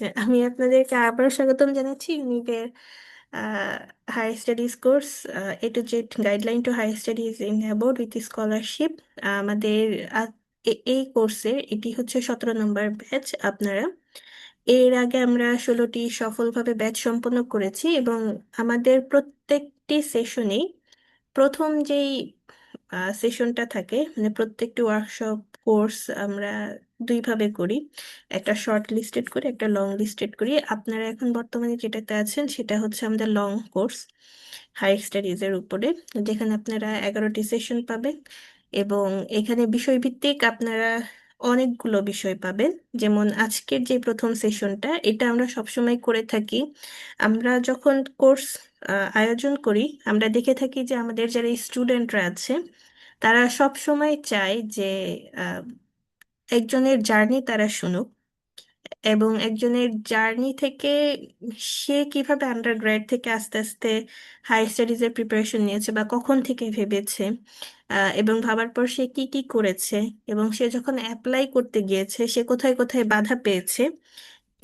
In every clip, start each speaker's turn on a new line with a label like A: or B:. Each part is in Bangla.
A: আচ্ছা, আমি আপনাদেরকে আবার স্বাগতম জানাচ্ছি ইউনিটের higher studies course A to Z guideline to higher studies in abroad with scholarship. আমাদের এই কোর্সের এটি হচ্ছে 17 নম্বর ব্যাচ। আপনারা এর আগে আমরা 16টি সফলভাবে ব্যাচ সম্পন্ন করেছি এবং আমাদের প্রত্যেকটি সেশনেই প্রথম যেই সেশনটা থাকে, মানে প্রত্যেকটি ওয়ার্কশপ কোর্স আমরা দুইভাবে করি, একটা শর্ট লিস্টেড করি, একটা লং লিস্টেড করি। আপনারা এখন বর্তমানে যেটাতে আছেন সেটা হচ্ছে আমাদের লং কোর্স হাই স্টাডিজের উপরে, যেখানে আপনারা 11টি সেশন পাবেন এবং এখানে বিষয়ভিত্তিক আপনারা অনেকগুলো বিষয় পাবেন। যেমন আজকের যে প্রথম সেশনটা, এটা আমরা সবসময় করে থাকি। আমরা যখন কোর্স আয়োজন করি, আমরা দেখে থাকি যে আমাদের যারা স্টুডেন্টরা আছে তারা সব সময় চায় যে আহ, একজনের জার্নি তারা শুনুক এবং একজনের জার্নি থেকে সে কিভাবে আন্ডারগ্রেড থেকে আস্তে আস্তে হাই স্টাডিজের প্রিপারেশন নিয়েছে বা কখন থেকে ভেবেছে, এবং ভাবার পর সে কি কি করেছে এবং সে যখন অ্যাপ্লাই করতে গিয়েছে সে কোথায় কোথায় বাধা পেয়েছে,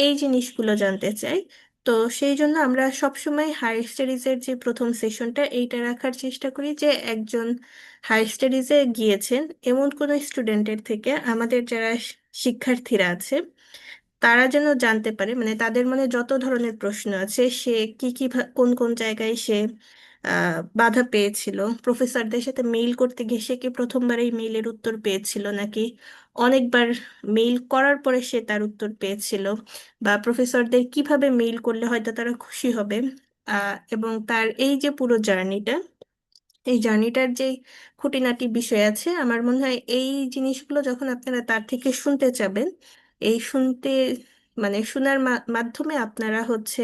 A: এই জিনিসগুলো জানতে চাই। তো সেই জন্য আমরা সবসময় হায়ার স্টাডিজের যে প্রথম সেশনটা এইটা রাখার চেষ্টা করি যে একজন হায়ার স্টাডিজে গিয়েছেন এমন কোনো স্টুডেন্টের থেকে আমাদের যারা শিক্ষার্থীরা আছে তারা যেন জানতে পারে, মানে তাদের মনে যত ধরনের প্রশ্ন আছে সে কি কি কোন কোন জায়গায় সে বাধা পেয়েছিল, প্রফেসরদের সাথে মেইল করতে গিয়ে সে কি প্রথমবার এই মেইলের উত্তর পেয়েছিল নাকি অনেকবার মেইল করার পরে সে তার উত্তর পেয়েছিল, বা প্রফেসরদের কিভাবে মেইল করলে হয়তো তারা খুশি হবে। এবং তার এই যে পুরো জার্নিটা, এই জার্নিটার যে খুঁটিনাটি বিষয় আছে, আমার মনে হয় এই জিনিসগুলো যখন আপনারা তার থেকে শুনতে চাবেন, এই শুনতে মানে শোনার মাধ্যমে আপনারা হচ্ছে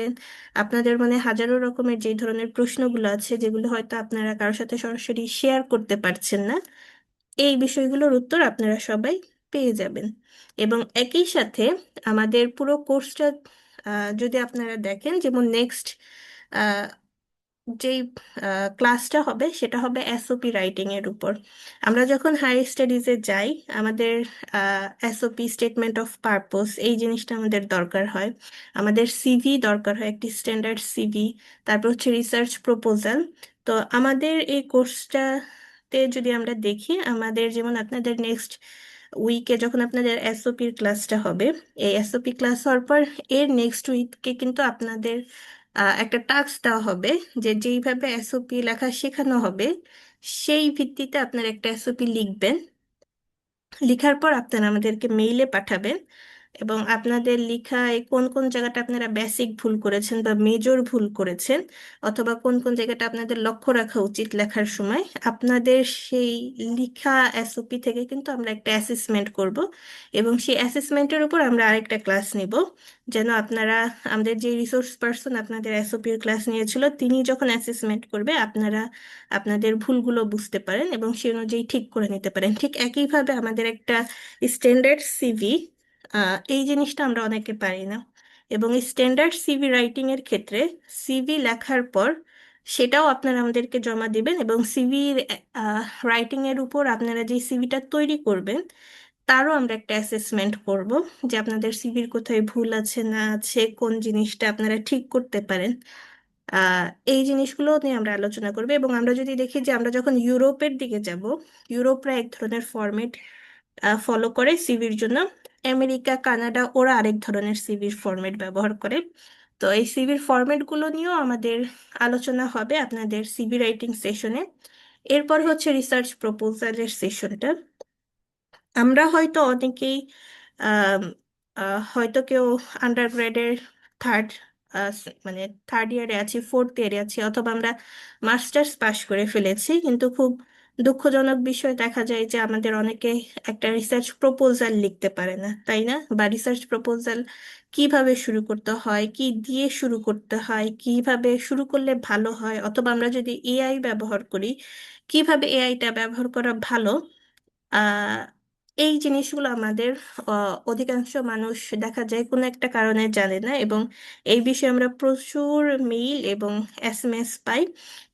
A: আপনাদের মনে হাজারো রকমের যে ধরনের প্রশ্নগুলো আছে যেগুলো হয়তো আপনারা কারোর সাথে সরাসরি শেয়ার করতে পারছেন না, এই বিষয়গুলোর উত্তর আপনারা সবাই পেয়ে যাবেন। এবং একই সাথে আমাদের পুরো কোর্সটা যদি আপনারা দেখেন, যেমন নেক্সট যেই ক্লাসটা হবে সেটা হবে এসওপি রাইটিং এর উপর। আমরা যখন হায়ার স্টাডিজে যাই আমাদের এসওপি স্টেটমেন্ট অফ পারপোজ এই জিনিসটা আমাদের দরকার হয়, আমাদের সিভি দরকার হয়, একটি স্ট্যান্ডার্ড সিভি, তারপর হচ্ছে রিসার্চ প্রপোজাল। তো আমাদের এই কোর্সটাতে যদি আমরা দেখি, আমাদের যেমন আপনাদের নেক্সট উইকে যখন আপনাদের এসওপির ক্লাসটা হবে, এই এসওপি ক্লাস হওয়ার পর এর নেক্সট উইকে কিন্তু আপনাদের একটা টাস্ক দেওয়া হবে যে যেইভাবে এসওপি লেখা শেখানো হবে সেই ভিত্তিতে আপনার একটা এসওপি লিখবেন। লিখার পর আপনারা আমাদেরকে মেইলে পাঠাবেন এবং আপনাদের লিখায় কোন কোন জায়গাটা আপনারা বেসিক ভুল করেছেন বা মেজর ভুল করেছেন, অথবা কোন কোন জায়গাটা আপনাদের লক্ষ্য রাখা উচিত লেখার সময়, আপনাদের সেই লিখা এসওপি থেকে কিন্তু আমরা একটা অ্যাসেসমেন্ট করব এবং সেই অ্যাসেসমেন্টের উপর আমরা আরেকটা ক্লাস নিব, যেন আপনারা আমাদের যে রিসোর্স পার্সন আপনাদের এসওপির ক্লাস নিয়েছিল তিনি যখন অ্যাসেসমেন্ট করবে আপনারা আপনাদের ভুলগুলো বুঝতে পারেন এবং সেই অনুযায়ী ঠিক করে নিতে পারেন। ঠিক একইভাবে আমাদের একটা স্ট্যান্ডার্ড সিভি, এই জিনিসটা আমরা অনেকে পারি না, এবং এই স্ট্যান্ডার্ড সিভি রাইটিং এর ক্ষেত্রে সিভি লেখার পর সেটাও আপনারা আমাদেরকে জমা দিবেন এবং সিভি রাইটিং এর উপর আপনারা যে সিভিটা তৈরি করবেন তারও আমরা একটা অ্যাসেসমেন্ট করব যে আপনাদের সিভির কোথায় ভুল আছে না আছে, কোন জিনিসটা আপনারা ঠিক করতে পারেন। আহ এই জিনিসগুলো নিয়ে আমরা আলোচনা করবো। এবং আমরা যদি দেখি যে আমরা যখন ইউরোপের দিকে যাব, ইউরোপরা এক ধরনের ফরম্যাট ফলো করে সিভির জন্য, আমেরিকা কানাডা ওরা আরেক ধরনের সিভির ফরম্যাট ব্যবহার করে। তো এই সিভির ফরম্যাটগুলো নিয়েও আমাদের আলোচনা হবে আপনাদের সিভি রাইটিং সেশনে। এরপর হচ্ছে রিসার্চ প্রপোজালের সেশনটা। আমরা হয়তো অনেকেই আম, হয়তো কেউ আন্ডারগ্রেডের থার্ড মানে থার্ড ইয়ারে আছি, ফোর্থ ইয়ারে আছি, অথবা আমরা মাস্টার্স পাশ করে ফেলেছি, কিন্তু খুব দুঃখজনক বিষয় দেখা যায় যে আমাদের অনেকে একটা রিসার্চ প্রপোজাল লিখতে পারে না, তাই না? বা রিসার্চ প্রপোজাল কিভাবে শুরু করতে হয়, কি দিয়ে শুরু করতে হয়, কিভাবে শুরু করলে ভালো হয়, অথবা আমরা যদি এআই ব্যবহার করি কিভাবে এআইটা ব্যবহার করা ভালো, আহ এই জিনিসগুলো আমাদের অধিকাংশ মানুষ দেখা যায় কোনো একটা কারণে জানে না, এবং এই বিষয়ে আমরা প্রচুর মেইল এবং এসএমএস পাই।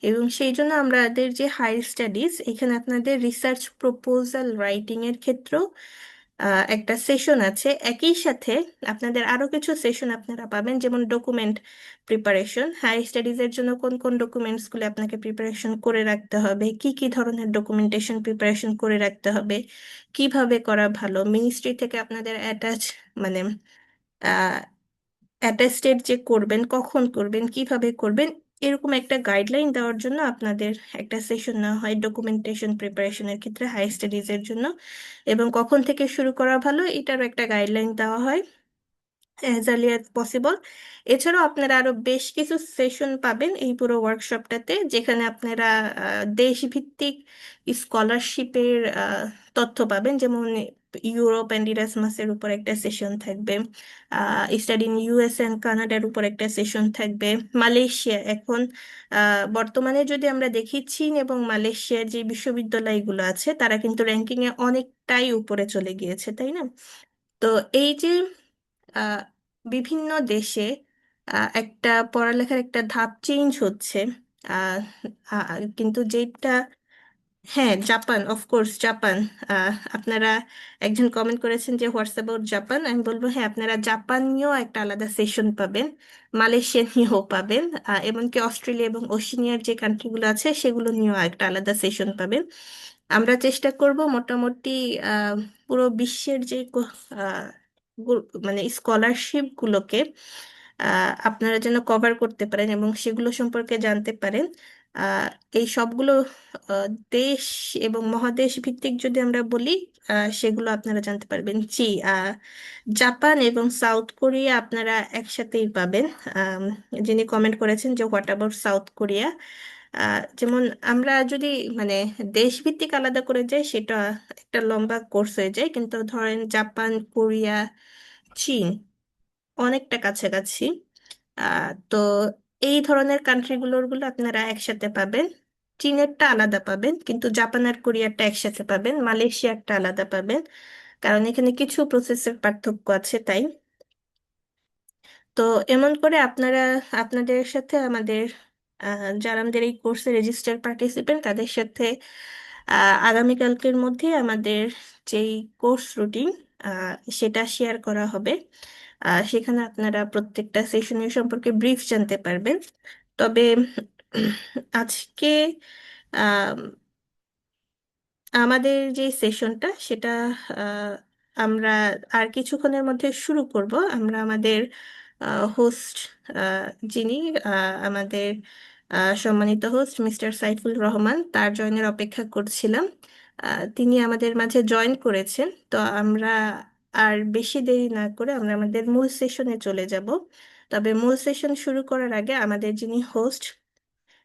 A: এবং সেই জন্য আমাদের যে হায়ার স্টাডিজ, এখানে আপনাদের রিসার্চ প্রপোজাল রাইটিং এর ক্ষেত্রেও একটা সেশন আছে। একই সাথে আপনাদের আরো কিছু সেশন আপনারা পাবেন, যেমন ডকুমেন্ট প্রিপারেশন। হায়ার স্টাডিজের জন্য কোন কোন ডকুমেন্টসগুলো আপনাকে প্রিপারেশন করে রাখতে হবে, কি কি ধরনের ডকুমেন্টেশন প্রিপারেশন করে রাখতে হবে, কিভাবে করা ভালো, মিনিস্ট্রি থেকে আপনাদের মানে অ্যাটেস্টেড যে করবেন, কখন করবেন, কিভাবে করবেন, এরকম একটা গাইডলাইন দেওয়ার জন্য আপনাদের একটা সেশন নেওয়া হয় ডকুমেন্টেশন প্রিপারেশনের ক্ষেত্রে হাই স্টাডিজের জন্য। এবং কখন থেকে শুরু করা ভালো এটারও একটা গাইডলাইন দেওয়া হয় অ্যাজ আর্লি অ্যাজ পসিবল। এছাড়াও আপনারা আরো বেশ কিছু সেশন পাবেন এই পুরো ওয়ার্কশপটাতে, যেখানে আপনারা দেশভিত্তিক স্কলারশিপের তথ্য পাবেন। যেমন ইউরোপ অ্যান্ড ইরাসমাসের উপর একটা সেশন থাকবে, স্টাডি ইন ইউএস অ্যান্ড কানাডার উপর একটা সেশন থাকবে, মালয়েশিয়া এখন বর্তমানে যদি আমরা দেখি, চীন এবং মালয়েশিয়ার যে বিশ্ববিদ্যালয়গুলো আছে তারা কিন্তু র্যাঙ্কিংয়ে অনেকটাই উপরে চলে গিয়েছে, তাই না? তো এই যে আহ, বিভিন্ন দেশে একটা পড়ালেখার একটা ধাপ চেঞ্জ হচ্ছে, আহ, কিন্তু যেটা, হ্যাঁ জাপান, অফকোর্স জাপান। আপনারা একজন কমেন্ট করেছেন যে হোয়াটস অ্যাবাউট জাপান, আমি বলবো হ্যাঁ, আপনারা জাপান নিয়েও একটা আলাদা সেশন পাবেন, মালয়েশিয়া নিয়েও পাবেন, এমনকি অস্ট্রেলিয়া এবং ওশেনিয়ার যে কান্ট্রিগুলো আছে সেগুলো নিয়েও একটা আলাদা সেশন পাবেন। আমরা চেষ্টা করব মোটামুটি আহ, পুরো বিশ্বের যে মানে স্কলারশিপ গুলোকে আপনারা যেন কভার করতে পারেন এবং সেগুলো সম্পর্কে জানতে পারেন। আহ, এই সবগুলো দেশ এবং মহাদেশ ভিত্তিক যদি আমরা বলি, সেগুলো আপনারা জানতে পারবেন। জি, জাপান এবং সাউথ কোরিয়া আপনারা একসাথেই পাবেন। আম, যিনি কমেন্ট করেছেন যে হোয়াট অ্যাবাউট সাউথ কোরিয়া, যেমন আমরা যদি মানে দেশভিত্তিক আলাদা করে যাই সেটা একটা লম্বা কোর্স হয়ে যায়, কিন্তু ধরেন জাপান, কোরিয়া, চীন অনেকটা কাছাকাছি। তো এই ধরনের গুলো আপনারা একসাথে পাবেন। চীনেরটা আলাদা পাবেন, কিন্তু জাপান আর কোরিয়ারটা একসাথে পাবেন, মালয়েশিয়ারটা আলাদা পাবেন, কারণ এখানে কিছু প্রসেসের পার্থক্য আছে তাই। তো এমন করে আপনারা আপনাদের সাথে আমাদের যারা আমাদের এই কোর্সে রেজিস্টার পার্টিসিপেন্ট তাদের সাথে আগামীকালকের মধ্যে আমাদের যেই কোর্স রুটিন সেটা শেয়ার করা হবে। সেখানে আপনারা প্রত্যেকটা সেশনের সম্পর্কে ব্রিফ জানতে পারবেন। তবে উম, আজকে আহ, আমাদের যে সেশনটা সেটা আহ, আমরা আর কিছুক্ষণের মধ্যে শুরু করব। আমরা আমাদের হোস্ট যিনি আমাদের সম্মানিত হোস্ট মিস্টার সাইফুল রহমান, তার জয়েনের অপেক্ষা করছিলাম। তিনি আমাদের মাঝে জয়েন করেছেন, তো আমরা আর বেশি দেরি না করে আমরা আমাদের মূল সেশনে চলে যাব। তবে মূল সেশন শুরু করার আগে আমাদের যিনি হোস্ট,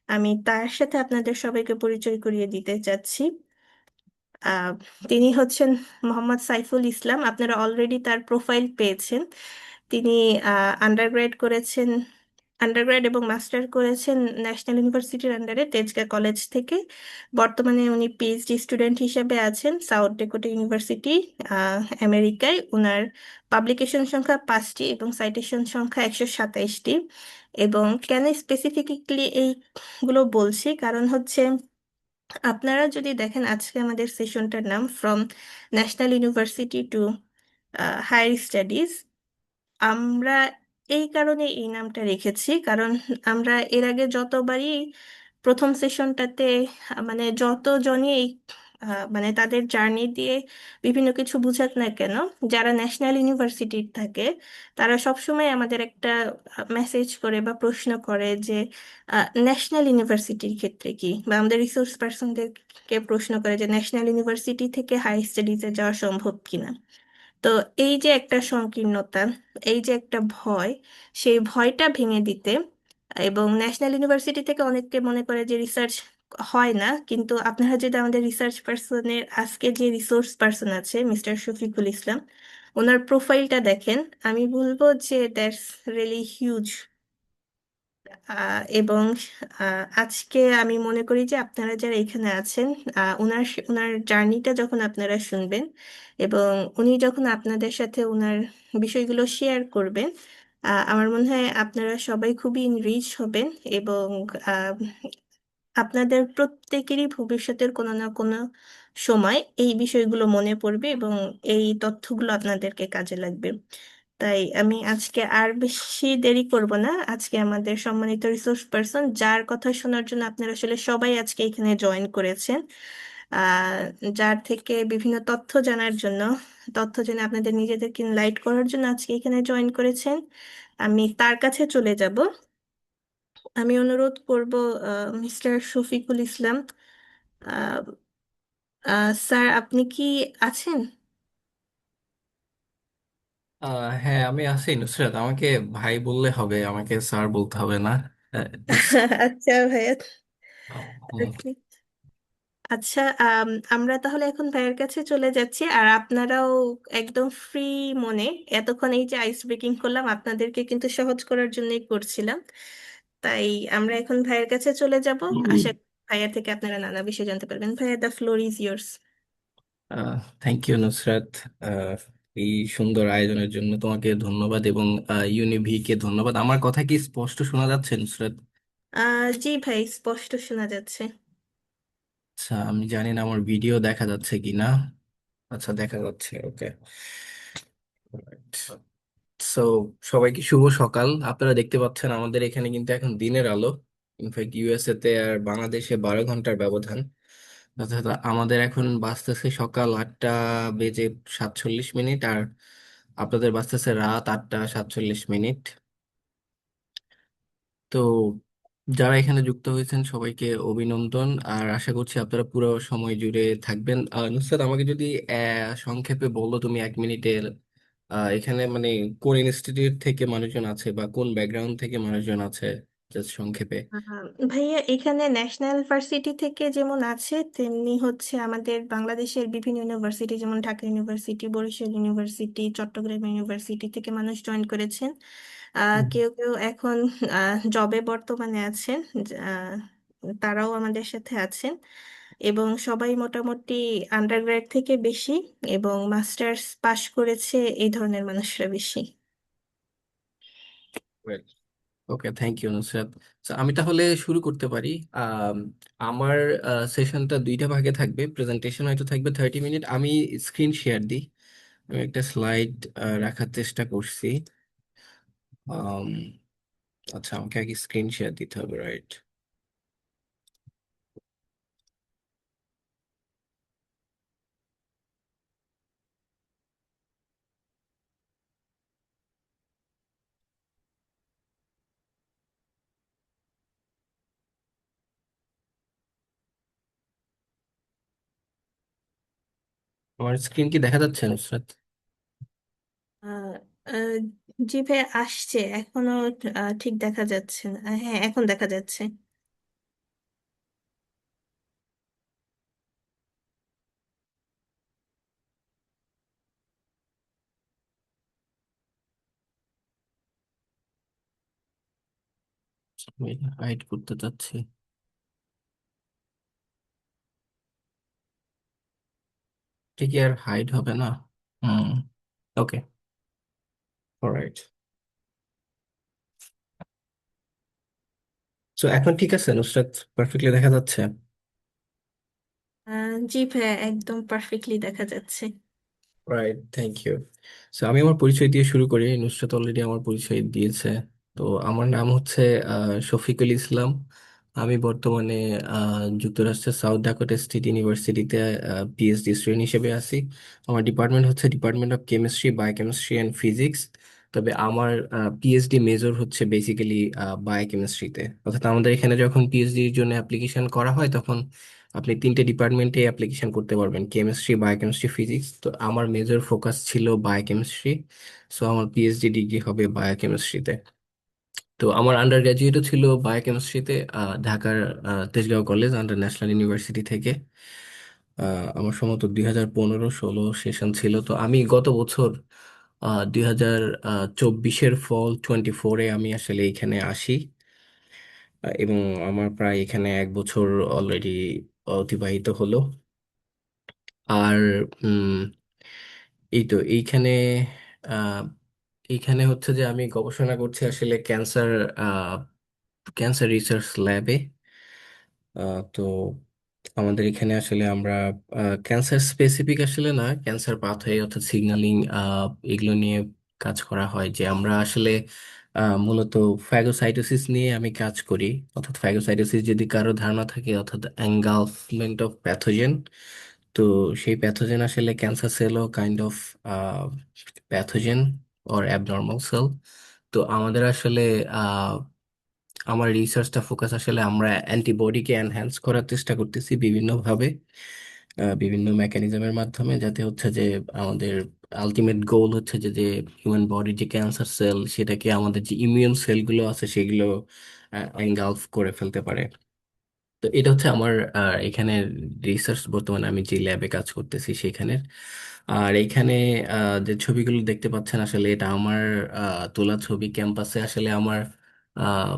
A: আমি তার সাথে আপনাদের সবাইকে পরিচয় করিয়ে দিতে চাচ্ছি। আহ, তিনি হচ্ছেন মোহাম্মদ সাইফুল ইসলাম। আপনারা অলরেডি তার প্রোফাইল পেয়েছেন। তিনি আন্ডারগ্রেড করেছেন, আন্ডারগ্রেড এবং মাস্টার করেছেন ন্যাশনাল ইউনিভার্সিটির আন্ডারে তেজগাঁ কলেজ থেকে। বর্তমানে উনি পিএইচডি স্টুডেন্ট হিসেবে আছেন সাউথ ডেকোটা ইউনিভার্সিটি, আমেরিকায়। ওনার পাবলিকেশন সংখ্যা 5টি এবং সাইটেশন সংখ্যা 127টি। এবং কেন স্পেসিফিকলি এইগুলো বলছি, কারণ হচ্ছে আপনারা যদি দেখেন আজকে আমাদের সেশনটার নাম from National University to higher studies. আমরা এই কারণে এই নামটা রেখেছি, কারণ আমরা এর আগে যতবারই প্রথম সেশনটাতে মানে যতজনই মানে তাদের জার্নি দিয়ে বিভিন্ন কিছু বুঝাক না কেন, যারা ন্যাশনাল ইউনিভার্সিটির থাকে তারা সবসময় আমাদের একটা মেসেজ করে বা প্রশ্ন করে যে ন্যাশনাল ইউনিভার্সিটির ক্ষেত্রে কি, বা আমাদের রিসোর্স পার্সনদেরকে প্রশ্ন করে যে ন্যাশনাল ইউনিভার্সিটি থেকে হাই স্টাডিজে যাওয়া সম্ভব কিনা। তো এই যে একটা সংকীর্ণতা, এই যে একটা ভয়, সেই ভয়টা ভেঙে দিতে, এবং ন্যাশনাল ইউনিভার্সিটি থেকে অনেকে মনে করে যে রিসার্চ হয় না, কিন্তু আপনারা যদি আমাদের রিসার্চ পার্সনের আজকে যে রিসোর্স পার্সন আছে মিস্টার শফিকুল ইসলাম, ওনার প্রোফাইলটা দেখেন, আমি বলবো যে দ্যাটস রিয়েলি হিউজ। এবং আজকে আমি মনে করি যে আপনারা যারা এখানে আছেন, ওনার জার্নিটা যখন আপনারা শুনবেন এবং উনি যখন আপনাদের সাথে ওনার বিষয়গুলো শেয়ার করবেন, আমার মনে হয় আপনারা সবাই খুবই ইনরিচ হবেন। এবং আহ, আপনাদের প্রত্যেকেরই ভবিষ্যতের কোনো না কোনো সময় এই বিষয়গুলো মনে পড়বে এবং এই তথ্যগুলো আপনাদেরকে কাজে লাগবে। তাই আমি আজকে আর বেশি দেরি করব না। আজকে আমাদের সম্মানিত রিসোর্স পারসন, যার কথা শোনার জন্য আপনারা আসলে সবাই আজকে এখানে জয়েন করেছেন, আহ যার থেকে বিভিন্ন তথ্য জানার জন্য, তথ্য জেনে আপনাদের নিজেদেরকে লাইট করার জন্য আজকে এখানে জয়েন করেছেন, আমি তার কাছে চলে যাব। আমি অনুরোধ করব মিস্টার শফিকুল ইসলাম। আহ, স্যার, আপনি কি আছেন?
B: হ্যাঁ, আমি আছি নুসরাত। আমাকে ভাই বললে হবে, আমাকে স্যার বলতে হবে না। ইটস
A: আচ্ছা ভাইয়া। আচ্ছা, আমরা তাহলে এখন ভাইয়ের কাছে চলে যাচ্ছি, আর আপনারাও একদম ফ্রি মনে, এতক্ষণ এই যে আইস ব্রেকিং করলাম আপনাদেরকে কিন্তু সহজ করার জন্যই করছিলাম। তাই আমরা এখন ভাইয়ের কাছে চলে যাব। আশা করি ভাইয়া থেকে আপনারা নানা বিষয় জানতে পারবেন। ভাইয়া, the floor is yours.
B: Thank you Nusrat. আহ, এই সুন্দর আয়োজনের জন্য তোমাকে ধন্যবাদ, এবং ইউনিভিকে ধন্যবাদ। আমার কথা কি স্পষ্ট শোনা যাচ্ছে নুসরাত?
A: জি ভাই, স্পষ্ট শোনা যাচ্ছে।
B: আচ্ছা, আমি জানি না আমার ভিডিও দেখা যাচ্ছে কিনা। আচ্ছা, দেখা যাচ্ছে, ওকে। সো, সবাইকে শুভ সকাল। আপনারা দেখতে পাচ্ছেন আমাদের এখানে কিন্তু এখন দিনের আলো। ইনফ্যাক্ট ইউএসএ তে আর বাংলাদেশে 12 ঘন্টার ব্যবধান। অর্থাৎ আমাদের এখন বাজতেছে সকাল 8টা বেজে 47 মিনিট, আর আপনাদের বাজতেছে রাত 8টা 47 মিনিট। তো যারা এখানে যুক্ত হয়েছেন সবাইকে অভিনন্দন, আর আশা করছি আপনারা পুরো সময় জুড়ে থাকবেন। নুসরাত, আমাকে যদি সংক্ষেপে বললো তুমি 1 মিনিটে, এখানে মানে কোন ইনস্টিটিউট থেকে মানুষজন আছে বা কোন ব্যাকগ্রাউন্ড থেকে মানুষজন আছে, জাস্ট সংক্ষেপে।
A: ভাইয়া, এখানে ন্যাশনাল ভার্সিটি থেকে যেমন আছে, তেমনি হচ্ছে আমাদের বাংলাদেশের বিভিন্ন ইউনিভার্সিটি, যেমন Dhaka University, Barishal University, Chattogram University থেকে মানুষ জয়েন করেছেন।
B: হুম।
A: কেউ কেউ এখন জবে বর্তমানে আছেন। তারাও আমাদের সাথে আছেন। এবং সবাই মোটামুটি আন্ডারগ্রেড থেকে বেশি এবং মাস্টার্স পাশ করেছে, এই ধরনের মানুষরা বেশি।
B: ওকে, থ্যাংক ইউ নুসরাত। So, আমি তাহলে শুরু করতে পারি। আম, আমার সেশনটা দুইটা ভাগে থাকবে। প্রেজেন্টেশন হয়তো থাকবে 30 মিনিট। আমি স্ক্রিন শেয়ার দিই। আমি একটা স্লাইড রাখার চেষ্টা করছি। আম, আচ্ছা, আমাকে আগে স্ক্রিন শেয়ার দিতে হবে, রাইট? আমার স্ক্রিন কি দেখা যাচ্ছে নুসরাত?
A: আহ, আহ, জি ভাই, আসছে এখনো। ঠিক দেখা যাচ্ছে না। হ্যাঁ, এখন দেখা যাচ্ছে।
B: আমি হাইড করতে চাচ্ছি। ঠিক আর হাইড হবে না। হুম। ওকে, অলরাইট। তো এখন ঠিক আছে নুসরাত? পারফেক্টলি দেখা যাচ্ছে?
A: জি ভাই, একদম পারফেক্টলি দেখা যাচ্ছে।
B: Right, thank you. সো আমি আমার পরিচয় দিয়ে শুরু করি। নুসরাত অলরেডি আমার পরিচয় দিয়েছে। তো আমার নাম হচ্ছে শফিকুল ইসলাম। আমি বর্তমানে যুক্তরাষ্ট্রের সাউথ ডাকোটা স্টেট ইউনিভার্সিটিতে পিএইচডি স্টুডেন্ট হিসেবে আছি। আমার ডিপার্টমেন্ট হচ্ছে department of chemistry, biochemistry and physics. তবে আমার পিএইচডি মেজর হচ্ছে বেসিক্যালি বায়োকেমিস্ট্রিতে। অর্থাৎ আমাদের এখানে যখন পিএইচডির জন্য অ্যাপ্লিকেশন করা হয়, তখন আপনি 3টে ডিপার্টমেন্টে অ্যাপ্লিকেশন করতে পারবেন: কেমিস্ট্রি, বায়োকেমিস্ট্রি, ফিজিক্স। তো আমার মেজর ফোকাস ছিল বায়োকেমিস্ট্রি। সো আমার পিএইচডি ডিগ্রি হবে বায়োকেমিস্ট্রিতে। তো আমার আন্ডার গ্রাজুয়েটও ছিল বায়োকেমিস্ট্রিতে, ঢাকার Tejgaon college under national university থেকে। আমার সম্ভবত 2015-16 সেশন ছিল। তো আমি গত বছর 2024-এর ফল 24-এ আমি আসলে এখানে আসি। এবং আমার প্রায় এখানে 1 বছর অলরেডি অতিবাহিত হলো। আর উম, এই তো এইখানে আহ, এইখানে হচ্ছে যে আমি গবেষণা করছি আসলে ক্যান্সার রিসার্চ ল্যাবে। তো আমাদের এখানে আসলে আমরা ক্যান্সার স্পেসিফিক আসলে না, ক্যান্সার পাথওয়ে অর্থাৎ সিগন্যালিং এগুলো নিয়ে কাজ করা হয়। যে আমরা আসলে মূলত ফ্যাগোসাইটোসিস নিয়ে আমি কাজ করি। অর্থাৎ ফ্যাগোসাইটোসিস যদি কারো ধারণা থাকে, অর্থাৎ এনগালফমেন্ট অফ প্যাথোজেন। তো সেই প্যাথোজেন আসলে ক্যান্সার সেলও kind of pathogen or abnormal cell. তো আমাদের আসলে আমার রিসার্চটা ফোকাস আসলে আমরা অ্যান্টিবডিকে এনহ্যান্স করার চেষ্টা করতেছি বিভিন্নভাবে, বিভিন্ন মেকানিজমের মাধ্যমে, যাতে হচ্ছে যে আমাদের আলটিমেট গোল হচ্ছে যে যে হিউম্যান বডির যে ক্যান্সার সেল সেটাকে আমাদের যে ইমিউন সেলগুলো আছে সেগুলো এনগালফ করে ফেলতে পারে। তো এটা হচ্ছে আমার এখানে রিসার্চ, বর্তমানে আমি যে ল্যাবে কাজ করতেছি সেখানে। আর এখানে যে ছবিগুলো দেখতে পাচ্ছেন আসলে এটা আমার তোলা ছবি ক্যাম্পাসে। আসলে আমার আহ,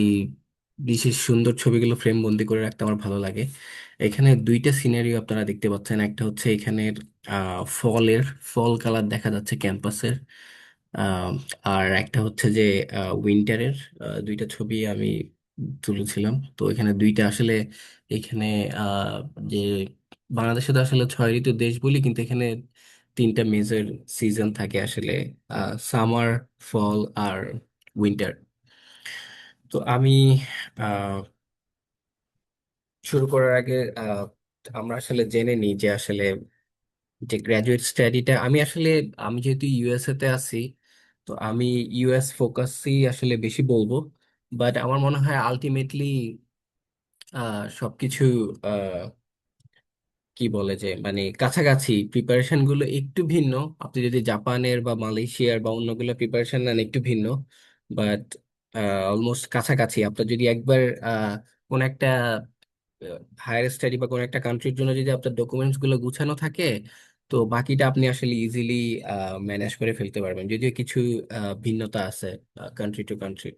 B: এই বিশেষ সুন্দর ছবিগুলো ফ্রেম বন্দি করে রাখতে আমার ভালো লাগে। এখানে দুইটা সিনারিও আপনারা দেখতে পাচ্ছেন। একটা হচ্ছে এখানের ফলের ফল কালার দেখা যাচ্ছে ক্যাম্পাসের। আহ, আর একটা হচ্ছে যে উইন্টারের। দুইটা ছবি আমি তুলেছিলাম। তো এখানে দুইটা আসলে এখানে আহ, যে বাংলাদেশে তো আসলে 6 ঋতু দেশ বলি, কিন্তু এখানে তিনটা মেজর সিজন থাকে আসলে, সামার, ফল আর উইন্টার। তো আমি আহ, শুরু করার আগে আমরা আসলে জেনে নিই যে আসলে যে গ্র্যাজুয়েট স্টাডিটা আমি আসলে, আমি যেহেতু ইউএসএ তে আছি, তো আমি ইউএস ফোকাসই আসলে বেশি বলবো। বাট আমার মনে হয় আলটিমেটলি সবকিছু কি বলে যে মানে কাছাকাছি, প্রিপারেশন গুলো একটু ভিন্ন। আপনি যদি জাপানের বা মালয়েশিয়ার বা অন্যগুলো প্রিপারেশন নেন একটু ভিন্ন, বাট অলমোস্ট কাছাকাছি। আপনার যদি একবার কোন একটা হায়ার স্টাডি বা কোন একটা কান্ট্রির জন্য যদি আপনার ডকুমেন্টস গুলো গুছানো থাকে, তো বাকিটা আপনি আসলে ইজিলি ম্যানেজ করে ফেলতে পারবেন, যদিও কিছু ভিন্নতা আছে কান্ট্রি টু কান্ট্রি।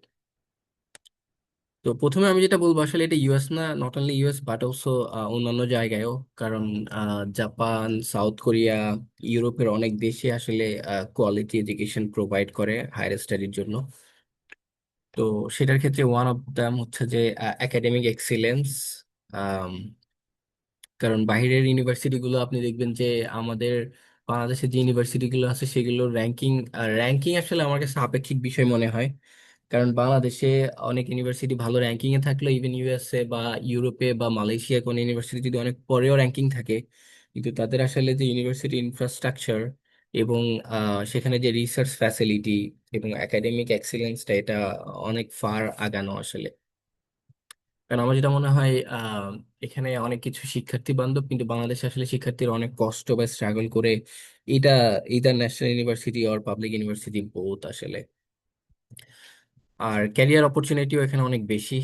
B: তো প্রথমে আমি যেটা বলবো আসলে এটা ইউএস না, not only US but also অন্যান্য জায়গায়ও। কারণ জাপান, সাউথ কোরিয়া, ইউরোপের অনেক দেশে আসলে কোয়ালিটি এডুকেশন প্রোভাইড করে হায়ার স্টাডির জন্য। তো সেটার ক্ষেত্রে ওয়ান অফ দ্যাম হচ্ছে যে একাডেমিক এক্সিলেন্স। কারণ বাইরের ইউনিভার্সিটি গুলো আপনি দেখবেন যে আমাদের বাংলাদেশের যে ইউনিভার্সিটি গুলো আছে সেগুলোর র্যাঙ্কিং, র্যাঙ্কিং আসলে আমার কাছে আপেক্ষিক বিষয় মনে হয়। কারণ বাংলাদেশে অনেক ইউনিভার্সিটি ভালো র্যাঙ্কিং এ থাকলেও, ইভেন ইউএসএ বা ইউরোপে বা মালয়েশিয়া কোন ইউনিভার্সিটি যদি অনেক পরেও র্যাঙ্কিং থাকে, কিন্তু তাদের আসলে যে ইউনিভার্সিটি ইনফ্রাস্ট্রাকচার এবং সেখানে যে রিসার্চ ফ্যাসিলিটি এবং একাডেমিক এক্সিলেন্সটা, এটা অনেক ফার আগানো আসলে। কারণ আমার যেটা মনে হয় এখানে অনেক কিছু শিক্ষার্থী বান্ধব, কিন্তু বাংলাদেশে আসলে শিক্ষার্থীরা অনেক কষ্ট বা স্ট্রাগল করে এটা, ইদার ন্যাশনাল ইউনিভার্সিটি আর পাবলিক ইউনিভার্সিটি বোথ আসলে। আর ক্যারিয়ার অপরচুনিটিও এখানে অনেক বেশি।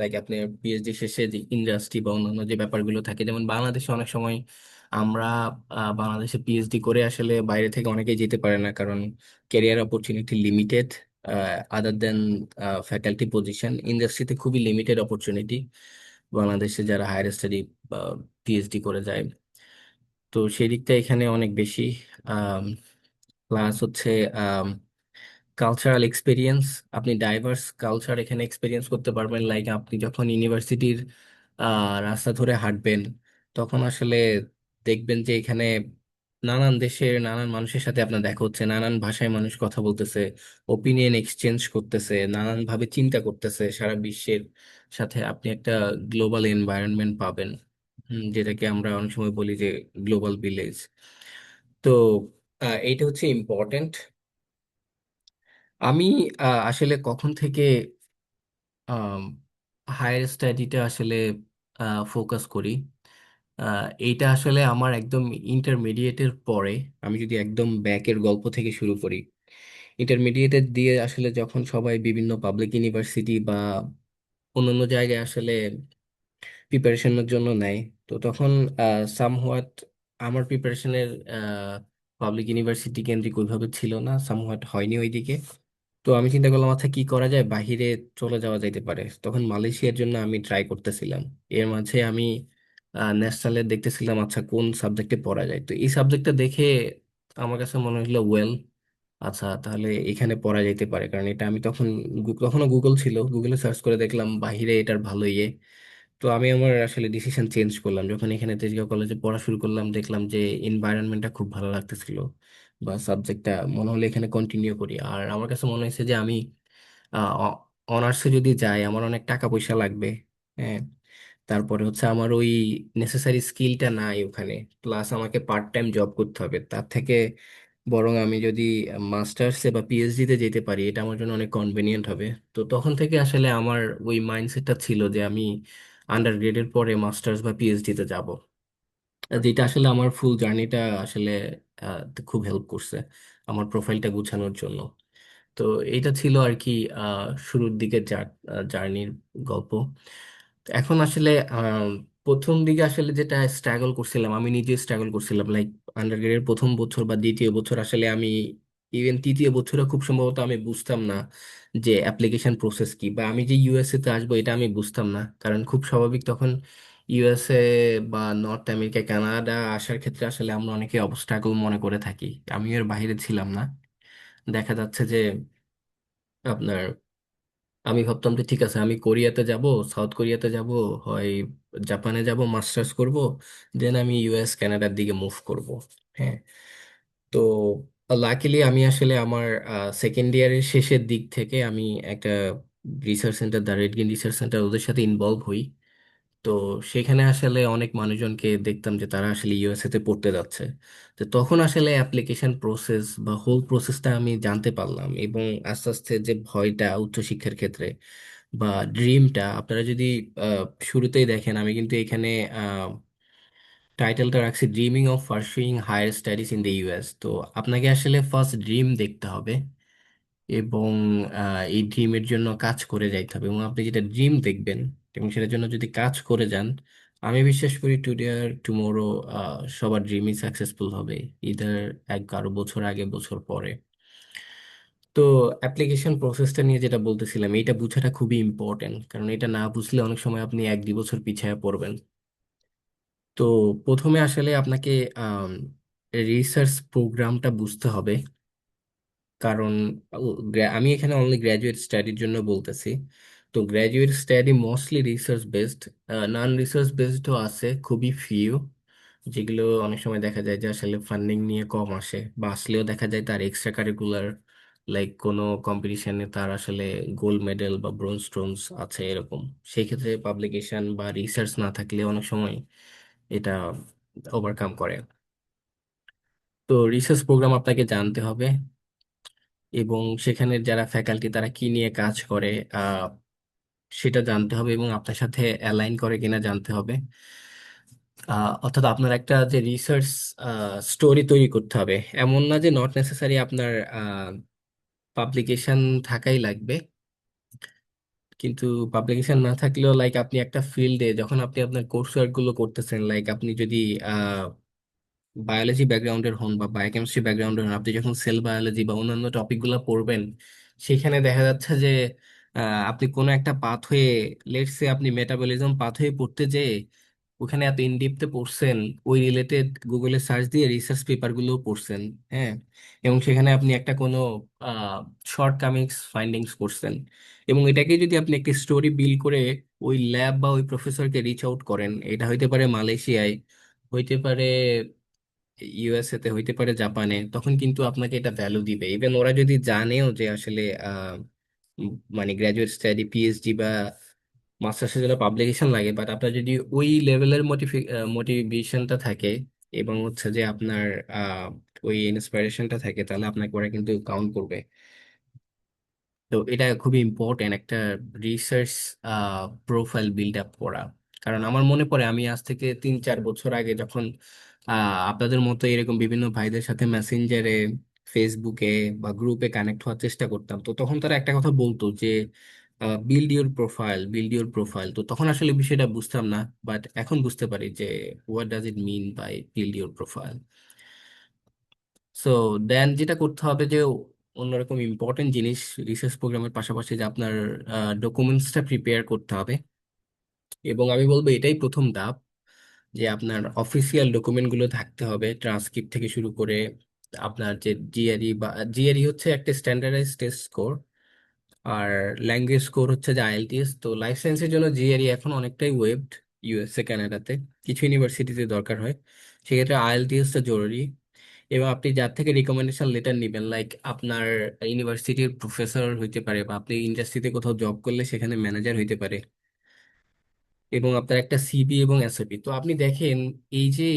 B: লাইক আপনি পিএইচডি শেষে যে ইন্ডাস্ট্রি বা অন্যান্য যে ব্যাপারগুলো থাকে, যেমন বাংলাদেশে অনেক সময় আমরা বাংলাদেশে পিএইচডি করে আসলে বাইরে থেকে অনেকেই যেতে পারে না, কারণ ক্যারিয়ার অপরচুনিটি লিমিটেড। আদার দেন ফ্যাকাল্টি পজিশন, ইন্ডাস্ট্রিতে খুবই লিমিটেড অপরচুনিটি বাংলাদেশে যারা হায়ার স্টাডি বা পিএইচডি করে যায়। তো সেই দিকটা এখানে অনেক বেশি। প্লাস হচ্ছে কালচারাল এক্সপিরিয়েন্স, আপনি ডাইভার্স কালচার এখানে এক্সপিরিয়েন্স করতে পারবেন। লাইক আপনি যখন ইউনিভার্সিটির রাস্তা ধরে হাঁটবেন, তখন আসলে দেখবেন যে এখানে নানান দেশের নানান মানুষের সাথে আপনার দেখা হচ্ছে, নানান ভাষায় মানুষ কথা বলতেছে, ওপিনিয়ন এক্সচেঞ্জ করতেছে, নানান ভাবে চিন্তা করতেছে সারা বিশ্বের সাথে। আপনি একটা গ্লোবাল এনভায়রনমেন্ট পাবেন, যেটাকে আমরা অনেক সময় বলি যে গ্লোবাল ভিলেজ। তো এইটা হচ্ছে ইম্পর্টেন্ট। আমি আসলে কখন থেকে হায়ার স্টাডিটা আসলে ফোকাস করি, এইটা আসলে আমার একদম ইন্টারমিডিয়েটের পরে। আমি যদি একদম ব্যাকের গল্প থেকে শুরু করি, ইন্টারমিডিয়েটের দিয়ে আসলে যখন সবাই বিভিন্ন পাবলিক ইউনিভার্সিটি বা অন্যান্য জায়গায় আসলে প্রিপারেশনের জন্য নেয়, তো তখন সামহাট আমার প্রিপারেশনের পাবলিক ইউনিভার্সিটি কেন্দ্রিক ওইভাবে ছিল না, সামহাট হয়নি ওইদিকে। তো আমি চিন্তা করলাম আচ্ছা কি করা যায়, বাহিরে চলে যাওয়া যাইতে পারে। তখন মালয়েশিয়ার জন্য আমি ট্রাই করতেছিলাম। এর মাঝে আমি ন্যাশনালে দেখতেছিলাম আচ্ছা কোন সাবজেক্টে পড়া যায়। তো এই সাবজেক্টটা দেখে আমার কাছে মনে হলো ওয়েল, আচ্ছা তাহলে এখানে পড়া যেতে পারে। কারণ এটা আমি তখন তখনও গুগল ছিল, গুগলে সার্চ করে দেখলাম বাহিরে এটার ভালো ইয়ে। তো আমি আমার আসলে ডিসিশন চেঞ্জ করলাম যখন এখানে তেজগাঁও কলেজে পড়া শুরু করলাম, দেখলাম যে এনভায়রনমেন্টটা খুব ভালো লাগতেছিল, বা সাবজেক্টটা মনে হলো এখানে কন্টিনিউ করি। আর আমার কাছে মনে হয়েছে যে আমি অনার্সে যদি যাই আমার অনেক টাকা পয়সা লাগবে। হ্যাঁ, তারপরে হচ্ছে আমার ওই নেসেসারি স্কিলটা নাই ওখানে, প্লাস আমাকে পার্ট টাইম জব করতে হবে। তার থেকে বরং আমি যদি মাস্টার্সে বা পিএইচডি তে যেতে পারি এটা আমার জন্য অনেক কনভেনিয়েন্ট হবে। তো তখন থেকে আসলে আমার ওই মাইন্ডসেটটা ছিল যে আমি আন্ডার গ্রেডের পরে মাস্টার্স বা পিএইচডি তে যাব, যেটা আসলে আমার ফুল জার্নিটা আসলে খুব হেল্প করছে আমার প্রোফাইলটা গুছানোর জন্য। তো এইটা ছিল আর কি শুরুর দিকে জার্নির গল্প। তো এখন আসলে প্রথম দিকে আসলে যেটা স্ট্রাগল করছিলাম, আমি নিজে স্ট্রাগল করছিলাম, লাইক আন্ডারগ্রেডের প্রথম বছর বা দ্বিতীয় বছর আসলে আমি, ইভেন তৃতীয় বছরে খুব সম্ভবত আমি বুঝতাম না যে অ্যাপ্লিকেশন প্রসেস কি, বা আমি যে ইউএসএ তে আসবো এটা আমি বুঝতাম না। কারণ খুব স্বাভাবিক তখন ইউএসএ বা নর্থ আমেরিকা কানাডা আসার ক্ষেত্রে আসলে আমরা অনেকে অবস্ট্রাগল মনে করে থাকি। আমি এর বাইরে ছিলাম না। দেখা যাচ্ছে যে আপনার, আমি ভাবতাম যে ঠিক আছে আমি কোরিয়াতে যাব, সাউথ কোরিয়াতে যাব, হয় জাপানে যাব মাস্টার্স করব, দেন আমি ইউএস কানাডার দিকে মুভ করব। হ্যাঁ, তো লাকিলি আমি আসলে আমার সেকেন্ড ইয়ারের শেষের দিক থেকে আমি একটা রিসার্চ সেন্টার, দ্য রেডগিন রিসার্চ সেন্টার, ওদের সাথে ইনভলভ হই। তো সেখানে আসলে অনেক মানুষজনকে দেখতাম যে তারা আসলে ইউএসএ তে পড়তে যাচ্ছে। তো তখন আসলে অ্যাপ্লিকেশন প্রসেস বা হোল প্রসেসটা আমি জানতে পারলাম, এবং আস্তে আস্তে যে ভয়টা উচ্চশিক্ষার ক্ষেত্রে বা ড্রিমটা, আপনারা যদি শুরুতেই দেখেন আমি কিন্তু এখানে টাইটেলটা রাখছি dreaming of pursuing higher studies in the US. তো আপনাকে আসলে ফার্স্ট ড্রিম দেখতে হবে, এবং এই ড্রিমের জন্য কাজ করে যাইতে হবে, এবং আপনি যেটা ড্রিম দেখবেন এবং সেটার জন্য যদি কাজ করে যান, আমি বিশ্বাস করি টুডে আর টুমোরো সবার ড্রিমই সাকসেসফুল হবে, ইদার এক কারো বছর আগে বছর পরে। তো অ্যাপ্লিকেশন প্রসেসটা নিয়ে যেটা বলতেছিলাম, এইটা বুঝাটা খুবই ইম্পর্টেন্ট, কারণ এটা না বুঝলে অনেক সময় আপনি এক দুই বছর পিছিয়ে পড়বেন। তো প্রথমে আসলে আপনাকে রিসার্চ প্রোগ্রামটা বুঝতে হবে, কারণ আমি এখানে অনলি গ্র্যাজুয়েট স্টাডির জন্য বলতেছি। তো graduate study mostly research based, non research বেসডও আছে খুবই ফিউ, যেগুলো অনেক সময় দেখা যায় যে আসলে ফান্ডিং নিয়ে কম আসে, বা আসলেও দেখা যায় তার এক্সট্রা কারিকুলার, লাইক কোনো কম্পিটিশনে তার আসলে গোল্ড মেডেল বা ব্রোঞ্জ স্টোনস আছে এরকম। সেই ক্ষেত্রে পাবলিকেশন বা রিসার্চ না থাকলে অনেক সময় এটা ওভারকাম করে। তো রিসার্চ প্রোগ্রাম আপনাকে জানতে হবে, এবং সেখানে যারা ফ্যাকাল্টি তারা কি নিয়ে কাজ করে সেটা জানতে হবে, এবং আপনার সাথে অ্যালাইন করে কিনা জানতে হবে। অর্থাৎ আপনার একটা যে রিসার্চ স্টোরি তৈরি করতে হবে, এমন না যে নট নেসেসারি আপনার পাবলিকেশন থাকাই লাগবে, কিন্তু পাবলিকেশন না থাকলেও লাইক আপনি একটা ফিল্ডে যখন আপনি আপনার কোর্স ওয়ার্ক গুলো করতেছেন, লাইক আপনি যদি বায়োলজি ব্যাকগ্রাউন্ডের হন বা বায়োকেমিস্ট্রি ব্যাকগ্রাউন্ডের হন, আপনি যখন সেল বায়োলজি বা অন্যান্য টপিকগুলো পড়বেন, সেখানে দেখা যাচ্ছে যে আপনি কোনো একটা পাথওয়ে, লেটস সে আপনি মেটাবলিজম পাথওয়ে পড়তে যেয়ে ওখানে এত ইনডিপথে পড়ছেন, ওই রিলেটেড গুগলে সার্চ দিয়ে রিসার্চ পেপার গুলো পড়ছেন। হ্যাঁ, এবং সেখানে আপনি একটা কোনো শর্ট কামিংস ফাইন্ডিংস করছেন, এবং এটাকে যদি আপনি একটি স্টোরি বিল্ড করে ওই ল্যাব বা ওই প্রফেসরকে রিচ আউট করেন, এটা হইতে পারে মালয়েশিয়ায়, হইতে পারে ইউএসএ তে, হইতে পারে জাপানে, তখন কিন্তু আপনাকে এটা ভ্যালু দিবে। ইভেন ওরা যদি জানেও যে আসলে মানে গ্রাজুয়েট স্টাডি পিএইচডি বা মাস্টার্সের জন্য পাবলিকেশন লাগে, বাট আপনার যদি ওই লেভেলের মোটিভেশনটা থাকে এবং হচ্ছে যে আপনার আহ, ওই ইন্সপিরেশনটা থাকে, তাহলে আপনাকে ওরা কিন্তু কাউন্ট করবে। তো এটা খুবই ইম্পর্টেন্ট একটা রিসার্চ প্রোফাইল বিল্ড আপ করা। কারণ আমার মনে পড়ে আমি আজ থেকে 3-4 বছর আগে যখন আপনাদের মতো এরকম বিভিন্ন ভাইদের সাথে মেসেঞ্জারে, ফেসবুকে বা গ্রুপে কানেক্ট হওয়ার চেষ্টা করতাম, তো তখন তারা একটা কথা বলতো যে build your profile, build your profile. তো তখন আসলে বিষয়টা বুঝতাম না, বাট এখন বুঝতে পারি যে what does it mean by build your profile. So then যেটা করতে হবে যে অন্যরকম ইম্পর্টেন্ট জিনিস রিসার্চ প্রোগ্রামের পাশাপাশি, যে আপনার ডকুমেন্টসটা প্রিপেয়ার করতে হবে, এবং আমি বলবো এটাই প্রথম ধাপ, যে আপনার অফিসিয়াল ডকুমেন্টগুলো থাকতে হবে, ট্রান্সক্রিপ্ট থেকে শুরু করে আপনার যে জিআরই, বা জিআরই হচ্ছে একটা স্ট্যান্ডার্ডাইজ টেস্ট স্কোর, আর ল্যাঙ্গুয়েজ স্কোর হচ্ছে যে আইএলটিএস। তো লাইফ সায়েন্সের জন্য জিআরই এখন অনেকটাই ওয়েবড, ইউএসএ কানাডাতে কিছু ইউনিভার্সিটিতে দরকার হয়, সেক্ষেত্রে আইএলটিএসটা জরুরি। এবং আপনি যার থেকে রিকমেন্ডেশন লেটার নেবেন, লাইক আপনার ইউনিভার্সিটির প্রফেসর হইতে পারে, বা আপনি ইন্ডাস্ট্রিতে কোথাও জব করলে সেখানে ম্যানেজার হইতে পারে, এবং আপনার একটা সিবি এবং এসওপি। তো আপনি দেখেন এই যে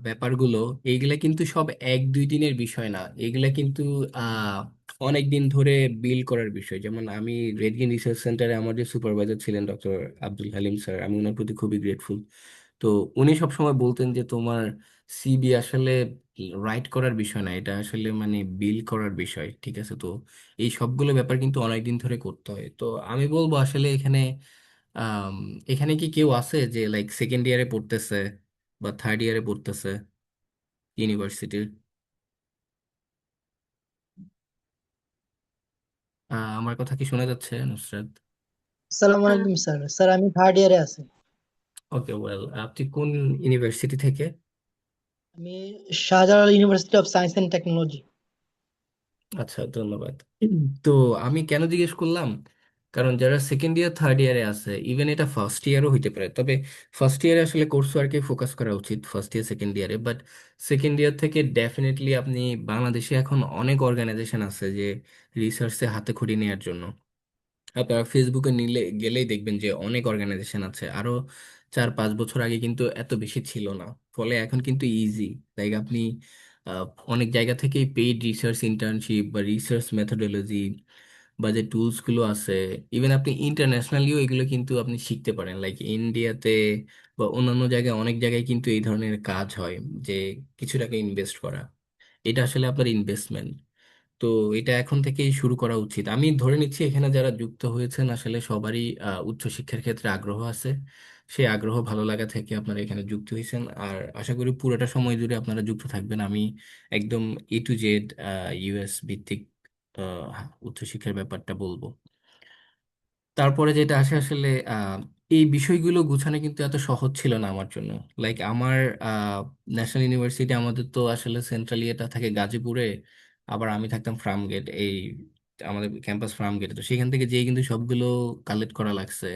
B: ব্যাপারগুলো, এইগুলা কিন্তু সব এক দুই দিনের বিষয় না, এগুলা কিন্তু অনেক দিন ধরে বিল্ড করার বিষয়। যেমন আমি রেডগেন রিসার্চ সেন্টারে আমার যে সুপারভাইজার ছিলেন ডক্টর আব্দুল হালিম স্যার, আমি ওনার প্রতি খুবই গ্রেটফুল। তো উনি সবসময় বলতেন যে তোমার সিবি আসলে রাইট করার বিষয় না, এটা আসলে মানে বিল্ড করার বিষয়, ঠিক আছে? তো এই সবগুলো ব্যাপার কিন্তু অনেকদিন ধরে করতে হয়। তো আমি বলবো আসলে এখানে আম, এখানে কি কেউ আছে যে লাইক সেকেন্ড ইয়ারে পড়তেছে বা থার্ড ইয়ারে পড়তেছে ইউনিভার্সিটির? আমার কথা কি শোনা যাচ্ছে, নুসরাত?
C: আসসালামু
A: আহ,
C: আলাইকুম স্যার। স্যার আমি থার্ড ইয়ারে আছি।
B: ওকে, ওয়েল, আপনি কোন ইউনিভার্সিটি থেকে?
C: আমি Shahjalal University of Science and Technology.
B: আচ্ছা, ধন্যবাদ। তো আমি কেন জিজ্ঞেস করলাম, কারণ যারা সেকেন্ড ইয়ার থার্ড ইয়ারে আছে, ইভেন এটা ফার্স্ট ইয়ারও হইতে পারে, তবে ফার্স্ট ইয়ারে আসলে কোর্স ওয়ার্কে ফোকাস করা উচিত, ফার্স্ট ইয়ার সেকেন্ড ইয়ারে। বাট সেকেন্ড ইয়ার থেকে ডেফিনেটলি আপনি, বাংলাদেশে এখন অনেক অর্গানাইজেশন আছে যে রিসার্চে হাতে খড়ি নেওয়ার জন্য। আপনারা ফেসবুকে নিলে গেলেই দেখবেন যে অনেক অর্গানাইজেশন আছে। আরো 4-5 বছর আগে কিন্তু এত বেশি ছিল না, ফলে এখন কিন্তু ইজি। লাইক আপনি আহ, অনেক জায়গা থেকেই পেইড রিসার্চ ইন্টার্নশিপ বা রিসার্চ মেথোডোলজি বা যে টুলস গুলো আছে, ইভেন আপনি ইন্টারন্যাশনালিও এগুলো কিন্তু আপনি শিখতে পারেন। লাইক ইন্ডিয়াতে বা অন্যান্য জায়গায়, অনেক জায়গায় কিন্তু এই ধরনের কাজ হয় যে কিছু টাকা ইনভেস্ট করা, এটা আসলে আপনার ইনভেস্টমেন্ট। তো এটা এখন থেকেই শুরু করা উচিত। আমি ধরে নিচ্ছি এখানে যারা যুক্ত হয়েছেন আসলে সবারই উচ্চশিক্ষার ক্ষেত্রে আগ্রহ আছে। সেই আগ্রহ ভালো লাগা থেকে আপনারা এখানে যুক্ত হয়েছেন, আর আশা করি পুরোটা সময় জুড়ে আপনারা যুক্ত থাকবেন। আমি একদম A to Z ইউএস ভিত্তিক উচ্চশিক্ষার ব্যাপারটা বলবো। তারপরে যেটা আসে আসলে এই বিষয়গুলো গুছানো কিন্তু এত সহজ ছিল না আমার জন্য। লাইক আমার ন্যাশনাল ইউনিভার্সিটি, আমাদের তো আসলে সেন্ট্রাল ইয়েটা থাকে গাজীপুরে, আবার আমি থাকতাম ফার্মগেট, এই আমাদের ক্যাম্পাস ফার্মগেটে। তো সেখান থেকে যেয়ে কিন্তু সবগুলো কালেক্ট করা লাগছে।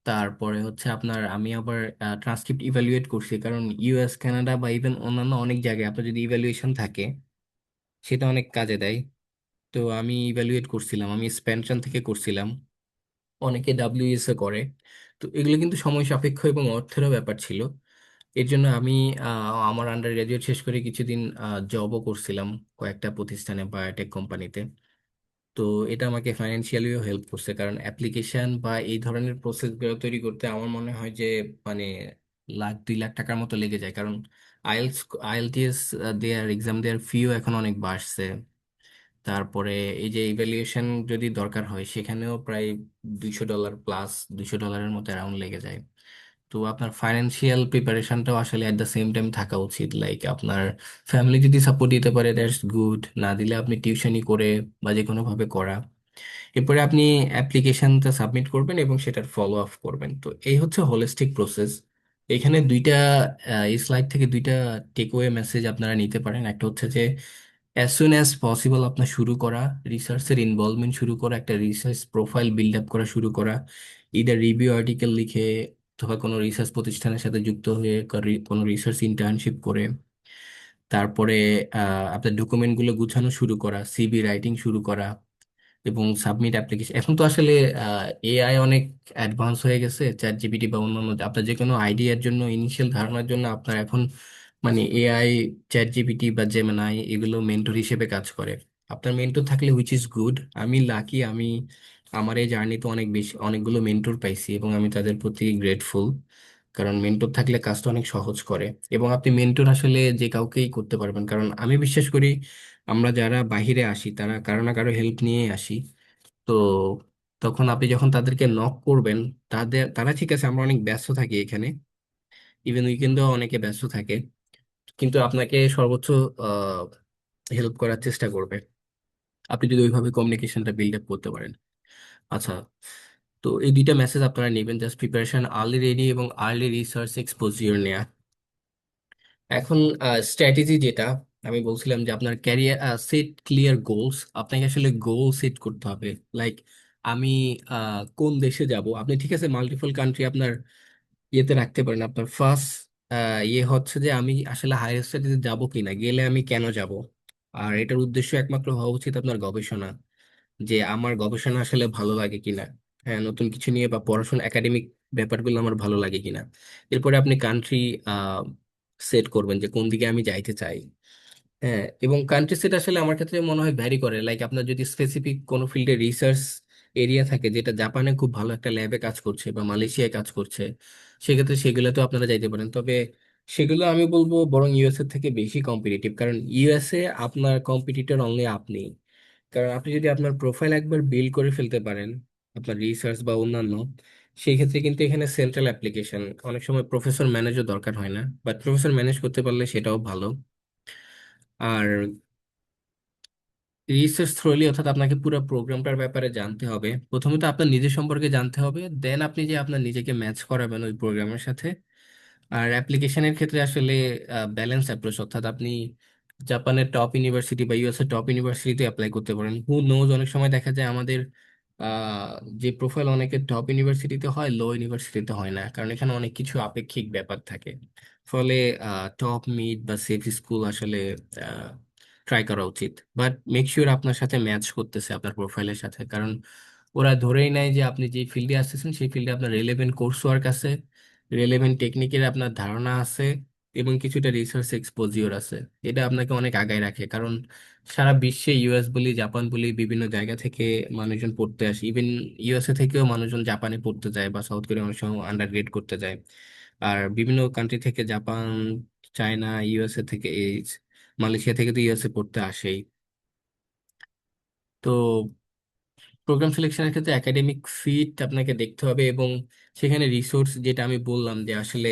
B: তারপরে হচ্ছে আপনার, আমি আবার ট্রান্সক্রিপ্ট ইভ্যালুয়েট করছি, কারণ ইউএস কানাডা বা ইভেন অন্যান্য অনেক জায়গায় আপনার যদি ইভ্যালুয়েশন থাকে সেটা অনেক কাজে দেয়। তো আমি ইভ্যালুয়েট করছিলাম, আমি স্পেন্টন থেকে করছিলাম, অনেকে ডাব্লিউএস এ করে। তো এগুলো কিন্তু সময় সাপেক্ষ এবং অর্থেরও ব্যাপার ছিল। এর জন্য আমি আমার আন্ডার গ্রাজুয়েট শেষ করে কিছুদিন জবও করছিলাম কয়েকটা প্রতিষ্ঠানে, বায়োটেক কোম্পানিতে। তো এটা আমাকে ফাইন্যান্সিয়ালিও হেল্প করছে, কারণ অ্যাপ্লিকেশন বা এই ধরনের প্রসেসগুলো তৈরি করতে আমার মনে হয় যে মানে 1-2 লাখ টাকার মতো লেগে যায়। কারণ আইএলস আইএলটিএস দেয়ার এক্সাম দেওয়ার ফিও এখন অনেক বাড়ছে। তারপরে এই যে ইভ্যালুয়েশন যদি দরকার হয় সেখানেও প্রায় $200 প্লাস, $200 মতো অ্যারাউন্ড লেগে যায়। তো আপনার ফাইন্যান্সিয়াল প্রিপারেশনটাও আসলে অ্যাট দ্য সেম টাইম থাকা উচিত। লাইক আপনার ফ্যামিলি যদি সাপোর্ট দিতে পারে দ্যাটস গুড, না দিলে আপনি টিউশনি করে বা যে কোনো ভাবে করা। এরপরে আপনি অ্যাপ্লিকেশনটা সাবমিট করবেন এবং সেটার ফলো আপ করবেন। তো এই হচ্ছে হোলিস্টিক প্রসেস। এখানে দুইটা এই স্লাইড থেকে দুইটা টেকওয়ে মেসেজ আপনারা নিতে পারেন। একটা হচ্ছে যে অ্যাজ সুন অ্যাজ পসিবল আপনার শুরু করা, রিসার্চের ইনভলভমেন্ট শুরু করা, একটা রিসার্চ প্রোফাইল বিল্ড আপ করা শুরু করা, ইদার রিভিউ আর্টিকেল লিখে অথবা কোনো রিসার্চ প্রতিষ্ঠানের সাথে যুক্ত হয়ে কোনো রিসার্চ ইন্টার্নশিপ করে, তারপরে আপনার ডকুমেন্টগুলো গুছানো শুরু করা, সিভি রাইটিং শুরু করা, এবং সাবমিট অ্যাপ্লিকেশন। এখন তো আসলে এআই অনেক অ্যাডভান্স হয়ে গেছে, চ্যাট জিপিটি বা অন্যান্য আপনার যে কোনো আইডিয়ার জন্য, ইনিশিয়াল ধারণার জন্য আপনার এখন মানে এআই, চ্যাট জিপিটি বা জেমিনাই এগুলো মেন্টর হিসেবে কাজ করে। আপনার মেন্টর থাকলে হুইচ ইজ গুড। আমি লাকি, আমি আমার এই জার্নিতে অনেক বেশি অনেকগুলো মেন্টর পাইছি এবং আমি তাদের প্রতি গ্রেটফুল। কারণ মেন্টর থাকলে কাজটা অনেক সহজ করে, এবং আপনি মেন্টর আসলে যে কাউকেই করতে পারবেন। কারণ আমি বিশ্বাস করি আমরা যারা বাইরে আসি তারা কারো না কারো হেল্প নিয়ে আসি। তো তখন আপনি যখন তাদেরকে নক করবেন, তারা ঠিক আছে, আমরা অনেক ব্যস্ত থাকি এখানে, ইভেন উইকেন্ডেও অনেকে ব্যস্ত থাকে, কিন্তু আপনাকে সর্বোচ্চ হেল্প করার চেষ্টা করবে আপনি যদি ওইভাবে কমিউনিকেশনটা বিল্ড আপ করতে পারেন। আচ্ছা, তো এই দুইটা মেসেজ আপনারা নেবেন, জাস্ট প্রিপারেশন, আর্লি রেডি এবং আর্লি রিসার্চ এক্সপোজিওর নেয়া। এখন স্ট্র্যাটেজি যেটা, আমি বলছিলাম যে আপনার ক্যারিয়ার সেট ক্লিয়ার গোলস, আপনাকে আসলে গোল সেট করতে হবে। লাইক আমি কোন দেশে যাব, আপনি ঠিক আছে মাল্টিপল কান্ট্রি আপনার ইয়েতে রাখতে পারেন। আপনার ফার্স্ট ইয়ে হচ্ছে যে আমি আসলে হায়ার স্টাডিজে যাব কিনা, গেলে আমি কেন যাব। আর এটার উদ্দেশ্য একমাত্র হওয়া উচিত আপনার গবেষণা, যে আমার গবেষণা আসলে ভালো লাগে কিনা, হ্যাঁ নতুন কিছু নিয়ে বা পড়াশোনা একাডেমিক ব্যাপারগুলো আমার ভালো লাগে কিনা। এরপরে আপনি কান্ট্রি সেট করবেন যে কোন দিকে আমি যাইতে চাই। হ্যাঁ, এবং কান্ট্রি সেট আসলে আমার ক্ষেত্রে মনে হয় ভ্যারি করে। লাইক আপনার যদি স্পেসিফিক কোনো ফিল্ডে রিসার্চ এরিয়া থাকে, যেটা জাপানে খুব ভালো একটা ল্যাবে কাজ করছে বা মালয়েশিয়ায় কাজ করছে, সেক্ষেত্রে সেগুলোতেও আপনারা যাইতে পারেন। তবে সেগুলো আমি বলবো বরং ইউএসএ থেকে বেশি কম্পিটিটিভ, কারণ ইউএসএ আপনার কম্পিটিটর অনলি আপনি। কারণ আপনি যদি আপনার প্রোফাইল একবার বিল্ড করে ফেলতে পারেন, আপনার রিসার্চ বা অন্যান্য, সেই ক্ষেত্রে কিন্তু এখানে সেন্ট্রাল অ্যাপ্লিকেশন, অনেক সময় প্রফেসর ম্যানেজও দরকার হয় না, বাট প্রফেসর ম্যানেজ করতে পারলে সেটাও ভালো। আর রিসার্চ থ্রোলি, অর্থাৎ আপনাকে পুরো প্রোগ্রামটার ব্যাপারে জানতে হবে। প্রথমে তো আপনার নিজের সম্পর্কে জানতে হবে, দেন আপনি যে আপনার নিজেকে ম্যাচ করাবেন ওই প্রোগ্রামের সাথে। আর অ্যাপ্লিকেশনের ক্ষেত্রে আসলে ব্যালেন্স অ্যাপ্রোচ, অর্থাৎ আপনি জাপানের টপ ইউনিভার্সিটি বা ইউএস এর টপ ইউনিভার্সিটিতে অ্যাপ্লাই করতে পারেন। হু নোজ, অনেক সময় দেখা যায় আমাদের যে প্রোফাইল অনেকের টপ ইউনিভার্সিটিতে হয়, লো ইউনিভার্সিটিতে হয় না, কারণ এখানে অনেক কিছু আপেক্ষিক ব্যাপার থাকে। ফলে টপ মিড বা সেফ স্কুল আসলে ট্রাই করা উচিত, বাট মেক শিওর আপনার সাথে ম্যাচ করতেছে আপনার প্রোফাইলের সাথে। কারণ ওরা ধরেই নেয় যে আপনি যে ফিল্ডে আসতেছেন সেই ফিল্ডে আপনার রেলেভেন্ট কোর্স ওয়ার্ক আছে, রেলেভেন্ট টেকনিকের আপনার ধারণা আছে, এবং কিছুটা রিসার্চ এক্সপোজিওর আছে। এটা আপনাকে অনেক আগায় রাখে। কারণ সারা বিশ্বে ইউএস বলি, জাপান বলি, বিভিন্ন জায়গা থেকে মানুষজন পড়তে আসে। ইভেন ইউএসএ থেকেও মানুষজন জাপানে পড়তে যায় বা সাউথ কোরিয়া অনেক সময় আন্ডার গ্রেড করতে যায়। আর বিভিন্ন কান্ট্রি থেকে, জাপান, চায়না, ইউএসএ থেকে মালয়েশিয়া থেকে তো ইউএসএ পড়তে আসেই। তো প্রোগ্রাম সিলেকশনের ক্ষেত্রে একাডেমিক ফিট আপনাকে দেখতে হবে, এবং সেখানে রিসোর্স, যেটা আমি বললাম যে আসলে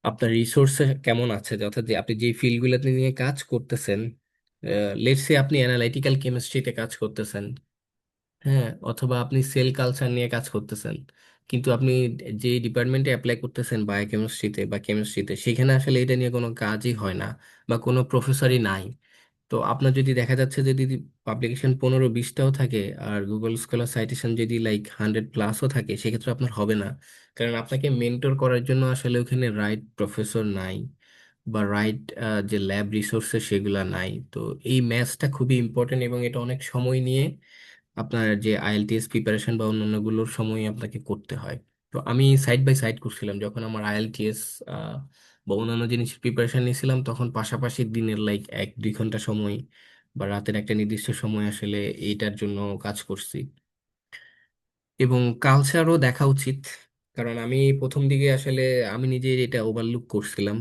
B: আপনার রিসোর্স কেমন আছে, যে অর্থাৎ যে আপনি যে ফিল্ডগুলোতে নিয়ে কাজ করতেছেন, লেটস সে আপনি অ্যানালাইটিক্যাল কেমিস্ট্রিতে কাজ করতেছেন, হ্যাঁ, অথবা আপনি সেল কালচার নিয়ে কাজ করতেছেন, কিন্তু আপনি যে ডিপার্টমেন্টে অ্যাপ্লাই করতেছেন বায়োকেমিস্ট্রিতে বা কেমিস্ট্রিতে, সেখানে আসলে এটা নিয়ে কোনো কাজই হয় না বা কোনো প্রফেসরই নাই। তো আপনার যদি দেখা যাচ্ছে যদি পাবলিকেশন 15-20টাও থাকে, আর গুগল স্কলার সাইটেশন যদি লাইক 100+ থাকে, সেক্ষেত্রে আপনার হবে না। কারণ আপনাকে মেন্টর করার জন্য আসলে ওখানে রাইট প্রফেসর নাই, বা রাইট যে ল্যাব রিসোর্সেস সেগুলা নাই। তো এই ম্যাথসটা খুবই ইম্পর্টেন্ট, এবং এটা অনেক সময় নিয়ে আপনার যে আইএলটিএস প্রিপারেশন বা অন্যান্যগুলোর সময় আপনাকে করতে হয়। তো আমি সাইড বাই সাইড করছিলাম যখন আমার আইএলটিএস বা অন্যান্য জিনিসের প্রিপারেশন নিয়েছিলাম, তখন পাশাপাশি দিনের লাইক 1-2 ঘন্টা সময় বা রাতের একটা নির্দিষ্ট সময় আসলে এইটার জন্য কাজ করছি। এবং কালচারও দেখা উচিত, কারণ আমি প্রথম দিকে আসলে আমি নিজে এটা ওভারলুক করছিলাম।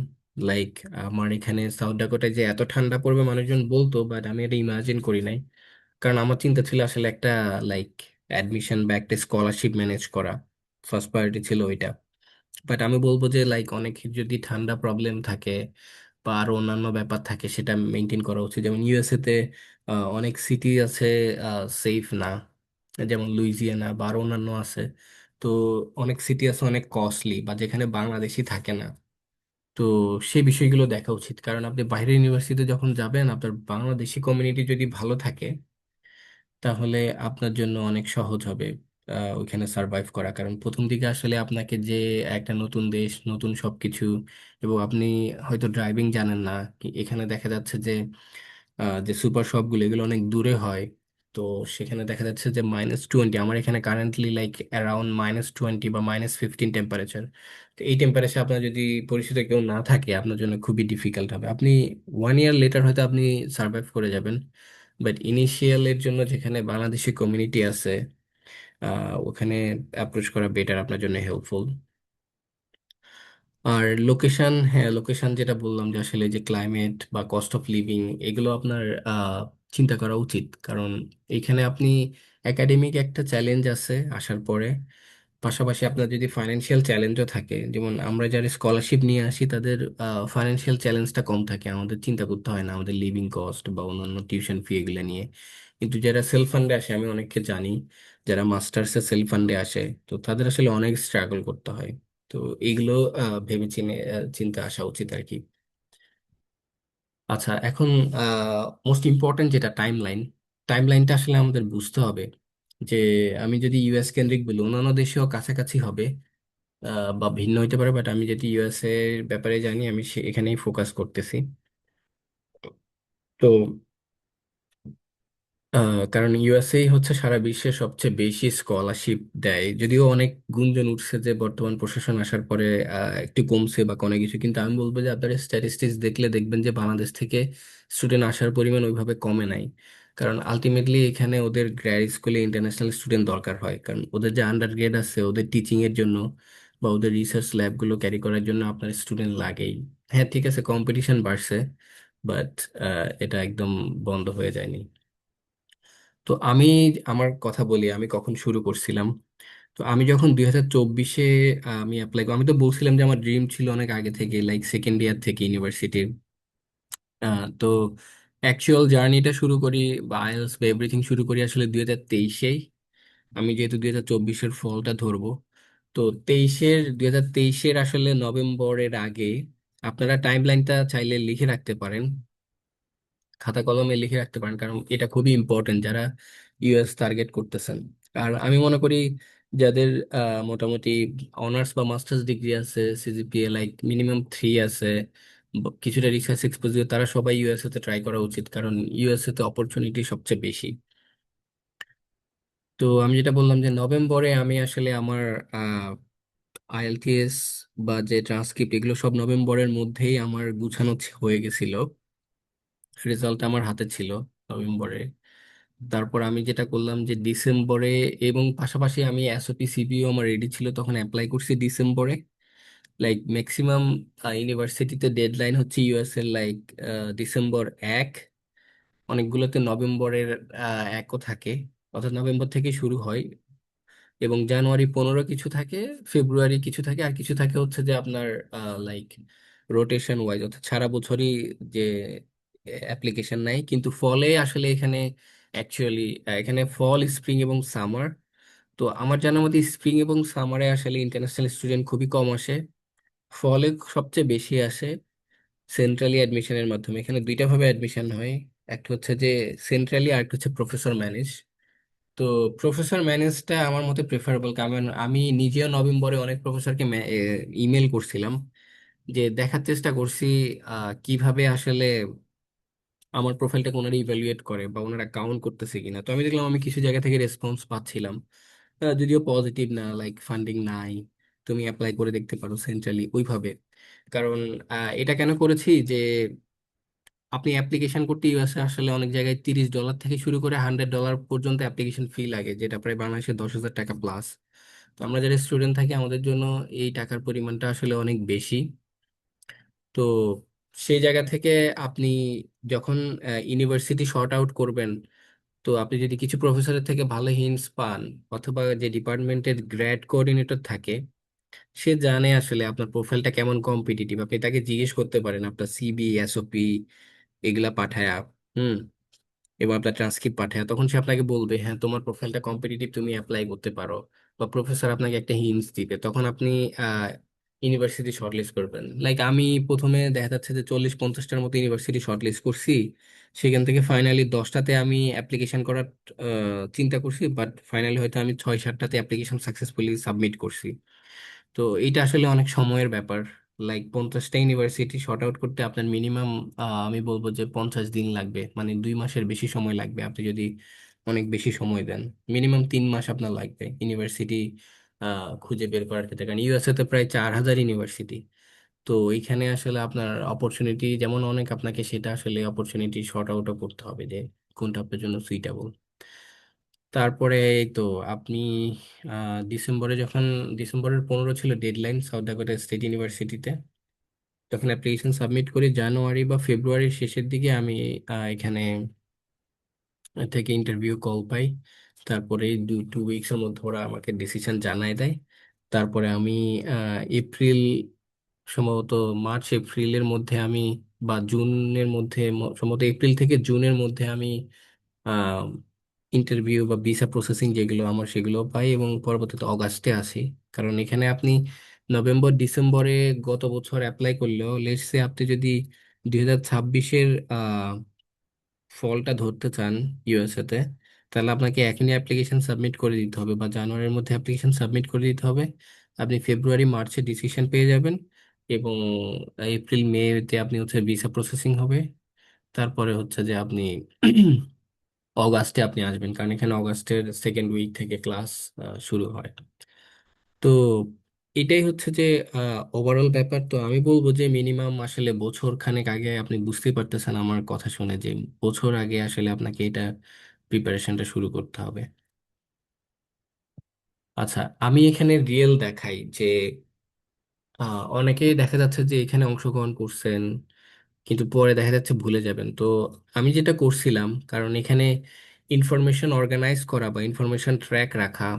B: লাইক আমার এখানে সাউথ ডাকোটায় যে এত ঠান্ডা পড়বে মানুষজন বলতো, বাট আমি এটা ইমাজিন করি নাই। কারণ আমার চিন্তা ছিল আসলে একটা লাইক অ্যাডমিশন বা একটা স্কলারশিপ ম্যানেজ করা, ফার্স্ট প্রায়োরিটি ছিল ওইটা। বাট আমি বলবো যে লাইক অনেক যদি ঠান্ডা প্রবলেম থাকে বা আরো অন্যান্য ব্যাপার থাকে, সেটা মেনটেন করা উচিত। যেমন ইউএসএ তে অনেক সিটি আছে সেফ না, যেমন লুইজিয়ানা বা আরো অন্যান্য আছে। তো অনেক সিটি আছে অনেক কস্টলি, বা যেখানে বাংলাদেশি থাকে না। তো সেই বিষয়গুলো দেখা উচিত, কারণ আপনি বাইরের ইউনিভার্সিটিতে যখন যাবেন, আপনার বাংলাদেশি কমিউনিটি যদি ভালো থাকে, তাহলে আপনার জন্য অনেক সহজ হবে ওইখানে সার্ভাইভ করা। কারণ প্রথম দিকে আসলে আপনাকে যে একটা নতুন দেশ, নতুন সবকিছু, এবং আপনি হয়তো ড্রাইভিং জানেন না, এখানে দেখা যাচ্ছে যে যে সুপার শপগুলো এগুলো অনেক দূরে হয়। তো সেখানে দেখা যাচ্ছে যে -20, আমার এখানে কারেন্টলি লাইক অ্যারাউন্ড -20 বা -15 টেম্পারেচার। তো এই টেম্পারেচার আপনার যদি পরিচিত কেউ না থাকে, আপনার জন্য খুবই ডিফিকাল্ট হবে। আপনি 1 ইয়ার লেটার হয়তো আপনি সার্ভাইভ করে যাবেন, বাট ইনিশিয়ালের জন্য যেখানে বাংলাদেশি কমিউনিটি আছে, ওখানে অ্যাপ্রোচ করা বেটার, আপনার জন্য হেল্পফুল। আর লোকেশন, হ্যাঁ লোকেশন যেটা বললাম যে আসলে যে ক্লাইমেট বা কস্ট অফ লিভিং, এগুলো আপনার চিন্তা করা উচিত। কারণ এখানে আপনি একাডেমিক একটা চ্যালেঞ্জ আছে আসার পরে, পাশাপাশি আপনার যদি ফাইন্যান্সিয়াল চ্যালেঞ্জও থাকে, যেমন আমরা যারা স্কলারশিপ নিয়ে আসি তাদের ফাইন্যান্সিয়াল চ্যালেঞ্জটা কম থাকে, আমাদের চিন্তা করতে হয় না আমাদের লিভিং কস্ট বা অন্যান্য টিউশন ফি এগুলো নিয়ে। কিন্তু যারা সেলফ ফান্ডে আসে, আমি অনেককে জানি যারা মাস্টার্সে সেলফ ফান্ডে আসে, তো তাদের আসলে অনেক স্ট্রাগল করতে হয়। তো এইগুলো ভেবে চিনে চিন্তা আসা উচিত আর কি। আচ্ছা, এখন মোস্ট ইম্পর্টেন্ট যেটা টাইমলাইন, টাইমলাইনটা আসলে আমাদের বুঝতে হবে যে আমি যদি ইউএস কেন্দ্রিক বলি, অন্যান্য দেশেও কাছাকাছি হবে বা ভিন্ন হইতে পারে, বাট আমি যদি ইউএস এর ব্যাপারে জানি আমি এখানেই ফোকাস করতেছি। তো কারণ ইউএসএ হচ্ছে সারা বিশ্বের সবচেয়ে বেশি স্কলারশিপ দেয়, যদিও অনেক গুঞ্জন উঠছে যে বর্তমান প্রশাসন আসার পরে একটু কমছে বা কোনো কিছু, কিন্তু আমি বলবো যে আপনারা স্ট্যাটিস্টিক্স দেখলে দেখবেন যে বাংলাদেশ থেকে স্টুডেন্ট আসার পরিমাণ ওইভাবে কমে নাই। কারণ আলটিমেটলি এখানে ওদের গ্র্যাড স্কুলে ইন্টারন্যাশনাল স্টুডেন্ট দরকার হয়, কারণ ওদের যে আন্ডার গ্রেড আছে ওদের টিচিং এর জন্য বা ওদের রিসার্চ ল্যাবগুলো ক্যারি করার জন্য আপনার স্টুডেন্ট লাগেই। হ্যাঁ ঠিক আছে, কম্পিটিশন বাড়ছে, বাট এটা একদম বন্ধ হয়ে যায়নি। তো আমি আমার কথা বলি আমি কখন শুরু করছিলাম। তো আমি যখন 2024-এ আমি অ্যাপ্লাই, আমি তো বলছিলাম যে আমার ড্রিম ছিল অনেক আগে থেকে, লাইক সেকেন্ড ইয়ার থেকে ইউনিভার্সিটির। তো অ্যাকচুয়াল জার্নিটা শুরু করি বা আইএলটিএস বা এভরিথিং শুরু করি আসলে 2023-এই। আমি যেহেতু 2024-এর ফলটা ধরবো, তো 2023-এর আসলে নভেম্বরের আগে আপনারা টাইম লাইনটা চাইলে লিখে রাখতে পারেন, খাতা কলমে লিখে রাখতে পারেন, কারণ এটা খুবই ইম্পর্টেন্ট যারা ইউএস টার্গেট করতেছেন। আর আমি মনে করি যাদের মোটামুটি অনার্স বা মাস্টার্স ডিগ্রি আছে, সিজিপিএ লাইক মিনিমাম 3 আছে, কিছুটা রিসার্চ এক্সপোজিও, তারা সবাই ইউএসএ তে ট্রাই করা উচিত, কারণ ইউএসএ তে অপরচুনিটি সবচেয়ে বেশি। তো আমি যেটা বললাম যে নভেম্বরে আমি আসলে আমার আইএলটিএস বা যে ট্রান্সক্রিপ্ট এগুলো সব নভেম্বরের মধ্যেই আমার গুছানো হয়ে গেছিল, রেজাল্ট আমার হাতে ছিল নভেম্বরে। তারপর আমি যেটা করলাম যে ডিসেম্বরে, এবং পাশাপাশি আমি এসওপি সিবিও আমার রেডি ছিল, তখন অ্যাপ্লাই করছি ডিসেম্বরে। লাইক ম্যাক্সিমাম ইউনিভার্সিটিতে ডেডলাইন হচ্ছে ইউএস এর লাইক ডিসেম্বর 1, অনেকগুলোতে নভেম্বরের 1ও থাকে, অর্থাৎ নভেম্বর থেকে শুরু হয়। এবং জানুয়ারি 15 কিছু থাকে, ফেব্রুয়ারি কিছু থাকে, আর কিছু থাকে হচ্ছে যে আপনার লাইক রোটেশন ওয়াইজ, অর্থাৎ সারা বছরই যে অ্যাপ্লিকেশন নাই, কিন্তু ফলে আসলে এখানে অ্যাকচুয়ালি এখানে ফল, স্প্রিং এবং সামার। তো আমার জানার মতে স্প্রিং এবং সামারে আসলে ইন্টারন্যাশনাল স্টুডেন্ট খুবই কম আসে, ফলে সবচেয়ে বেশি আসে সেন্ট্রালি অ্যাডমিশনের মাধ্যমে। এখানে দুইটা ভাবে অ্যাডমিশন হয়, একটা হচ্ছে যে সেন্ট্রালি, আর একটা হচ্ছে প্রফেসর ম্যানেজ। তো প্রফেসর ম্যানেজটা আমার মতে প্রেফারেবল, কারণ আমি নিজেও নভেম্বরে অনেক প্রফেসরকে ইমেল করছিলাম, যে দেখার চেষ্টা করছি কিভাবে আসলে আমার প্রোফাইলটাকে ওনারা ইভ্যালুয়েট করে বা ওনারা কাউন্ট করতেছে কিনা। তো আমি দেখলাম আমি কিছু জায়গা থেকে রেসপন্স পাচ্ছিলাম, যদিও পজিটিভ না, লাইক ফান্ডিং নাই, তুমি অ্যাপ্লাই করে দেখতে পারো সেন্ট্রালি ওইভাবে। কারণ এটা কেন করেছি যে আপনি অ্যাপ্লিকেশন করতে ইউএসএ আসলে অনেক জায়গায় $30 থেকে শুরু করে $100 পর্যন্ত অ্যাপ্লিকেশন ফি লাগে, যেটা প্রায় বাংলাদেশে 10,000 টাকা প্লাস। তো আমরা যারা স্টুডেন্ট থাকি আমাদের জন্য এই টাকার পরিমাণটা আসলে অনেক বেশি। তো সেই জায়গা থেকে আপনি যখন ইউনিভার্সিটি শর্ট আউট করবেন, তো আপনি যদি কিছু প্রফেসরের থেকে ভালো হিন্টস পান, অথবা যে ডিপার্টমেন্টের গ্র্যাড কোঅর্ডিনেটর থাকে সে জানে আসলে আপনার প্রোফাইলটা কেমন কম্পিটিটিভ, আপনি তাকে জিজ্ঞেস করতে পারেন আপনার সিবি, এসওপি এগুলা পাঠায়া, হুম, এবং আপনার ট্রান্সক্রিপ্ট পাঠায়, তখন সে আপনাকে বলবে হ্যাঁ তোমার প্রোফাইলটা কম্পিটিটিভ, তুমি অ্যাপ্লাই করতে পারো। বা প্রফেসর আপনাকে একটা হিন্টস দিবে, তখন আপনি ইউনিভার্সিটি শর্টলিস্ট করবেন। লাইক আমি প্রথমে দেখা যাচ্ছে যে 40-50টার মতো ইউনিভার্সিটি শর্টলিস্ট করছি, সেখান থেকে ফাইনালি 10টাতে আমি অ্যাপ্লিকেশন করার চিন্তা করছি, বাট ফাইনালি হয়তো আমি 6-7টাতে অ্যাপ্লিকেশন সাকসেসফুলি সাবমিট করছি। তো এইটা আসলে অনেক সময়ের ব্যাপার, লাইক 50টা ইউনিভার্সিটি শর্ট আউট করতে আপনার মিনিমাম আমি বলবো যে 50 দিন লাগবে, মানে 2 মাসের বেশি সময় লাগবে আপনি যদি অনেক বেশি সময় দেন। মিনিমাম 3 মাস আপনার লাগবে ইউনিভার্সিটি খুঁজে বের করার ক্ষেত্রে, কারণ ইউএসএ তে প্রায় 4,000 ইউনিভার্সিটি। তো এইখানে আসলে আপনার অপরচুনিটি যেমন অনেক, আপনাকে সেটা আসলে অপরচুনিটি শর্ট আউটও করতে হবে যে কোনটা আপনার জন্য সুইটেবল। তারপরে এই তো আপনি ডিসেম্বরের 15 ছিল ডেডলাইন সাউথ ডাকোটা স্টেট ইউনিভার্সিটিতে, তখন অ্যাপ্লিকেশন সাবমিট করি। জানুয়ারি বা ফেব্রুয়ারির শেষের দিকে আমি এখানে থেকে ইন্টারভিউ কল পাই। তারপরে 2 উইকসের মধ্যে ওরা আমাকে ডিসিশন জানায় দেয়। তারপরে আমি এপ্রিল, সম্ভবত মার্চ এপ্রিলের মধ্যে আমি, বা জুনের মধ্যে, সম্ভবত এপ্রিল থেকে জুনের মধ্যে আমি ইন্টারভিউ বা ভিসা প্রসেসিং যেগুলো আমার সেগুলো পাই, এবং পরবর্তীতে অগাস্টে আসি। কারণ এখানে আপনি নভেম্বর ডিসেম্বরে গত বছর অ্যাপ্লাই করলেও লেটস সে আপনি যদি 2026-এর ফলটা ধরতে চান ইউএসএ তে, তাহলে আপনাকে এখনই অ্যাপ্লিকেশন সাবমিট করে দিতে হবে, বা জানুয়ারির মধ্যে অ্যাপ্লিকেশন সাবমিট করে দিতে হবে। আপনি ফেব্রুয়ারি মার্চে ডিসিশন পেয়ে যাবেন, এবং এপ্রিল মেতে আপনি হচ্ছে ভিসা প্রসেসিং হবে। তারপরে হচ্ছে যে আপনি অগাস্টে আপনি আসবেন, কারণ এখানে অগাস্টের সেকেন্ড উইক থেকে ক্লাস শুরু হয়। তো এটাই হচ্ছে যে ওভারঅল ব্যাপার। তো আমি বলবো যে মিনিমাম আসলে বছর খানেক আগে, আপনি বুঝতেই পারতেছেন আমার কথা শুনে, যে বছর আগে আসলে আপনাকে এটা প্রিপারেশনটা শুরু করতে হবে। আচ্ছা, আমি এখানে রিয়েল দেখাই যে অনেকেই দেখা যাচ্ছে যে এখানে অংশগ্রহণ করছেন, কিন্তু পরে দেখা যাচ্ছে ভুলে যাবেন। তো আমি যেটা করছিলাম, কারণ এখানে ইনফরমেশন অর্গানাইজ করা বা ইনফরমেশন ট্র্যাক রাখা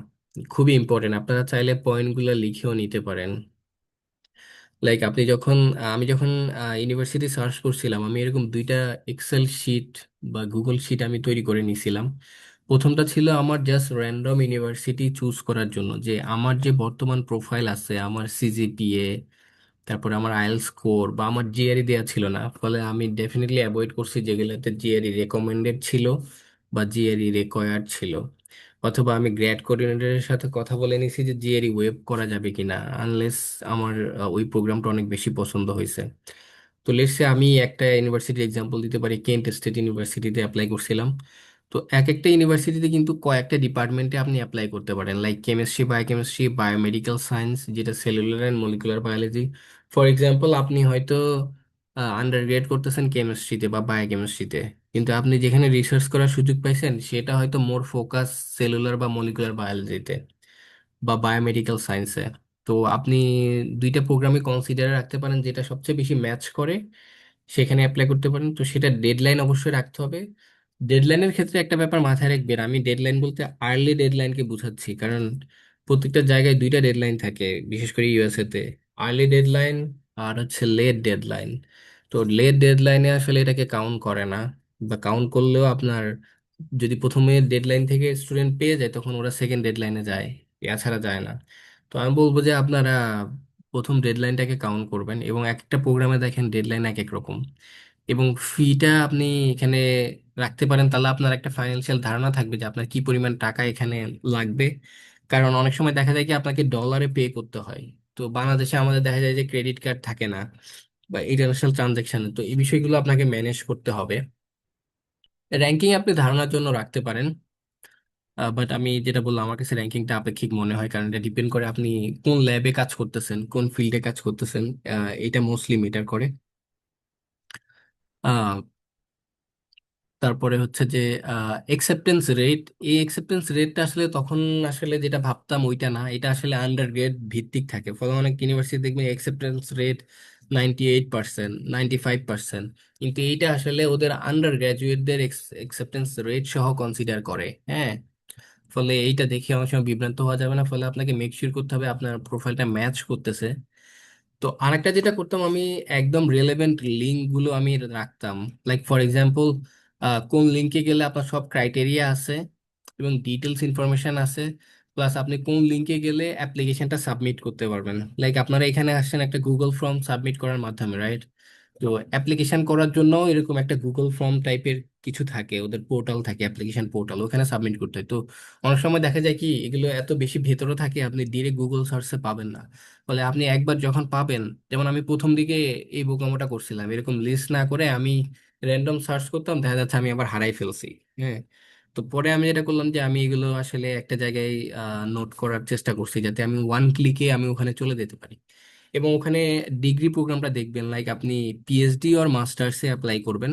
B: খুবই ইম্পর্টেন্ট। আপনারা চাইলে পয়েন্টগুলো লিখেও নিতে পারেন। লাইক আপনি যখন আমি যখন ইউনিভার্সিটি সার্চ করছিলাম, আমি এরকম দুইটা এক্সেল শিট বা গুগল শিট আমি তৈরি করে নিছিলাম। প্রথমটা ছিল আমার জাস্ট র্যান্ডম ইউনিভার্সিটি চুজ করার জন্য, যে আমার যে বর্তমান প্রোফাইল আছে, আমার সিজিপিএ, তারপরে আমার আইএলটিএস স্কোর বা আমার জিআরই দেওয়া ছিল না, ফলে আমি ডেফিনেটলি অ্যাভয়েড করছি যেগুলোতে জিআরই রেকমেন্ডেড ছিল বা জিআরই রিকোয়ার্ড ছিল। অথবা আমি গ্র্যাড কোঅর্ডিনেটরের সাথে কথা বলে নিছি যে জিআরই ওয়েব করা যাবে কিনা, আনলেস আমার ওই প্রোগ্রামটা অনেক বেশি পছন্দ হয়েছে। তো লেটসে আমি একটা ইউনিভার্সিটির এক্সাম্পল দিতে পারি, কেন্ট স্টেট ইউনিভার্সিটিতে অ্যাপ্লাই করছিলাম। তো এক একটা ইউনিভার্সিটিতে কিন্তু কয়েকটা ডিপার্টমেন্টে আপনি অ্যাপ্লাই করতে পারেন, like chemistry, biochemistry, biomedical science, যেটা cellular and molecular biology. For example, আপনি হয়তো আন্ডার গ্রেড করতেছেন কেমিস্ট্রিতে বা বায়োকেমিস্ট্রিতে, কিন্তু আপনি যেখানে রিসার্চ করার সুযোগ পাইছেন সেটা হয়তো মোর ফোকাস সেলুলার বা মলিকুলার বায়োলজিতে বা বায়োমেডিক্যাল সায়েন্সে। তো আপনি দুইটা প্রোগ্রামে কনসিডারে রাখতে পারেন, যেটা সবচেয়ে বেশি ম্যাচ করে সেখানে অ্যাপ্লাই করতে পারেন। তো সেটা ডেডলাইন অবশ্যই রাখতে হবে। ডেডলাইনের ক্ষেত্রে একটা ব্যাপার মাথায় রাখবেন, আমি ডেডলাইন বলতে আর্লি ডেডলাইনকে বুঝাচ্ছি, কারণ প্রত্যেকটা জায়গায় দুইটা ডেডলাইন থাকে, বিশেষ করে ইউএসএ তে। আর্লি ডেডলাইন আর হচ্ছে লেট ডেডলাইন। তো লেট ডেডলাইনে আসলে এটাকে কাউন্ট করে না, বা কাউন্ট করলেও আপনার যদি প্রথমে ডেডলাইন থেকে স্টুডেন্ট পেয়ে যায় তখন ওরা সেকেন্ড ডেডলাইনে যায়, এছাড়া যায় না। তো আমি বলবো যে আপনারা প্রথম ডেডলাইনটাকে কাউন্ট করবেন, এবং একটা প্রোগ্রামে দেখেন ডেডলাইন এক এক রকম। এবং ফিটা আপনি এখানে রাখতে পারেন, তাহলে আপনার একটা ফাইন্যান্সিয়াল ধারণা থাকবে যে আপনার কি পরিমাণ টাকা এখানে লাগবে। কারণ অনেক সময় দেখা যায় কি আপনাকে ডলারে পে করতে হয়। তো বাংলাদেশে আমাদের দেখা যায় যে ক্রেডিট কার্ড থাকে না, বা ইন্টারন্যাশনাল ট্রানজাকশন, তো এই বিষয়গুলো আপনাকে ম্যানেজ করতে হবে। র্যাঙ্কিং আপনি ধারণার জন্য রাখতে পারেন, বাট আমি যেটা বললাম আমার কাছে র্যাঙ্কিংটা আপেক্ষিক মনে হয়, কারণ এটা ডিপেন্ড করে আপনি কোন ল্যাবে কাজ করতেছেন, কোন ফিল্ডে কাজ করতেছেন। এটা মোস্টলি ম্যাটার করে। তারপরে হচ্ছে যে একসেপ্টেন্স রেট, এই একসেপ্টেন্স রেটটা আসলে তখন আসলে যেটা ভাবতাম ওইটা না, এটা আসলে আন্ডার গ্রেড ভিত্তিক থাকে। ফলে অনেক ইউনিভার্সিটি দেখবেন একসেপ্টেন্স রেট 98%, 95%, কিন্তু এইটা আসলে ওদের আন্ডার গ্রাজুয়েটদের একসেপ্টেন্স রেট সহ কনসিডার করে। হ্যাঁ, ফলে এইটা দেখে অনেক সময় বিভ্রান্ত হওয়া যাবে না, ফলে আপনাকে মেক শিওর করতে হবে আপনার প্রোফাইলটা ম্যাচ করতেছে। তো আরেকটা যেটা করতাম আমি, একদম রিলেভেন্ট লিঙ্ক গুলো আমি রাখতাম। লাইক ফর এক্সাম্পল, কোন লিঙ্কে গেলে আপনার সব ক্রাইটেরিয়া আছে এবং ডিটেলস ইনফরমেশন আছে, প্লাস আপনি কোন লিঙ্কে গেলে অ্যাপ্লিকেশনটা সাবমিট করতে পারবেন। লাইক আপনারা এখানে আসছেন একটা গুগল ফর্ম সাবমিট করার মাধ্যমে, রাইট? তো অ্যাপ্লিকেশন করার জন্য এরকম একটা গুগল ফর্ম টাইপের কিছু থাকে, ওদের পোর্টাল থাকে, অ্যাপ্লিকেশন পোর্টাল, ওখানে সাবমিট করতে হয়। তো অনেক সময় দেখা যায় কি এগুলো এত বেশি ভেতরে থাকে আপনি ডিরেক্ট গুগল সার্চে পাবেন না। ফলে আপনি একবার যখন পাবেন, যেমন আমি প্রথম দিকে এই বোকামোটা করছিলাম, এরকম লিস্ট না করে আমি র্যান্ডম সার্চ করতাম, দেখা যাচ্ছে আমি আবার হারাই ফেলছি। হ্যাঁ, তো পরে আমি যেটা করলাম যে আমি এগুলো আসলে একটা জায়গায় নোট করার চেষ্টা করছি, যাতে আমি ওয়ান ক্লিকে আমি ওখানে চলে যেতে পারি। এবং ওখানে ডিগ্রি প্রোগ্রামটা দেখবেন, লাইক আপনি পিএইচডি আর মাস্টার্সে অ্যাপ্লাই করবেন।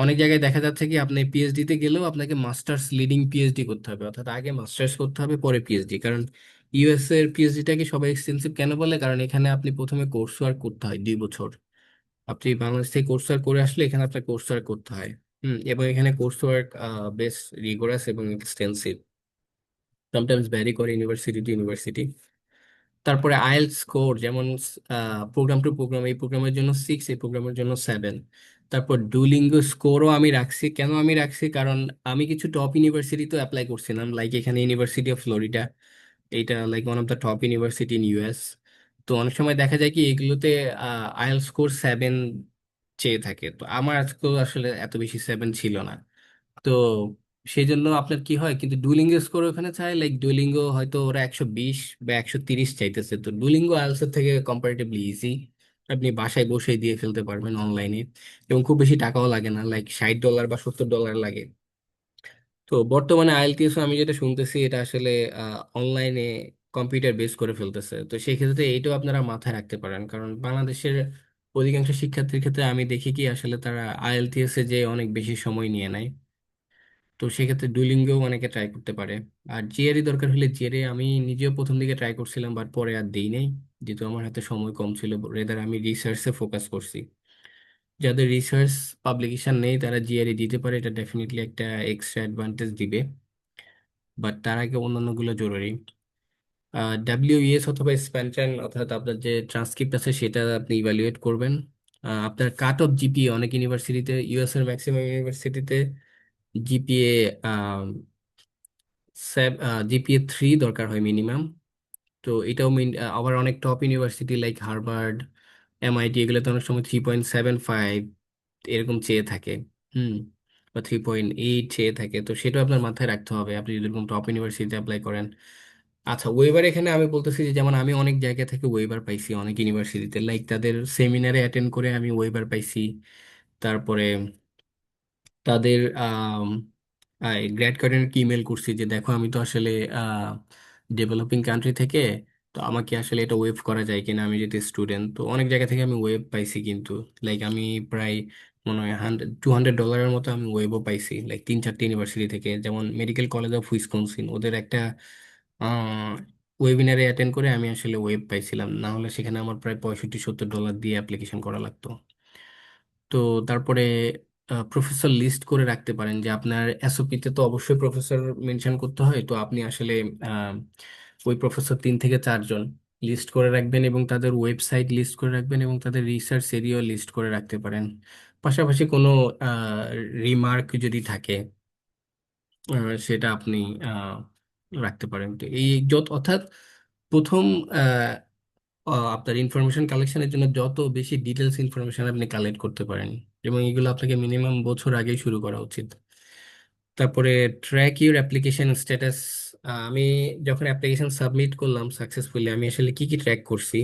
B: অনেক জায়গায় দেখা যাচ্ছে কি আপনি পিএইচডি তে গেলেও আপনাকে মাস্টার্স লিডিং পিএইচডি করতে হবে, অর্থাৎ আগে মাস্টার্স করতে হবে পরে পিএইচডি। কারণ ইউএস এর পিএইচডিটাকে সবাই এক্সপেন্সিভ কেন বলে, কারণ এখানে আপনি প্রথমে কোর্স ওয়ার্ক করতে হয় 2 বছর। আপনি বাংলাদেশ থেকে কোর্স ওয়ার্ক করে আসলে এখানে আপনার কোর্স ওয়ার্ক করতে হয়। এবং এখানে কোর্স ওয়ার্ক বেশ রিগোরাস এবং এক্সটেন্সিভ, সামটাইমস ভ্যারি করে ইউনিভার্সিটি টু ইউনিভার্সিটি। তারপরে আইএলটিএস স্কোর, যেমন প্রোগ্রাম টু প্রোগ্রাম, এই প্রোগ্রামের জন্য 6, এই প্রোগ্রামের জন্য 7। তারপর ডুলিঙ্গো স্কোরও আমি রাখছি। কেন আমি রাখছি, কারণ আমি কিছু টপ ইউনিভার্সিটিতে অ্যাপ্লাই করছিলাম, লাইক এখানে ইউনিভার্সিটি অফ ফ্লোরিডা, এইটা like one of the top university in US. তো অনেক সময় দেখা যায় কি এগুলোতে আইএলটিএস স্কোর 7 চেয়ে থাকে। তো আমার আজকেও আসলে এত বেশি 7 ছিল না। তো সেই জন্য আপনার কি হয়, কিন্তু ডুলিঙ্গো স্কোর ওখানে চাই, লাইক ডুলিঙ্গো হয়তো ওরা 120 বা 130 চাইতেছে। তো ডুলিঙ্গো আইএলটিএস থেকে কম্পারেটিভলি ইজি, আপনি বাসায় বসে দিয়ে ফেলতে পারবেন অনলাইনে, এবং খুব বেশি টাকাও লাগে না, লাইক $60 বা $70 লাগে। তো বর্তমানে আইএলটিএস আমি যেটা শুনতেছি এটা আসলে অনলাইনে কম্পিউটার বেস করে ফেলতেছে। তো সেই ক্ষেত্রে এইটাও আপনারা মাথায় রাখতে পারেন, কারণ বাংলাদেশের অধিকাংশ শিক্ষার্থীর ক্ষেত্রে আমি দেখি কি আসলে তারা আইএলটিএস এ যে অনেক বেশি সময় নিয়ে নেয়। তো সেক্ষেত্রে ডুইলিঙ্গোও অনেকে ট্রাই করতে পারে। আর জিআরই দরকার হলে জিআরই আমি নিজেও প্রথম দিকে ট্রাই করছিলাম, বাট পরে আর দিই নাই, যেহেতু আমার হাতে সময় কম ছিল। রেদার আমি রিসার্চে ফোকাস করছি। যাদের রিসার্চ পাবলিকেশন নেই তারা জিআরই দিতে পারে, এটা ডেফিনেটলি একটা এক্সট্রা অ্যাডভান্টেজ দিবে। বাট তার আগে অন্যান্যগুলো জরুরি। ডাব্লিউইএস অথবা স্প্যানচার্ন, অর্থাৎ আপনার যে ট্রান্সক্রিপ্ট আছে সেটা আপনি ইভালুয়েট করবেন। আপনার কাট অফ জিপিএ অনেক ইউনিভার্সিটিতে, ইউএস এর ম্যাক্সিমাম ইউনিভার্সিটিতে জিপিএ জিপিএ 3 দরকার হয় মিনিমাম। তো এটাও আবার অনেক top university like Harvard, MIT, এগুলোতে অনেক সময় 3.75 এরকম চেয়ে থাকে। হুম। বা 3.8 চেয়ে থাকে। তো সেটা আপনার মাথায় রাখতে হবে আপনি যদি এরকম টপ ইউনিভার্সিটিতে অ্যাপ্লাই করেন। আচ্ছা, ওয়েবার এখানে আমি বলতেছি যে যেমন আমি অনেক জায়গা থেকে ওয়েবার পাইছি অনেক ইউনিভার্সিটিতে, লাইক তাদের সেমিনারে অ্যাটেন্ড করে আমি ওয়েবার পাইছি। তারপরে তাদের গ্র্যাড কোঅর্ডিনেটরকে ইমেল করছি যে দেখো আমি তো আসলে ডেভেলপিং কান্ট্রি থেকে, তো আমাকে আসলে এটা ওয়েভ করা যায় কিনা, আমি যেহেতু স্টুডেন্ট। তো অনেক জায়গা থেকে আমি ওয়েভ পাইছি, কিন্তু লাইক আমি প্রায় মনে হয় $200 মতো আমি ওয়েবও পাইছি, লাইক 3-4টে ইউনিভার্সিটি থেকে। যেমন মেডিকেল কলেজ অফ উইসকনসিন, ওদের একটা ওয়েবিনারে অ্যাটেন্ড করে আমি আসলে ওয়েব পাইছিলাম, না হলে সেখানে আমার প্রায় $65-70 দিয়ে অ্যাপ্লিকেশন করা লাগতো। তো তারপরে প্রফেসর লিস্ট করে রাখতে পারেন, যে আপনার এসওপিতে তো অবশ্যই প্রফেসর মেনশন করতে হয়। তো আপনি আসলে আহ, ওই প্রফেসর 3 থেকে 4 জন লিস্ট করে রাখবেন, এবং তাদের ওয়েবসাইট লিস্ট করে রাখবেন, এবং তাদের রিসার্চ এরিয়া লিস্ট করে রাখতে পারেন। পাশাপাশি কোনো রিমার্ক যদি থাকে সেটা আপনি আহ, রাখতে পারেন। তো এই যত অর্থাৎ প্রথম আপনার ইনফরমেশন কালেকশনের জন্য যত বেশি ডিটেলস ইনফরমেশন আপনি কালেক্ট করতে পারেন, এবং এগুলো আপনাকে মিনিমাম বছর আগেই শুরু করা উচিত। তারপরে ট্র্যাক ইউর অ্যাপ্লিকেশন স্ট্যাটাস। আমি যখন অ্যাপ্লিকেশন সাবমিট করলাম সাকসেসফুলি, আমি আসলে কি কি ট্র্যাক করছি।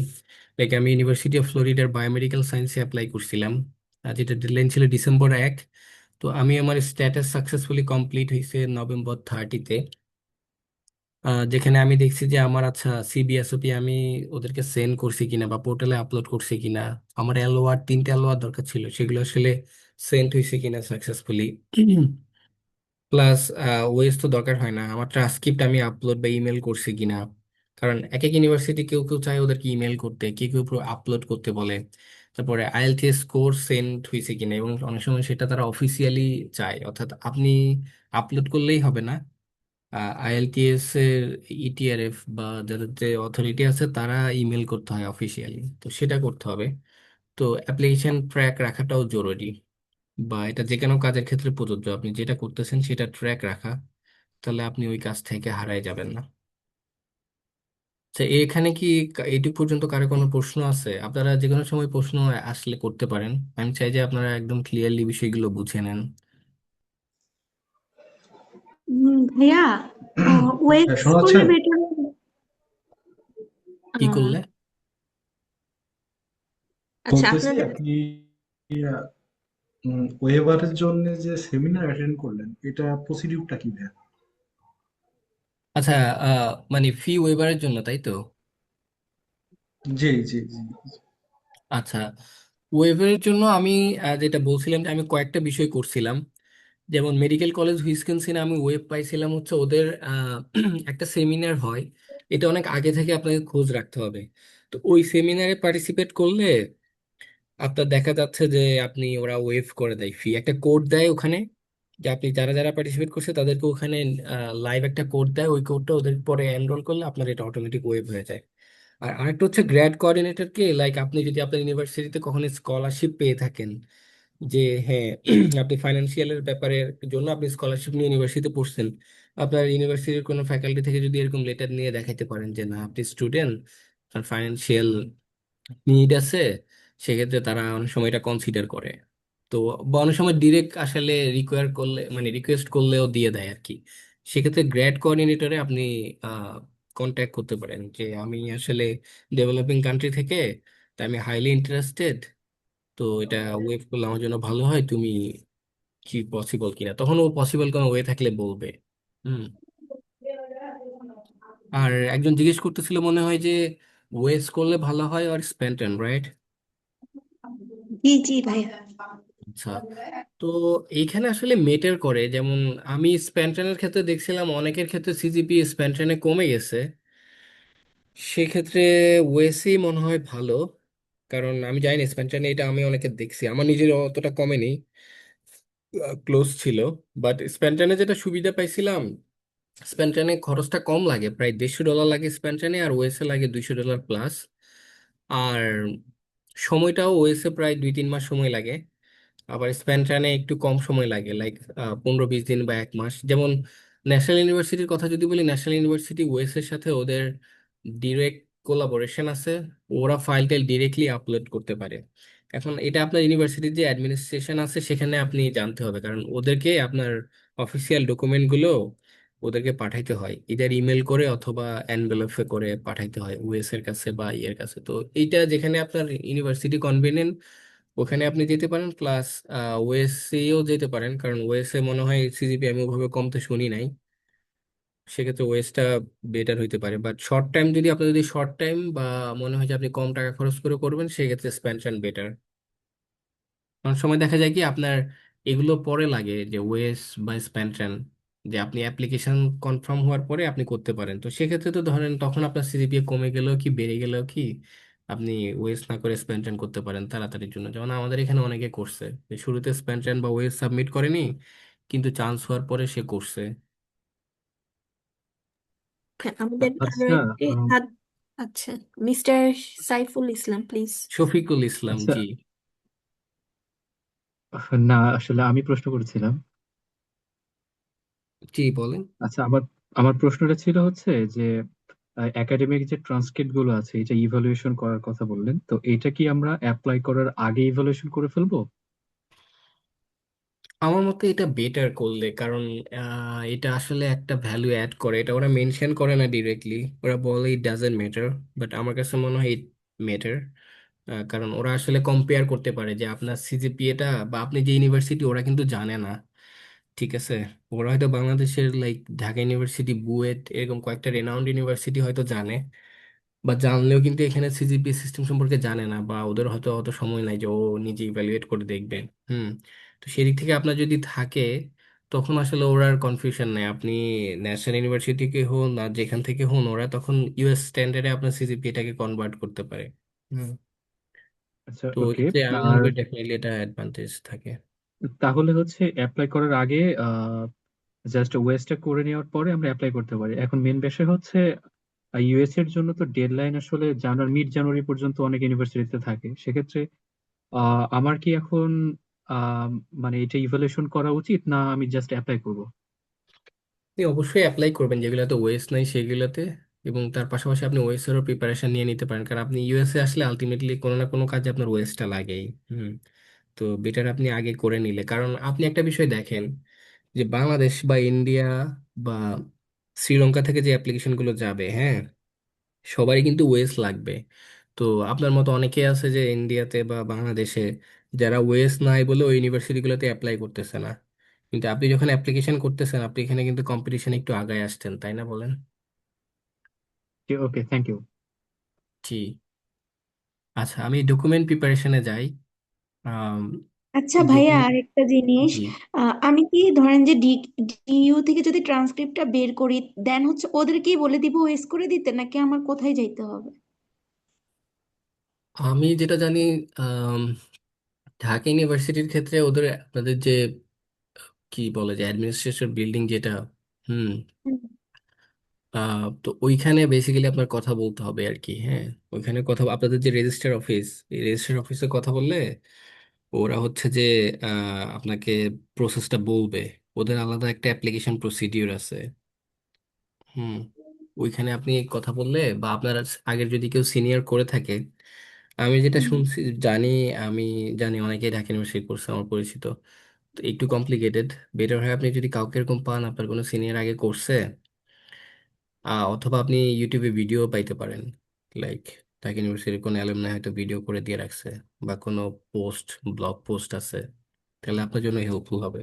B: লাইক আমি ইউনিভার্সিটি অফ ফ্লোরিডার বায়োমেডিক্যাল সায়েন্সে অ্যাপ্লাই করছিলাম, যেটা ডেডলাইন ছিল December 1। তো আমি আমার স্ট্যাটাস সাকসেসফুলি কমপ্লিট হয়েছে November 30-তে। যেখানে আমি দেখছি যে আমার আচ্ছা সিবিএসওপি আমি ওদেরকে সেন্ড করছি কিনা বা পোর্টালে আপলোড করছি কিনা, আমার এলওআর 3টে এলওআর দরকার ছিল, সেগুলো আসলে সেন্ড হয়েছে কিনা সাকসেসফুলি। প্লাস ওয়েস তো দরকার হয় না, আমার ট্রান্সক্রিপ্ট আমি আপলোড বা ইমেল করছি কিনা। কারণ এক এক ইউনিভার্সিটি কেউ কেউ চায় ওদেরকে ইমেল করতে, কেউ কেউ আপলোড করতে বলে। তারপরে আইএলটিএস স্কোর সেন্ড হয়েছে কিনা, এবং অনেক সময় সেটা তারা অফিসিয়ালি চায়, অর্থাৎ আপনি আপলোড করলেই হবে না, আইএলটিএস এর ইটিআরএফ বা যাদের যে অথরিটি আছে তারা ইমেল করতে হয় অফিসিয়ালি, তো সেটা করতে হবে। তো অ্যাপ্লিকেশন ট্র্যাক রাখাটাও জরুরি, বা এটা যে কোনো কাজের ক্ষেত্রে প্রযোজ্য, আপনি যেটা করতেছেন সেটা ট্র্যাক রাখা, তাহলে আপনি ওই কাজ থেকে হারায় যাবেন না। আচ্ছা, এখানে কি এইটুকু পর্যন্ত কারো কোনো প্রশ্ন আছে? আপনারা যে কোনো সময় প্রশ্ন আসলে করতে পারেন, আমি চাই যে আপনারা একদম ক্লিয়ারলি বিষয়গুলো বুঝে নেন।
D: ভাইয়া, ওয়েব
E: শোনা যাচ্ছে?
D: করলে বেটার।
B: কি করলে?
A: আচ্ছা,
E: বলতেছি
A: আপনাদের
E: আপনি ওয়েবারের জন্য যে সেমিনার অ্যাটেন্ড করলেন এটা প্রসিডিউরটা কি ভাইয়া?
B: আচ্ছা, মানে ফি ওয়েবারের জন্য, তাই তো?
E: জি জি জি।
B: আচ্ছা, ওয়েবারের জন্য আমি যেটা বলছিলাম যে আমি কয়েকটা বিষয় করছিলাম। যেমন মেডিকেল কলেজ হুইসকনসিনে আমি ওয়েব পাইছিলাম হচ্ছে ওদের একটা সেমিনার হয়, এটা অনেক আগে থেকে আপনাকে খোঁজ রাখতে হবে। তো ওই সেমিনারে পার্টিসিপেট করলে আপনার দেখা যাচ্ছে যে আপনি ওরা ওয়েভ করে দেয় ফি, একটা কোড দেয় ওখানে, যে আপনি যারা যারা পার্টিসিপেট করছে তাদেরকে ওখানে লাইভ একটা কোড দেয়, ওই কোডটা ওদের পরে এনরোল করলে আপনার এটা অটোমেটিক ওয়েভ হয়ে যায়। আর আরেকটা হচ্ছে গ্র্যাড কোঅর্ডিনেটরকে, লাইক আপনি যদি আপনার ইউনিভার্সিটিতে কখনো স্কলারশিপ পেয়ে থাকেন, যে হ্যাঁ আপনি ফাইন্যান্সিয়ালের ব্যাপারের জন্য আপনি স্কলারশিপ নিয়ে ইউনিভার্সিটিতে পড়ছেন, আপনার ইউনিভার্সিটির কোনো ফ্যাকাল্টি থেকে যদি এরকম লেটার নিয়ে দেখাতে পারেন যে না আপনি স্টুডেন্ট আর ফাইন্যান্সিয়াল নিড আছে, সেক্ষেত্রে তারা অনেক সময় এটা কনসিডার করে। তো বা অনেক সময় ডিরেক্ট আসলে রিকোয়ার করলে মানে রিকোয়েস্ট করলেও দিয়ে দেয় আর কি। সেক্ষেত্রে গ্র্যাড কোঅর্ডিনেটরে আপনি কন্ট্যাক্ট করতে পারেন যে আমি আসলে ডেভেলপিং কান্ট্রি থেকে, তা আমি হাইলি ইন্টারেস্টেড, তো এটা ওয়েভ করলে আমার জন্য ভালো হয়, তুমি কি পসিবল কিনা, তখন ও পসিবল কোনো ওয়ে থাকলে বলবে। হুম। আর একজন জিজ্ঞেস করতেছিল মনে হয় যে ওয়েস করলে ভালো হয় আর স্প্যান্টন, রাইট?
D: জি জি ভাইয়া।
B: আচ্ছা। তো এইখানে আসলে মেটার করে, যেমন আমি স্প্যান্টনের ক্ষেত্রে দেখছিলাম অনেকের ক্ষেত্রে সিজিপি স্প্যান্টনে কমে গেছে। সেক্ষেত্রে ওয়েসই মনে হয় ভালো, কারণ আমি জানি না স্প্যান্টনে, এটা আমি অনেকে দেখছি, আমার নিজের অতটা কমেনি, ক্লোজ ছিল। বাট স্প্যান্টনে যেটা সুবিধা পাইছিলাম, স্প্যান্টনে খরচটা কম লাগে, প্রায় $150 লাগে স্প্যান্টনে, আর ওয়েসে লাগে $200 প্লাস। আর সময়টাও ওয়েসে প্রায় 2-3 মাস সময় লাগে, আবার স্প্যান্টনে একটু কম সময় লাগে, লাইক 15-20 দিন বা 1 মাস। যেমন ন্যাশনাল ইউনিভার্সিটির কথা যদি বলি, ন্যাশনাল ইউনিভার্সিটি ওয়েসের সাথে ওদের ডিরেক্ট কোলাবোরেশন আছে, ওরা ফাইল টাইল ডিরেক্টলি আপলোড করতে পারে। এখন এটা আপনার ইউনিভার্সিটির যে অ্যাডমিনিস্ট্রেশন আছে সেখানে আপনি জানতে হবে, কারণ ওদেরকে আপনার অফিসিয়াল ডকুমেন্টগুলো ওদেরকে পাঠাইতে হয়, ইদার ইমেল করে অথবা এনভেলপে করে পাঠাইতে হয় ওএস এর কাছে বা ইয়ের কাছে। তো এইটা যেখানে আপনার ইউনিভার্সিটি কনভেনিয়েন্ট ওখানে আপনি যেতে পারেন, প্লাস ওএসএও যেতে পারেন, কারণ ওএসএ মনে হয় সিজিপি আমি ওভাবে কমতে শুনি নাই। সেক্ষেত্রে ওএসটা বেটার হইতে পারে, বাট শর্ট টাইম যদি আপনি যদি শর্ট টাইম বা মনে হয় যে আপনি কম টাকা খরচ করে করবেন, সেক্ষেত্রে স্প্যানশন বেটার। অনেক সময় দেখা যায় কি আপনার এগুলো পরে লাগে, যে ওয়েস বা স্প্যানশন, যে আপনি অ্যাপ্লিকেশন কনফার্ম হওয়ার পরে আপনি করতে পারেন। তো সেক্ষেত্রে তো ধরেন তখন আপনার সিজিপিএ কমে গেলেও কি বেড়ে গেলেও কি আপনি ওয়েস না করে স্প্যানশন করতে পারেন তাড়াতাড়ির জন্য, যেমন আমাদের এখানে অনেকে করছে, যে শুরুতে স্প্যানশন বা ওয়েস সাবমিট করেনি, কিন্তু চান্স হওয়ার পরে সে করছে।
A: হ্যাঁ, আমাদের আরো
C: আচ্ছা।
A: একটি
C: আম,
A: হাত। আচ্ছা, মিস্টার সাইফুল ইসলাম প্লিজ।
B: শফিকুল ইসলাম,
C: আচ্ছা।
B: জি।
C: না, আসলে আমি প্রশ্ন করেছিলাম।
B: জি বলেন।
C: আচ্ছা, আমার আমার প্রশ্নটা ছিল হচ্ছে যে একাডেমিক যে ট্রান্সক্রিপ্ট গুলো আছে, এটা ইভালুয়েশন করার কথা বললেন, তো এটা কি আমরা অ্যাপ্লাই করার আগে ইভালুয়েশন করে ফেলবো?
B: আমার মতে এটা বেটার করলে, কারণ এটা আসলে একটা ভ্যালু অ্যাড করে, এটা ওরা মেনশন করে না ডিরেক্টলি, ওরা বলে ইট ডাজেন্ট ম্যাটার, বাট আমার কাছে মনে হয় ইট ম্যাটার। কারণ ওরা আসলে কম্পেয়ার করতে পারে যে আপনার সিজিপিএটা বা আপনি যে ইউনিভার্সিটি, ওরা কিন্তু জানে না, ঠিক আছে? ওরা হয়তো বাংলাদেশের লাইক ঢাকা ইউনিভার্সিটি, বুয়েট, এরকম কয়েকটা রেনাউন্ড ইউনিভার্সিটি হয়তো জানে, বা জানলেও কিন্তু এখানে সিজিপিএ সিস্টেম সম্পর্কে জানে না, বা ওদের হয়তো অত সময় নাই যে ও নিজে ইভ্যালুয়েট করে দেখবে। হুম। তো সেদিক থেকে আপনার যদি থাকে, তখন আসলে ওরা আর কনফিউশন নাই, আপনি ন্যাশনাল ইউনিভার্সিটি থেকে হন আর যেখান থেকে হন, ওরা তখন ইউএস স্ট্যান্ডার্ডে আপনার সিজিপিএটাকে কনভার্ট করতে পারে। হুম।
C: আচ্ছা,
B: তো
C: ওকে।
B: এতে আমি মনে
C: আর
B: করি ডেফিনেটলি এটা অ্যাডভান্টেজ থাকে।
C: তাহলে হচ্ছে অ্যাপ্লাই করার আগে জাস্ট ওয়েস্টটা করে নেওয়ার পরে আমরা অ্যাপ্লাই করতে পারি। এখন মেন বিষয় হচ্ছে ইউএস এর জন্য তো ডেডলাইন আসলে মিড জানুয়ারি পর্যন্ত অনেক ইউনিভার্সিটিতে থাকে। সেক্ষেত্রে আমার কি এখন আহ, মানে এটা ইভালুয়েশন করা উচিত, না আমি জাস্ট অ্যাপ্লাই করব?
B: আপনি অবশ্যই অ্যাপ্লাই করবেন যেগুলোতে ওয়েস নাই সেগুলোতে, এবং তার পাশাপাশি আপনি ওয়েস এরও প্রিপারেশন নিয়ে নিতে পারেন, কারণ আপনি ইউএসএ আসলে আলটিমেটলি কোনো না কোনো কাজে আপনার ওয়েসটা লাগেই। হুম। তো বেটার আপনি আগে করে নিলে, কারণ আপনি একটা বিষয় দেখেন যে বাংলাদেশ বা ইন্ডিয়া বা শ্রীলঙ্কা থেকে যে অ্যাপ্লিকেশন গুলো যাবে, হ্যাঁ, সবারই কিন্তু ওয়েস লাগবে। তো আপনার মতো অনেকে আছে যে ইন্ডিয়াতে বা বাংলাদেশে যারা ওয়েস নাই বলে ওই ইউনিভার্সিটিগুলোতে অ্যাপ্লাই করতেছে না, কিন্তু আপনি যখন অ্যাপ্লিকেশন করতেছেন আপনি এখানে কিন্তু কম্পিটিশন একটু আগায় আসছেন, তাই না বলেন?
C: ওকে, থ্যাংক ইউ।
B: জি। আচ্ছা, আমি ডকুমেন্ট প্রিপারেশনে যাই। আম,
D: আচ্ছা ভাইয়া,
B: ডকুমেন্ট।
D: আরেকটা জিনিস।
B: জি।
D: আমি কি ধরেন যে ডিইউ থেকে যদি ট্রান্সক্রিপ্টটা বের করি, দেন হচ্ছে ওদেরকেই বলে দিব ওয়েস করে দিতে, নাকি আমার কোথায় যাইতে হবে?
B: আমি যেটা জানি, আম, ঢাকা ইউনিভার্সিটির ক্ষেত্রে ওদের আপনাদের যে কি বলে যে অ্যাডমিনিস্ট্রেশন বিল্ডিং যেটা, হুম,
D: হুম।
B: তো ওইখানে বেসিক্যালি আপনার কথা বলতে হবে আর কি। হ্যাঁ, ওইখানে কথা আপনাদের যে রেজিস্টার অফিস, এই রেজিস্টার অফিসে কথা বললে ওরা হচ্ছে যে আপনাকে প্রসেসটা বলবে, ওদের আলাদা একটা অ্যাপ্লিকেশন প্রসিডিউর আছে। হুম। ওইখানে আপনি কথা বললে বা আপনার আগের যদি কেউ সিনিয়র করে থাকে, আমি যেটা
D: হুম।
B: শুনছি জানি, আমি জানি অনেকেই ঢাকা ইউনিভার্সিটি করছে আমার পরিচিত। তো একটু কমপ্লিকেটেড। বেটার হয় আপনি যদি কাউকে এরকম পান, আপনার কোনো সিনিয়র আগে করছে, অথবা আপনি ইউটিউবে ভিডিও পাইতে পারেন। লাইক ঢাকা ইউনিভার্সিটির কোনো অ্যালুমনাই হয়তো ভিডিও করে দিয়ে রাখছে, বা কোনো পোস্ট, ব্লগ পোস্ট আছে, তাহলে আপনার জন্য হেল্পফুল হবে।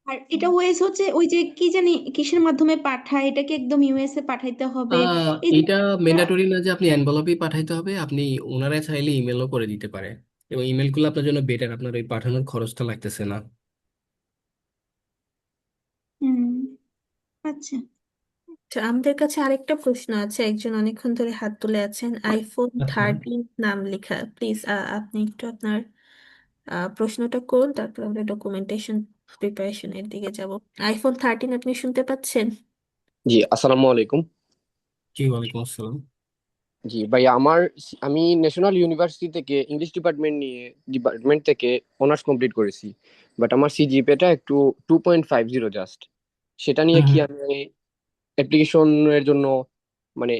D: আর এটা ওয়েস হচ্ছে ওই যে কি জানি কিসের মাধ্যমে পাঠায়, এটাকে একদম ইউএসএ পাঠাইতে হবে এই
B: এটা
D: জিনিসটা?
B: ম্যান্ডেটরি না যে আপনি এনভেলপেই পাঠাইতে হবে, আপনি ওনারা চাইলে ইমেলও করে দিতে পারে, এবং ইমেলগুলো আপনার জন্য বেটার, আপনার ওই পাঠানোর খরচটা লাগতেছে না।
D: হুম। আচ্ছা।
A: তো আমাদের কাছে আরেকটা প্রশ্ন আছে, একজন অনেকক্ষণ ধরে হাত তুলে আছেন, আইফোন
B: আচ্ছা।
A: 13 নাম লেখা। প্লিজ আপনি একটু আপনার প্রশ্নটা করুন, তারপর আমরা ডকুমেন্টেশন প্রিপারেশনের দিকে যাব। আইফোন 13 আপনি শুনতে পাচ্ছেন?
F: জি, আসসালামু আলাইকুম।
B: জি, ওয়ালাইকুম আসসালাম।
F: জি ভাই, আমি ন্যাশনাল ইউনিভার্সিটি থেকে ইংলিশ ডিপার্টমেন্ট থেকে অনার্স কমপ্লিট করেছি। বাট আমার সিজিপিএটা একটু 2.50 জাস্ট। সেটা নিয়ে
B: হুম
F: কি
B: হুম
F: আমি অ্যাপ্লিকেশনের জন্য, মানে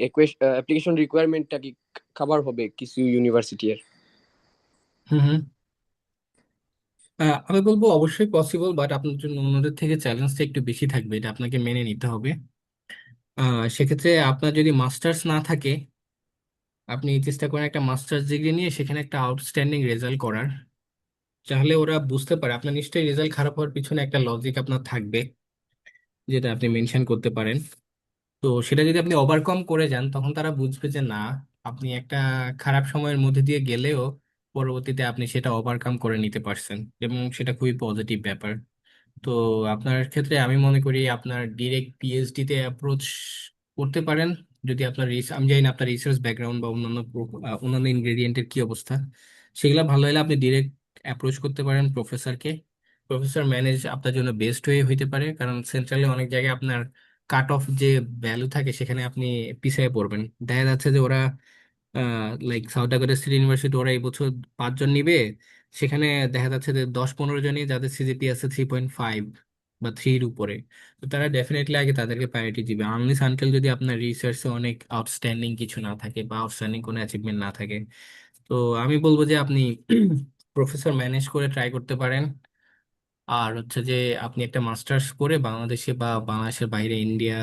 F: অ্যাপ্লিকেশন রিকোয়ারমেন্টটা কি খাবার হবে কিছু ইউনিভার্সিটি এর?
B: হুম হুম। আমি বলবো অবশ্যই পসিবল, বাট আপনার জন্য অন্যদের থেকে চ্যালেঞ্জটা একটু বেশি থাকবে, এটা আপনাকে মেনে নিতে হবে। সেক্ষেত্রে আপনার যদি মাস্টার্স না থাকে, আপনি চেষ্টা করেন একটা মাস্টার্স ডিগ্রি নিয়ে সেখানে একটা আউটস্ট্যান্ডিং রেজাল্ট করার। তাহলে ওরা বুঝতে পারে আপনার নিশ্চয়ই রেজাল্ট খারাপ হওয়ার পিছনে একটা লজিক আপনার থাকবে, যেটা আপনি মেনশন করতে পারেন। তো সেটা যদি আপনি ওভারকাম করে যান, তখন তারা বুঝবে যে না, আপনি একটা খারাপ সময়ের মধ্যে দিয়ে গেলেও পরবর্তীতে আপনি সেটা ওভারকাম করে নিতে পারছেন, এবং সেটা খুবই পজিটিভ ব্যাপার। তো আপনার ক্ষেত্রে আমি মনে করি আপনার ডিরেক্ট পিএইচডি তে অ্যাপ্রোচ করতে পারেন। যদি আপনার আমি জানি না আপনার রিসার্চ ব্যাকগ্রাউন্ড বা অন্যান্য অন্যান্য ইনগ্রেডিয়েন্টের কি অবস্থা, সেগুলো ভালো হলে আপনি ডিরেক্ট অ্যাপ্রোচ করতে পারেন প্রফেসরকে। প্রফেসর ম্যানেজ আপনার জন্য বেস্ট ওয়ে হইতে পারে, কারণ সেন্ট্রালে অনেক জায়গায় আপনার কাট অফ যে ভ্যালু থাকে সেখানে আপনি পিছিয়ে পড়বেন। দেখা যাচ্ছে যে ওরা, like south Dakota state university, ওরা এই বছর 5 জন নিবে, সেখানে দেখা যাচ্ছে যে 10-15 জনই যাদের সিজিপি আছে 3.5 বা 3-র উপরে। তো তারা ডেফিনেটলি আগে তাদেরকে প্রায়োরিটি দিবে, আনলিস আনটিল যদি আপনার রিসার্চে অনেক আউটস্ট্যান্ডিং কিছু না থাকে বা আউটস্ট্যান্ডিং কোনো অ্যাচিভমেন্ট না থাকে। তো আমি বলবো যে আপনি প্রফেসর ম্যানেজ করে ট্রাই করতে পারেন। আর হচ্ছে যে আপনি একটা মাস্টার্স করে বাংলাদেশে বা বাংলাদেশের বাইরে, ইন্ডিয়া,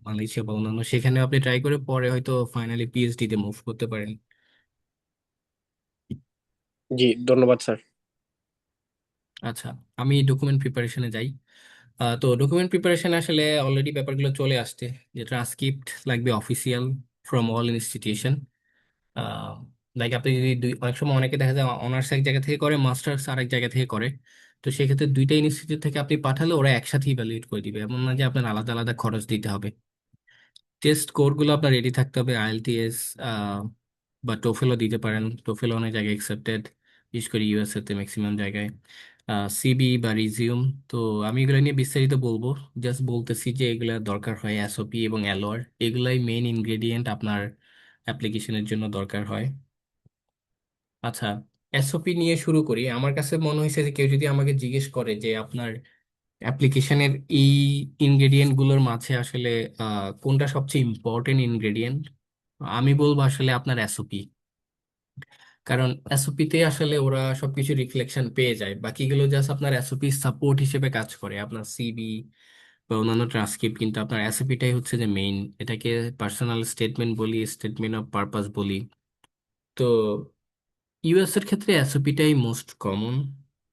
B: মালয়েশিয়া বা অন্যান্য, সেখানে আপনি ট্রাই করে পরে হয়তো ফাইনালি পিএইচডি তে মুভ করতে পারেন।
F: জি, ধন্যবাদ স্যার।
B: আচ্ছা, আমি ডকুমেন্ট প্রিপারেশনে যাই। তো ডকুমেন্ট প্রিপারেশন আসলে অলরেডি ব্যাপারগুলো চলে আসছে, যে ট্রান্সক্রিপ্ট লাগবে official from all institution. Like আপনি যদি অনেক সময় অনেকে দেখা যায় অনার্স এক জায়গা থেকে করে, মাস্টার্স আরেক জায়গা থেকে করে। তো সেক্ষেত্রে দুইটা ইনস্টিটিউট থেকে আপনি পাঠালে ওরা একসাথে ইভ্যালুয়েট করে দিবে, এমন না যে আপনার আলাদা আলাদা খরচ দিতে হবে। টেস্ট স্কোরগুলো আপনার রেডি থাকতে হবে, আইএলটিএস বা টোফেলও দিতে পারেন, টোফেল অনেক জায়গায় অ্যাকসেপ্টেড, বিশেষ করে ইউএসএ তে ম্যাক্সিমাম জায়গায়। সিবি বা রিজিউম, তো আমি এগুলো নিয়ে বিস্তারিত বলবো, জাস্ট বলতেছি যে এগুলা দরকার হয়, এসওপি এবং এলওআর, এগুলাই মেইন ইনগ্রেডিয়েন্ট আপনার অ্যাপ্লিকেশনের জন্য দরকার হয়। আচ্ছা, এসওপি নিয়ে শুরু করি। আমার কাছে মনে হয়েছে যে কেউ যদি আমাকে জিজ্ঞেস করে যে আপনার অ্যাপ্লিকেশনের এই ইনগ্রেডিয়েন্ট গুলোর মাঝে আসলে কোনটা সবচেয়ে ইম্পর্টেন্ট ইনগ্রেডিয়েন্ট, আমি বলবো আসলে আপনার এসওপি। কারণ এসওপি তে আসলে ওরা সবকিছু রিফ্লেকশন পেয়ে যায়, বাকিগুলো জাস্ট আপনার এসওপি সাপোর্ট হিসেবে কাজ করে, আপনার সিবি বা অন্যান্য ট্রান্সক্রিপ্ট, কিন্তু আপনার এসওপিটাই হচ্ছে যে মেইন। এটাকে পার্সোনাল স্টেটমেন্ট বলি, স্টেটমেন্ট অফ পারপাস বলি। তো ইউএস এর ক্ষেত্রে এসওপিটাই মোস্ট কমন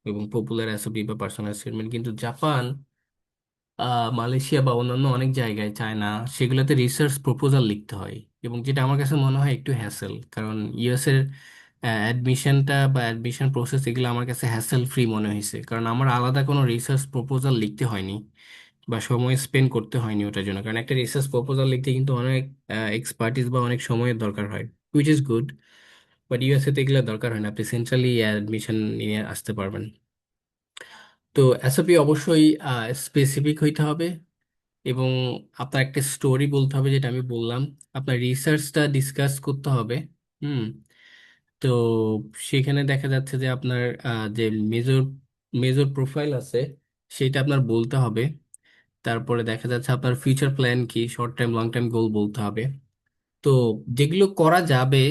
B: এবং পপুলার এসওপি বা পার্সোনাল স্টেটমেন্ট, কিন্তু জাপান, মালয়েশিয়া বা অন্যান্য অনেক জায়গায়, চায়না, সেগুলোতে রিসার্চ প্রপোজাল লিখতে হয়। এবং যেটা আমার কাছে মনে হয় একটু হ্যাসেল, কারণ ইউএস এর অ্যাডমিশনটা বা অ্যাডমিশন প্রসেস এগুলো আমার কাছে হ্যাসেল ফ্রি মনে হয়েছে, কারণ আমার আলাদা কোনো রিসার্চ প্রপোজাল লিখতে হয়নি বা সময় স্পেন্ড করতে হয়নি ওটার জন্য। কারণ একটা রিসার্চ প্রপোজাল লিখতে কিন্তু অনেক এক্সপার্টিস বা অনেক সময়ের দরকার হয়, which is good. But USA তে এগুলো দরকার হয় না, আপনি সেন্ট্রালি অ্যাডমিশন নিয়ে আসতে পারবেন। তো এসওপি অবশ্যই স্পেসিফিক হইতে হবে, এবং আপনার একটা স্টোরি বলতে হবে, যেটা আমি বললাম। আপনার রিসার্চটা ডিসকাস করতে হবে। হুম। তো সেখানে দেখা যাচ্ছে যে আপনার যে মেজর মেজর প্রোফাইল আছে সেটা আপনার বলতে হবে। তারপরে দেখা যাচ্ছে আপনার ফিউচার প্ল্যান কি, শর্ট টাইম লং টাইম গোল বলতে হবে। তো যেগুলো করা যাবে,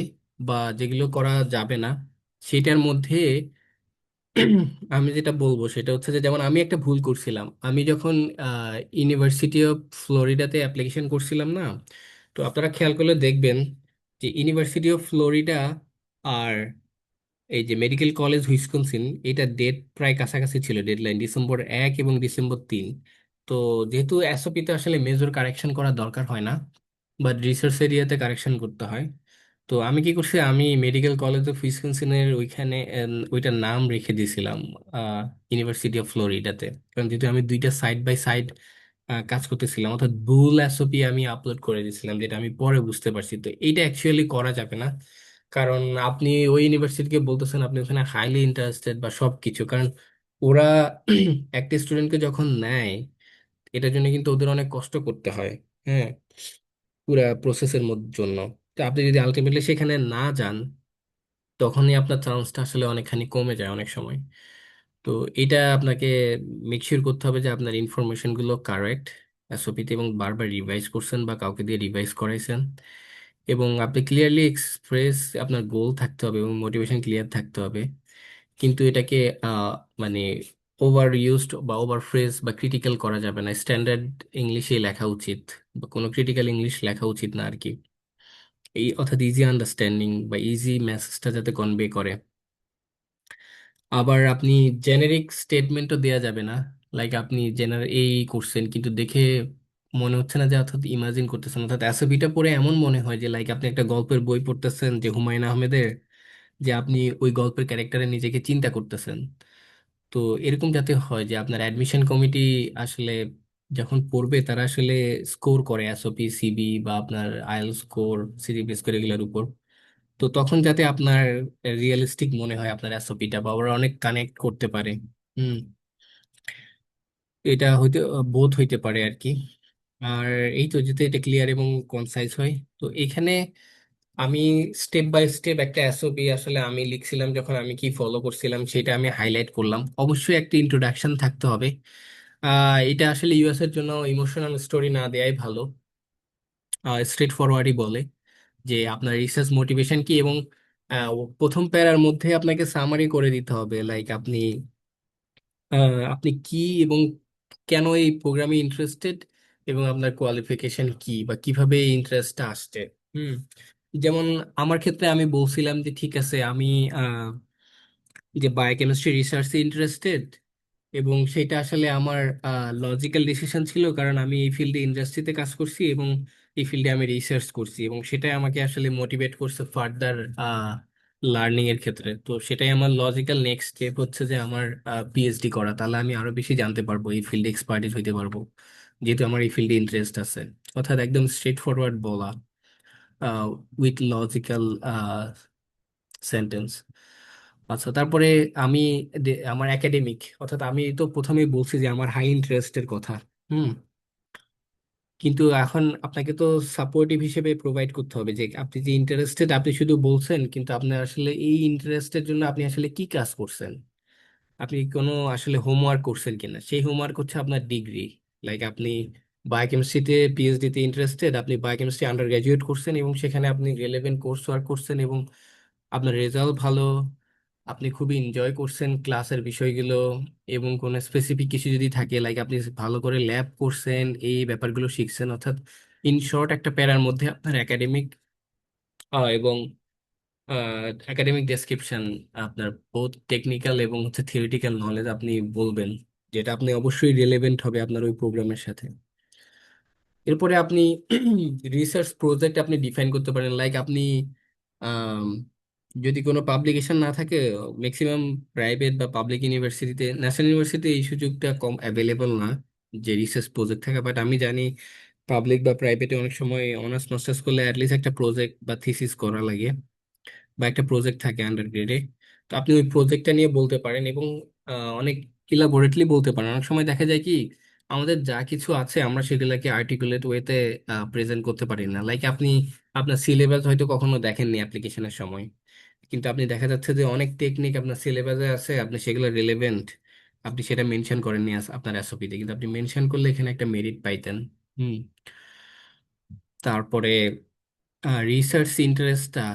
B: বা যেগুলো করা যাবে না সেটার মধ্যে আমি যেটা বলবো সেটা হচ্ছে যে যেমন আমি একটা ভুল করছিলাম, আমি যখন ইউনিভার্সিটি অফ ফ্লোরিডাতে অ্যাপ্লিকেশন করছিলাম না, তো আপনারা খেয়াল করলে দেখবেন যে ইউনিভার্সিটি অফ ফ্লোরিডা আর এই যে মেডিকেল কলেজ হুইসকনসিন, এটা ডেট প্রায় কাছাকাছি ছিল, ডেডলাইন ডিসেম্বর 1 এবং ডিসেম্বর 3। তো যেহেতু এসওপিতে আসলে মেজর কারেকশন করা দরকার হয় না, বাট রিসার্চ এরিয়াতে কারেকশন করতে হয়। তো আমি কি করছি, আমি মেডিকেল কলেজ অফ উইসকনসিনের ওইখানে ওইটার নাম রেখে দিয়েছিলাম ইউনিভার্সিটি অফ ফ্লোরিডাতে, কারণ যেহেতু আমি দুইটা সাইড বাই সাইড কাজ করতেছিলাম, অর্থাৎ ভুল এসওপি আমি আপলোড করে দিয়েছিলাম, যেটা আমি পরে বুঝতে পারছি। তো এইটা অ্যাকচুয়ালি করা যাবে না, কারণ আপনি ওই ইউনিভার্সিটিকে বলতেছেন আপনি ওখানে হাইলি ইন্টারেস্টেড বা সব কিছু, কারণ ওরা একটা স্টুডেন্টকে যখন নেয় এটার জন্য কিন্তু ওদের অনেক কষ্ট করতে হয়। হ্যাঁ, পুরা প্রসেসের মধ্যে জন্য। তো আপনি যদি আলটিমেটলি সেখানে না যান, তখনই আপনার চান্সটা আসলে অনেকখানি কমে যায় অনেক সময়। তো এটা আপনাকে মেক শিওর করতে হবে যে আপনার ইনফরমেশন গুলো কারেক্ট এসওপিতে, এবং বারবার রিভাইজ করছেন বা কাউকে দিয়ে রিভাইজ করাইছেন, এবং আপনি ক্লিয়ারলি এক্সপ্রেস আপনার গোল থাকতে হবে এবং মোটিভেশন ক্লিয়ার থাকতে হবে। কিন্তু এটাকে আহ, মানে ওভার ইউজড বা ওভার ফ্রেজ বা ক্রিটিক্যাল করা যাবে না, স্ট্যান্ডার্ড ইংলিশে লেখা উচিত, বা কোনো ক্রিটিক্যাল ইংলিশ লেখা উচিত না আর কি। এই অর্থাৎ ইজি আন্ডারস্ট্যান্ডিং বা ইজি মেসেজটা যাতে কনভে করে। আবার আপনি জেনেরিক স্টেটমেন্টও দেওয়া যাবে না, লাইক আপনি জেনারেল এই করছেন কিন্তু দেখে মনে হচ্ছে না যে, অর্থাৎ ইমাজিন করতেছেন, অর্থাৎ অ্যাসোবিটা পড়ে এমন মনে হয় যে লাইক আপনি একটা গল্পের বই পড়তেছেন যে হুমায়ুন আহমেদের, যে আপনি ওই গল্পের ক্যারেক্টারে নিজেকে চিন্তা করতেছেন। তো এরকম যাতে হয় যে আপনার অ্যাডমিশন কমিটি আসলে যখন পড়বে তারা আসলে স্কোর করে এসওপি, সিবি বা আপনার আইএলটিএস স্কোর, সিজিপিএ স্কোর এগুলোর উপর। তো তখন যাতে আপনার রিয়েলিস্টিক মনে হয় আপনার এসওপিটা, বা ওরা অনেক কানেক্ট করতে পারে। হুম, এটা হইতে বোধ হইতে পারে আর কি। আর এই তো, যাতে এটা ক্লিয়ার এবং কনসাইজ হয়। তো এখানে আমি স্টেপ বাই স্টেপ একটা এসওপি আসলে আমি লিখছিলাম, যখন আমি কি ফলো করছিলাম সেটা আমি হাইলাইট করলাম। অবশ্যই একটা ইন্ট্রোডাকশন থাকতে হবে। এটা আসলে ইউএস এর জন্য ইমোশনাল স্টোরি না দেয়াই ভালো, স্ট্রেট ফরওয়ার্ডই বলে যে আপনার রিসার্চ মোটিভেশন কি, এবং প্রথম প্যারার মধ্যে আপনাকে সামারি করে দিতে হবে, লাইক আপনি কি এবং কেন এই প্রোগ্রামে ইন্টারেস্টেড, এবং আপনার কোয়ালিফিকেশন কি বা কিভাবে এই ইন্টারেস্টটা আসছে। হুম, যেমন আমার ক্ষেত্রে আমি বলছিলাম যে ঠিক আছে, আমি যে বায়োকেমিস্ট্রি রিসার্চে ইন্টারেস্টেড, এবং সেটা আসলে আমার লজিক্যাল ডিসিশন ছিল, কারণ আমি এই ফিল্ডে ইন্ডাস্ট্রিতে কাজ করছি এবং এই ফিল্ডে আমি রিসার্চ করছি, এবং সেটাই আমাকে আসলে মোটিভেট করছে ফার্দার লার্নিং এর ক্ষেত্রে। তো সেটাই আমার লজিক্যাল নেক্সট স্টেপ হচ্ছে যে আমার পিএইচডি করা, তাহলে আমি আরো বেশি জানতে পারবো, এই ফিল্ডে এক্সপার্টিস হইতে পারবো, যেহেতু আমার এই ফিল্ডে ইন্টারেস্ট আছে। অর্থাৎ একদম স্ট্রেট ফরওয়ার্ড বলা উইথ লজিক্যাল সেন্টেন্স। আচ্ছা, তারপরে আমি আমার একাডেমিক, অর্থাৎ আমি তো প্রথমেই বলছি যে আমার হাই ইন্টারেস্টের কথা। হুম, কিন্তু এখন আপনাকে তো সাপোর্টিভ হিসেবে প্রোভাইড করতে হবে, যে আপনি যে ইন্টারেস্টেড আপনি শুধু বলছেন, কিন্তু আপনার আসলে এই ইন্টারেস্টের জন্য আপনি আসলে কি কাজ করছেন, আপনি কোনো আসলে হোমওয়ার্ক করছেন কিনা। সেই হোমওয়ার্ক হচ্ছে আপনার ডিগ্রি। লাইক আপনি বায়োকেমিস্ট্রিতে পিএইচডি তে ইন্টারেস্টেড, আপনি বায়োকেমিস্ট্রি আন্ডার গ্রাজুয়েট করছেন এবং সেখানে আপনি রিলেভেন্ট কোর্স ওয়ার্ক করছেন এবং আপনার রেজাল্ট ভালো, আপনি খুবই এনজয় করছেন ক্লাসের বিষয়গুলো, এবং কোনো স্পেসিফিক কিছু যদি থাকে, লাইক আপনি ভালো করে ল্যাব করছেন, এই ব্যাপারগুলো শিখছেন, অর্থাৎ ইন শর্ট একটা প্যারার মধ্যে আপনার একাডেমিক এবং একাডেমিক ডেসক্রিপশন, আপনার বোথ টেকনিক্যাল এবং হচ্ছে থিওরিটিক্যাল নলেজ আপনি বলবেন, যেটা আপনি অবশ্যই রিলেভেন্ট হবে আপনার ওই প্রোগ্রামের সাথে। এরপরে আপনি রিসার্চ প্রজেক্ট আপনি ডিফাইন করতে পারেন, লাইক আপনি আম, যদি কোনো পাবলিকেশন না থাকে, ম্যাক্সিমাম প্রাইভেট বা পাবলিক ইউনিভার্সিটিতে, ন্যাশনাল ইউনিভার্সিটিতে এই সুযোগটা কম অ্যাভেলেবল না যে রিসার্চ প্রজেক্ট থাকে, বাট আমি জানি পাবলিক বা প্রাইভেটে অনেক সময় অনার্স মাস্টার্স করলে অ্যাটলিস্ট একটা প্রজেক্ট বা থিসিস করা লাগে, বা একটা প্রজেক্ট থাকে আন্ডার গ্রেডে। তো আপনি ওই প্রজেক্টটা নিয়ে বলতে পারেন, এবং অনেক ইলাবোরেটলি বলতে পারেন। অনেক সময় দেখা যায় কি, আমাদের যা কিছু আছে আমরা সেগুলোকে আর্টিকুলেট ওয়েতে প্রেজেন্ট করতে পারি না, লাইক আপনি আপনার সিলেবাস হয়তো কখনো দেখেননি অ্যাপ্লিকেশনের সময়, কিন্তু আপনি দেখা যাচ্ছে যে অনেক টেকনিক আপনার সিলেবাসে আছে, আপনি সেগুলো রিলেভেন্ট, আপনি সেটা মেনশন করেননি আপনার এসওপিতে, কিন্তু আপনি মেনশন করলে এখানে একটা মেরিট পাইতেন। হুম, তারপরে রিসার্চ ইন্টারেস্টটা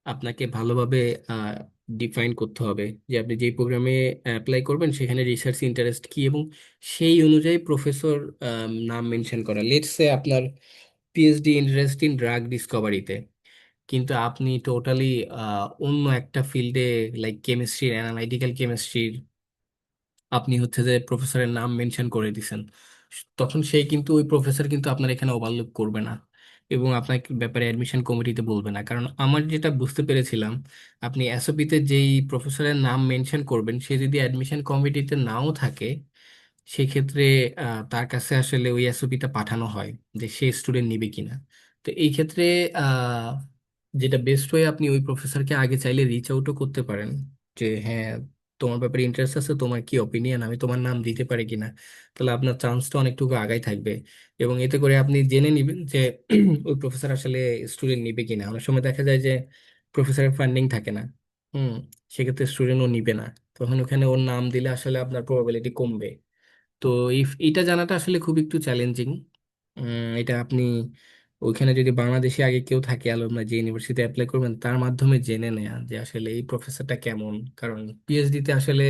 B: আপনাকে ভালোভাবে ডিফাইন করতে হবে যে আপনি যেই প্রোগ্রামে অ্যাপ্লাই করবেন সেখানে রিসার্চ ইন্টারেস্ট কি, এবং সেই অনুযায়ী প্রফেসর নাম মেনশন করা। লেটস সে আপনার পিএইচডি ইন্টারেস্ট ইন ড্রাগ ডিসকভারিতে, কিন্তু আপনি টোটালি অন্য একটা ফিল্ডে, লাইক কেমিস্ট্রির, অ্যানালাইটিক্যাল কেমিস্ট্রির আপনি হচ্ছে যে প্রফেসরের নাম মেনশন করে দিছেন, তখন সেই কিন্তু ওই প্রফেসর কিন্তু আপনার এখানে ওভারলুক করবে না এবং আপনার ব্যাপারে অ্যাডমিশন কমিটিতে বলবে না। কারণ আমার যেটা বুঝতে পেরেছিলাম, আপনি এসওপিতে যেই প্রফেসরের নাম মেনশন করবেন সে যদি অ্যাডমিশন কমিটিতে নাও থাকে, সেক্ষেত্রে তার কাছে আসলে ওই এসওপিটা পাঠানো হয় যে সে স্টুডেন্ট নিবে কিনা। তো এই ক্ষেত্রে আহ, যেটা বেস্ট হয়, আপনি ওই প্রফেসরকে আগে চাইলে রিচ আউটও করতে পারেন যে হ্যাঁ, তোমার ব্যাপারে ইন্টারেস্ট আছে, তোমার কি অপিনিয়ন, আমি তোমার নাম দিতে পারি কিনা। তাহলে আপনার চান্সটা অনেকটুকু আগাই থাকবে, এবং এতে করে আপনি জেনে নিবেন যে ওই প্রফেসর আসলে স্টুডেন্ট নিবে কিনা। অনেক সময় দেখা যায় যে প্রফেসরের ফান্ডিং থাকে না, হুম, সেক্ষেত্রে স্টুডেন্টও নিবে না, তখন ওখানে ওর নাম দিলে আসলে আপনার প্রবাবিলিটি কমবে। তো এটা জানাটা আসলে খুব একটু চ্যালেঞ্জিং। এটা আপনি ওইখানে যদি বাংলাদেশে আগে কেউ থাকে অ্যালুমনাই, যে ইউনিভার্সিটি অ্যাপ্লাই করবেন, তার মাধ্যমে জেনে নেয়া যে আসলে এই প্রফেসরটা কেমন। কারণ পিএইচডিতে আসলে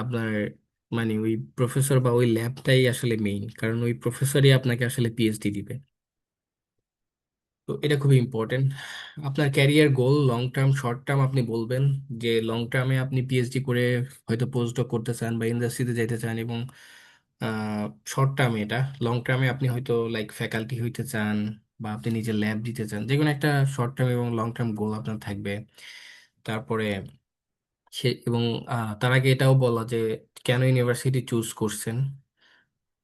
B: আপনার মানে ওই প্রফেসর বা ওই ল্যাবটাই আসলে মেইন, কারণ ওই প্রফেসরই আপনাকে আসলে পিএইচডি দিবে। তো এটা খুবই ইম্পর্টেন্ট। আপনার ক্যারিয়ার গোল লং টার্ম, শর্ট টার্ম আপনি বলবেন যে লং টার্মে আপনি পিএইচডি করে হয়তো পোস্ট ডক করতে চান বা ইন্ডাস্ট্রিতে যাইতে চান, এবং শর্ট টার্মে, এটা লং টার্মে আপনি হয়তো লাইক ফ্যাকাল্টি হইতে চান বা আপনি নিজের ল্যাব দিতে চান, যে কোনো একটা শর্ট টার্ম এবং লং টার্ম গোল আপনার থাকবে। তারপরে সে এবং তার আগে এটাও বলা যে কেন ইউনিভার্সিটি চুজ করছেন।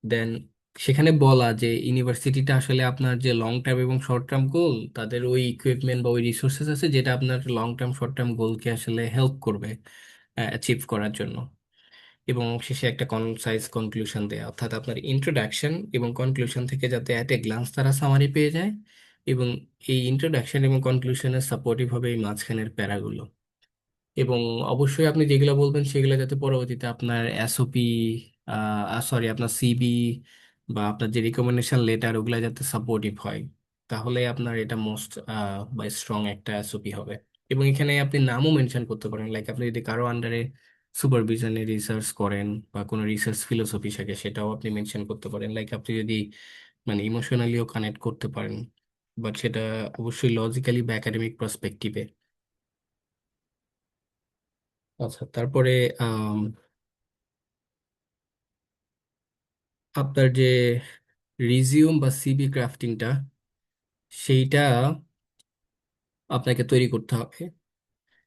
B: দেন সেখানে বলা যে ইউনিভার্সিটিটা আসলে আপনার যে লং টার্ম এবং শর্ট টার্ম গোল, তাদের ওই ইকুইপমেন্ট বা ওই রিসোর্সেস আছে যেটা আপনার লং টার্ম শর্ট টার্ম গোলকে আসলে হেল্প করবে অ্যাচিভ করার জন্য। এবং শেষে একটা কনসাইজ কনক্লুশন দেয়া, অর্থাৎ আপনার ইন্ট্রোডাকশন এবং কনক্লুশন থেকে যাতে অ্যাট এ গ্লান্স তারা সামারি পেয়ে যায়, এবং এই ইন্ট্রোডাকশন এবং কনক্লুশনের সাপোর্টিভ হবে এই মাঝখানের প্যারাগুলো। এবং অবশ্যই আপনি যেগুলো বলবেন সেগুলো যাতে পরবর্তীতে আপনার এসওপি, সরি, আপনার সিবি বা আপনার যে রিকমেন্ডেশন লেটার, ওগুলা যাতে সাপোর্টিভ হয়, তাহলে আপনার এটা মোস্ট বা স্ট্রং একটা এসওপি হবে। এবং এখানে আপনি নামও মেনশন করতে পারেন, লাইক আপনি যদি কারো আন্ডারে সুপারভিশনে রিসার্চ করেন বা কোনো রিসার্চ ফিলোসফি থাকে, সেটাও আপনি মেনশন করতে পারেন। লাইক আপনি যদি মানে ইমোশনালিও কানেক্ট করতে পারেন, বাট সেটা অবশ্যই লজিক্যালি বা একাডেমিক পার্সপেক্টিভে। আচ্ছা, তারপরে আম, আপনার যে রিজিউম বা সিভি ক্রাফটিংটা, সেইটা আপনাকে তৈরি করতে হবে।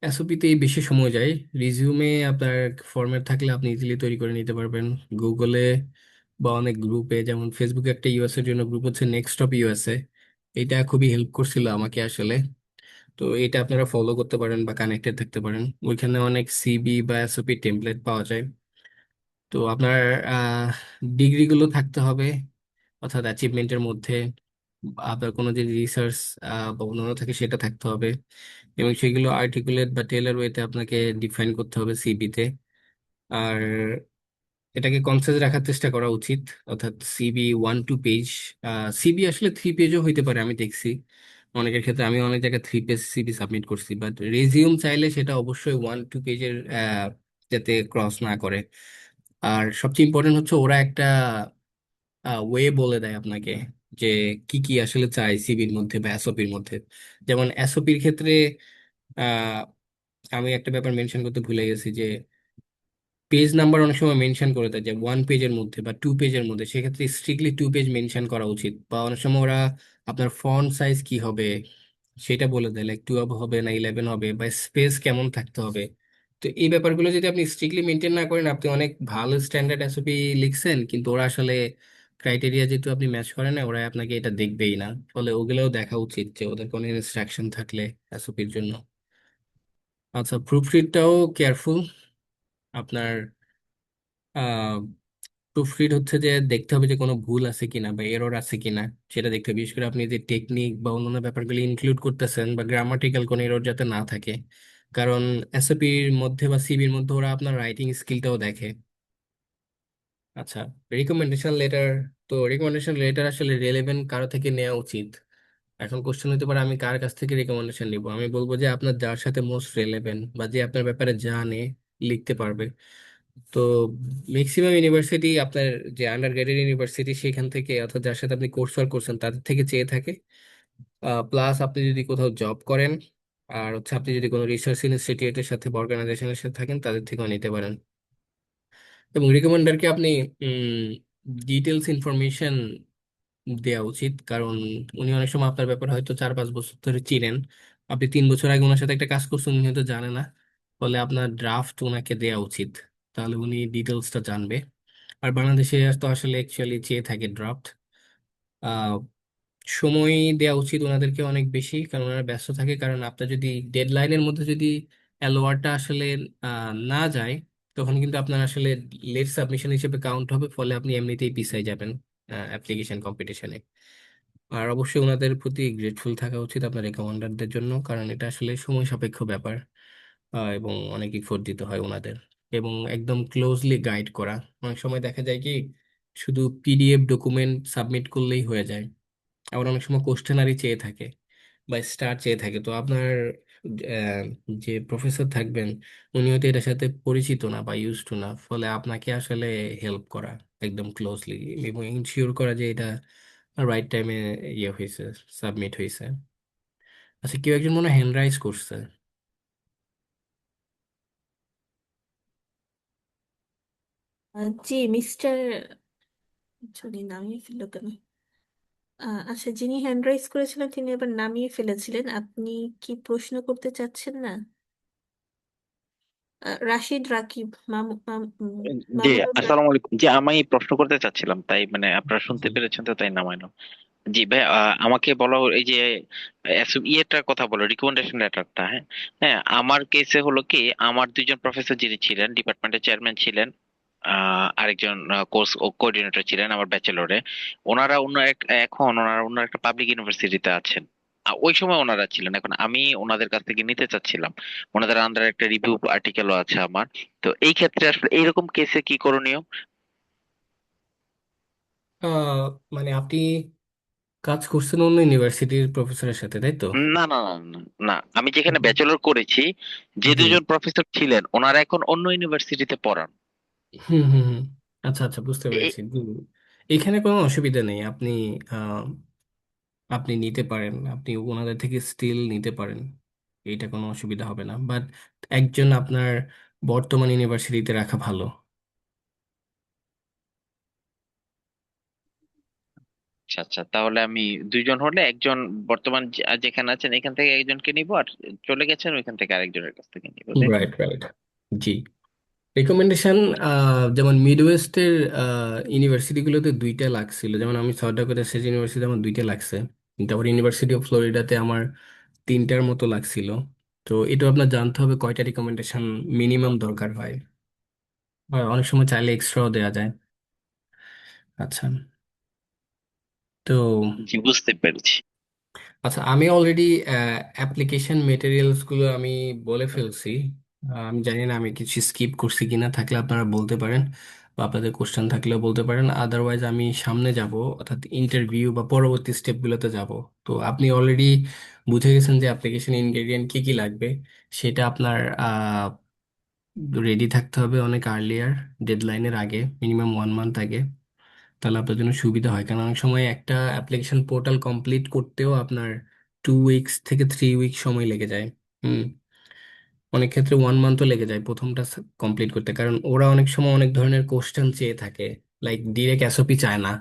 B: এসওপিতে বেশি সময় যায়, রিজিউমে আপনার ফরম্যাট থাকলে আপনি ইজিলি তৈরি করে নিতে পারবেন। গুগলে বা অনেক গ্রুপে, যেমন ফেসবুকে একটা ইউএস এর জন্য গ্রুপ হচ্ছে নেক্সট অফ ইউএসএ, এটা খুবই হেল্প করছিল আমাকে আসলে। তো এটা আপনারা ফলো করতে পারেন বা কানেক্টেড থাকতে পারেন, ওইখানে অনেক সিবি বা এসওপি টেমপ্লেট পাওয়া যায়। তো আপনার ডিগ্রিগুলো থাকতে হবে, অর্থাৎ অ্যাচিভমেন্টের মধ্যে আপনার কোনো যে রিসার্চ বা অন্যান্য থাকে সেটা থাকতে হবে, এবং সেগুলো আর্টিকুলেট বা টেলার ওয়েতে আপনাকে ডিফাইন করতে হবে সিবিতে। আর এটাকে কনসেস রাখার চেষ্টা করা উচিত, অর্থাৎ সিবি 1-2 পেজ। সিবি আসলে 3 পেজও হইতে পারে, আমি দেখছি অনেকের ক্ষেত্রে, আমি অনেক জায়গায় 3 পেজ সিবি সাবমিট করছি, বাট রেজিউম চাইলে সেটা অবশ্যই 1-2 পেজের যাতে ক্রস না করে। আর সবচেয়ে ইম্পর্টেন্ট হচ্ছে ওরা একটা ওয়ে বলে দেয় আপনাকে যে কি কি আসলে চাই সিবির মধ্যে বা এসওপির মধ্যে। যেমন এসওপির ক্ষেত্রে আহ, আমি একটা ব্যাপার মেনশন করতে ভুলে গেছি যে পেজ নাম্বার অনেক সময় মেনশন করে দেয় যে 1 পেজের মধ্যে বা 2 পেজের মধ্যে, সেক্ষেত্রে স্ট্রিক্টলি 2 পেজ মেনশন করা উচিত। বা অনেক সময় ওরা আপনার ফন্ট সাইজ কি হবে সেটা বলে দেয়, লাইক 12 হবে না 11 হবে, বা স্পেস কেমন থাকতে হবে। তো এই ব্যাপারগুলো যদি আপনি স্ট্রিক্টলি মেনটেন না করেন, আপনি অনেক ভালো স্ট্যান্ডার্ড এসওপি লিখছেন, কিন্তু ওরা আসলে ক্রাইটেরিয়া যেহেতু আপনি ম্যাচ করেন না, ওরা আপনাকে এটা দেখবেই না। ফলে ওগুলোও দেখা উচিত যে ওদের কোনো ইনস্ট্রাকশন থাকলে এসওপির জন্য। আচ্ছা, প্রুফ রিডটাও কেয়ারফুল। আপনার প্রুফ রিড হচ্ছে যে দেখতে হবে যে কোনো ভুল আছে কিনা বা এরর আছে কিনা, সেটা দেখতে হবে। বিশেষ করে আপনি যে টেকনিক বা অন্যান্য ব্যাপারগুলো ইনক্লুড করতেছেন, বা গ্রামাটিক্যাল কোনো এরর যাতে না থাকে। কারণ এসওপির মধ্যে বা সিবির মধ্যে ওরা আপনার রাইটিং স্কিলটাও দেখে। আচ্ছা, রিকমেন্ডেশন লেটার। তো রিকমেন্ডেশন লেটার আসলে রেলেভেন্ট কারো থেকে নেওয়া উচিত। এখন কোশ্চেন হতে পারে আমি কার কাছ থেকে রেকমেন্ডেশন নিব, আমি বলবো যে আপনার যার সাথে মোস্ট রেলেভেন্ট বা যে আপনার ব্যাপারে জানে, লিখতে পারবে। তো ম্যাক্সিমাম ইউনিভার্সিটি আপনার যে আন্ডার গ্রেডেড ইউনিভার্সিটি সেখান থেকে অর্থাৎ যার সাথে আপনি কোর্স ওয়ার্ক করছেন তাদের থেকে চেয়ে থাকে। প্লাস আপনি যদি কোথাও জব করেন আর হচ্ছে আপনি যদি কোনো রিসার্চ ইনস্টিটিউটের সাথে বা অর্গানাইজেশনের সাথে থাকেন তাদের থেকেও নিতে পারেন। এবং রিকমেন্ডারকে আপনি ডিটেলস ইনফরমেশন দেওয়া উচিত, কারণ উনি অনেক সময় আপনার ব্যাপারে হয়তো 4-5 বছর ধরে চিনেন, আপনি 3 বছর আগে ওনার সাথে একটা কাজ করছেন, উনি হয়তো জানে না। ফলে আপনার ড্রাফট ওনাকে দেওয়া উচিত, তাহলে উনি ডিটেলসটা জানবে। আর বাংলাদেশে তো আসলে অ্যাকচুয়ালি চেয়ে থাকে ড্রাফট। সময় দেওয়া উচিত ওনাদেরকে অনেক বেশি, কারণ ওনারা ব্যস্ত থাকে। কারণ আপনার যদি ডেডলাইনের মধ্যে যদি অ্যালোয়ারটা আসলে না যায়, তখন কিন্তু আপনার আসলে লেট সাবমিশন হিসেবে কাউন্ট হবে, ফলে আপনি এমনিতেই পিছাই যাবেন অ্যাপ্লিকেশন কম্পিটিশনে। আর অবশ্যই ওনাদের প্রতি গ্রেটফুল থাকা উচিত আপনার রেকমেন্ডারদের জন্য, কারণ এটা আসলে সময় সাপেক্ষ ব্যাপার। এবং অনেক ইফোর্ট দিতে হয় ওনাদের, এবং একদম ক্লোজলি গাইড করা। অনেক সময় দেখা যায় কি শুধু পিডিএফ ডকুমেন্ট সাবমিট করলেই হয়ে যায়, আবার অনেক সময় কোশ্চেনারি চেয়ে থাকে বা স্টার চেয়ে থাকে। তো আপনার আহ, যে প্রফেসর থাকবেন উনি হয়তো এটার সাথে পরিচিত না বা ইউজ টু না, ফলে আপনাকে আসলে হেল্প করা একদম ক্লোজলি এবং ইনশিওর করা যে এটা রাইট টাইমে ইয়ে হয়েছে, সাবমিট হয়েছে। আচ্ছা, কেউ একজন মনে হয় হ্যান্ড রাইজ করছে।
A: জি মিস্টার, সরি নামিয়ে ফেললো কেন? আচ্ছা, যিনি হ্যান্ড রাইজ করেছিলেন তিনি এবার নামিয়ে ফেলেছিলেন। আপনি কি প্রশ্ন করতে চাচ্ছেন না? রাশিদ রাকিব
G: জি,
A: মামুনুর
G: আসসালামু আলাইকুম। জি, আমি প্রশ্ন করতে চাচ্ছিলাম, তাই মানে আপনারা শুনতে
B: জি।
G: পেরেছেন তো, তাই নামাইলাম। জি ভাই, আমাকে বলা এই যে ইয়েটার কথা বলো, রিকমেন্ডেশন লেটারটা। হ্যাঁ, হ্যাঁ, আমার কেসে হলো কি, আমার দুইজন প্রফেসর যিনি ছিলেন, ডিপার্টমেন্টের চেয়ারম্যান ছিলেন, আরেকজন কোর্স কোঅর্ডিনেটর ছিলেন আমার ব্যাচেলরে। ওনারা এখন ওনারা অন্য একটা পাবলিক ইউনিভার্সিটিতে আছেন। ওই সময় ওনারা ছিলেন, এখন আমি ওনাদের কাছ থেকে নিতে চাচ্ছিলাম। ওনাদের আন্ডার একটা রিভিউ আর্টিকেলও আছে আমার। তো এই ক্ষেত্রে আসলে এইরকম কেসে কি করণীয়?
B: আহ, মানে আপনি কাজ করছেন অন্য ইউনিভার্সিটির প্রফেসরের সাথে, তাই তো?
G: না, না, না, না, না, আমি যেখানে ব্যাচেলর করেছি, যে
B: জি।
G: দুজন প্রফেসর ছিলেন ওনারা এখন অন্য ইউনিভার্সিটিতে পড়ান।
B: হুম হুম হুম। আচ্ছা আচ্ছা, বুঝতে
G: এ-
B: পেরেছি। এখানে কোনো অসুবিধা নেই, আপনি আপনি নিতে পারেন, আপনি ওনাদের থেকে স্টিল নিতে পারেন, এইটা কোনো অসুবিধা হবে না। বাট একজন আপনার বর্তমান ইউনিভার্সিটিতে রাখা ভালো।
G: আচ্ছা, আচ্ছা, তাহলে আমি দুইজন হলে একজন বর্তমান যেখানে আছেন এখান থেকে একজনকে নিব, আর চলে গেছেন ওইখান থেকে আরেকজনের কাছ থেকে নিব, তাই তো?
B: Right right. জি। রেকমেন্ডেশন যেমন মিডওয়েস্টের ইউনিভার্সিটিগুলোতে 2টা লাগছিল, যেমন আমি সাউথ ডাকোটা স্টেট ইউনিভার্সিটি আমার 2টা লাগছে, তারপর ইউনিভার্সিটি অফ ফ্লোরিডাতে আমার 3টার মতো লাগছিল। তো এটা আপনার জানতে হবে কয়টা রিকমেন্ডেশন মিনিমাম দরকার হয়, আর অনেক সময় চাইলে এক্সট্রাও দেওয়া যায়। আচ্ছা। তো
G: জি, বুঝতে পেরেছি।
B: আচ্ছা, আমি অলরেডি অ্যাপ্লিকেশন মেটেরিয়ালস গুলো আমি বলে ফেলছি। আমি জানি না আমি কিছু স্কিপ করছি কিনা, থাকলে আপনারা বলতে পারেন বা আপনাদের কোশ্চেন থাকলেও বলতে পারেন। আদারওয়াইজ আমি সামনে যাব, অর্থাৎ ইন্টারভিউ বা পরবর্তী স্টেপগুলোতে যাব। তো আপনি অলরেডি বুঝে গেছেন যে অ্যাপ্লিকেশন ইনগ্রেডিয়েন্ট কি কি লাগবে, সেটা আপনার রেডি থাকতে হবে অনেক আর্লিয়ার, ডেডলাইনের আগে, মিনিমাম 1 মান্থ আগে। তাহলে আপনার জন্য সুবিধা হয়, কারণ অনেক সময় একটা অ্যাপ্লিকেশন পোর্টাল কমপ্লিট করতেও আপনার 2 উইকস থেকে 3 উইক সময় লেগে যায়। হুম। অনেক ক্ষেত্রে 1 মান্থও লেগে যায় প্রথমটা কমপ্লিট করতে, কারণ ওরা অনেক সময় অনেক ধরনের কোশ্চেন চেয়ে থাকে। লাইক ডিরেক্ট এসওপি চায় না,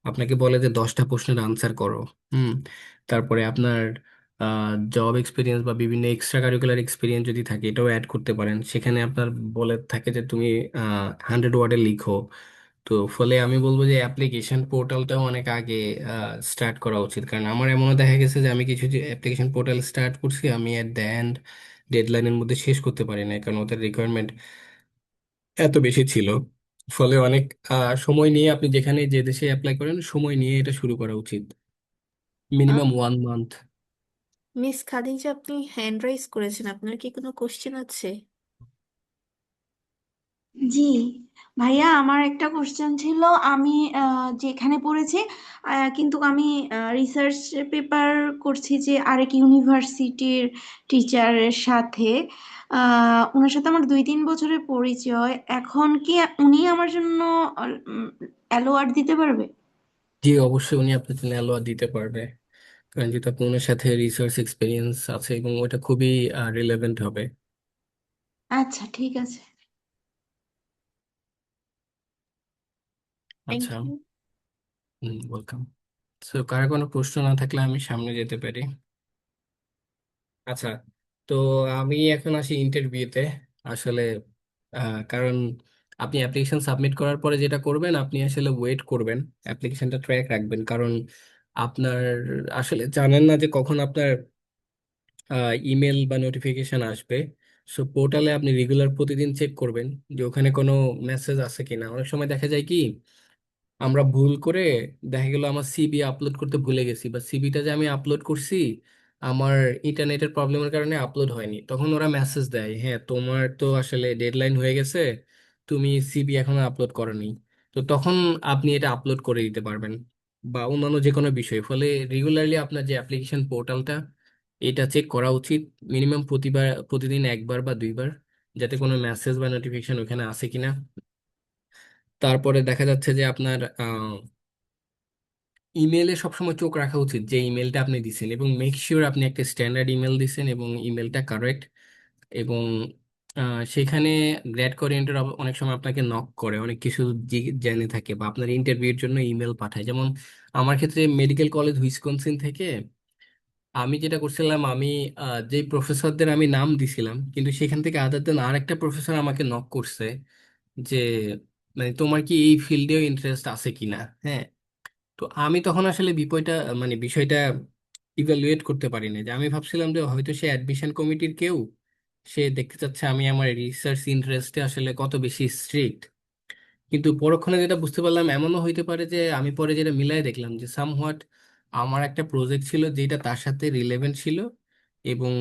B: আপনাকে বলে যে 10টা প্রশ্নের আনসার করো। হুম। তারপরে আপনার জব এক্সপিরিয়েন্স বা বিভিন্ন এক্সট্রা কারিকুলার এক্সপিরিয়েন্স যদি থাকে এটাও অ্যাড করতে পারেন সেখানে। আপনার বলে থাকে যে তুমি 100 ওয়ার্ডে লিখো। তো ফলে আমি বলবো যে অ্যাপ্লিকেশন পোর্টালটাও অনেক আগে স্টার্ট করা উচিত, কারণ আমার এমনও দেখা গেছে যে আমি কিছু যে অ্যাপ্লিকেশন পোর্টাল স্টার্ট করছি আমি এট দ্য এন্ড ডেডলাইনের মধ্যে শেষ করতে পারি না, কারণ ওদের রিকোয়ারমেন্ট এত বেশি ছিল। ফলে অনেক সময় নিয়ে আপনি যেখানে যে দেশে অ্যাপ্লাই করেন সময় নিয়ে এটা শুরু করা উচিত, মিনিমাম 1 মান্থ।
A: মিস খাদিজা, আপনি হ্যান্ড রাইজ করেছেন, আপনার কি কোনো কোশ্চেন আছে?
D: জি, ভাইয়া আমার একটা কোশ্চেন ছিল। আমি যেখানে পড়েছি কিন্তু আমি রিসার্চ পেপার করছি যে আরেক ইউনিভার্সিটির টিচারের সাথে। ওনার সাথে আমার 2-3 বছরের পরিচয়। এখন কি উনি আমার জন্য অ্যালোয়ার্ড দিতে পারবে?
B: জি, অবশ্যই উনি আপনার জন্য অ্যালোয়া দিতে পারবে, কারণ যেহেতু আপনার ওনার সাথে রিসার্চ এক্সপিরিয়েন্স আছে এবং ওটা খুবই রিলেভেন্ট হবে।
D: আচ্ছা, ঠিক আছে। থ্যাংক
B: আচ্ছা,
D: ইউ।
B: ওয়েলকাম। তো কারো কোনো প্রশ্ন না থাকলে আমি সামনে যেতে পারি। আচ্ছা, তো আমি এখন আসি ইন্টারভিউতে। আসলে কারণ আপনি অ্যাপ্লিকেশন সাবমিট করার পরে যেটা করবেন, আপনি আসলে ওয়েট করবেন, অ্যাপ্লিকেশনটা ট্র্যাক রাখবেন, কারণ আপনার আসলে জানেন না যে কখন আপনার ইমেল বা নোটিফিকেশন আসবে। সো পোর্টালে আপনি রেগুলার প্রতিদিন চেক করবেন যে ওখানে কোনো মেসেজ আছে কিনা। অনেক সময় দেখা যায় কি, আমরা ভুল করে দেখা গেল আমার সিবি আপলোড করতে ভুলে গেছি, বা সিবিটা যে আমি আপলোড করছি আমার ইন্টারনেটের প্রবলেমের কারণে আপলোড হয়নি, তখন ওরা মেসেজ দেয়, হ্যাঁ তোমার তো আসলে ডেডলাইন হয়ে গেছে, তুমি সিবি এখনো আপলোড করোনি। তো তখন আপনি এটা আপলোড করে দিতে পারবেন, বা অন্যান্য যে কোনো বিষয়। ফলে রেগুলারলি আপনার যে অ্যাপ্লিকেশন পোর্টালটা, এটা চেক করা উচিত মিনিমাম প্রতিদিন একবার বা দুইবার, যাতে কোনো মেসেজ বা নোটিফিকেশন ওখানে আসে কিনা। তারপরে দেখা যাচ্ছে যে আপনার ইমেলে সবসময় চোখ রাখা উচিত যে ইমেলটা আপনি দিছেন, এবং মেক শিওর আপনি একটা স্ট্যান্ডার্ড ইমেল দিছেন এবং ইমেলটা কারেক্ট। এবং সেখানে গ্রেড কোঅর্ডিনেটর অনেক সময় আপনাকে নক করে, অনেক কিছু জেনে থাকে, বা আপনার ইন্টারভিউর জন্য ইমেল পাঠায়। যেমন আমার ক্ষেত্রে মেডিকেল কলেজ হুইসকনসিন থেকে আমি যেটা করছিলাম, আমি যে প্রফেসরদের আমি নাম দিছিলাম, কিন্তু সেখান থেকে আদার দেন আরেকটা প্রফেসর আমাকে নক করছে যে মানে তোমার কি এই ফিল্ডেও ইন্টারেস্ট আছে কিনা। হ্যাঁ, তো আমি তখন আসলে বিষয়টা ইভালুয়েট করতে পারি না, যে আমি ভাবছিলাম যে হয়তো সে অ্যাডমিশন কমিটির কেউ, সে দেখতে চাচ্ছে আমি আমার রিসার্চ ইন্টারেস্টে আসলে কত বেশি স্ট্রিক্ট। কিন্তু পরক্ষণে যেটা বুঝতে পারলাম, এমনও হইতে পারে যে আমি পরে যেটা মিলাই দেখলাম যে সামহাট আমার একটা প্রজেক্ট ছিল যেটা তার সাথে রিলেভেন্ট ছিল, এবং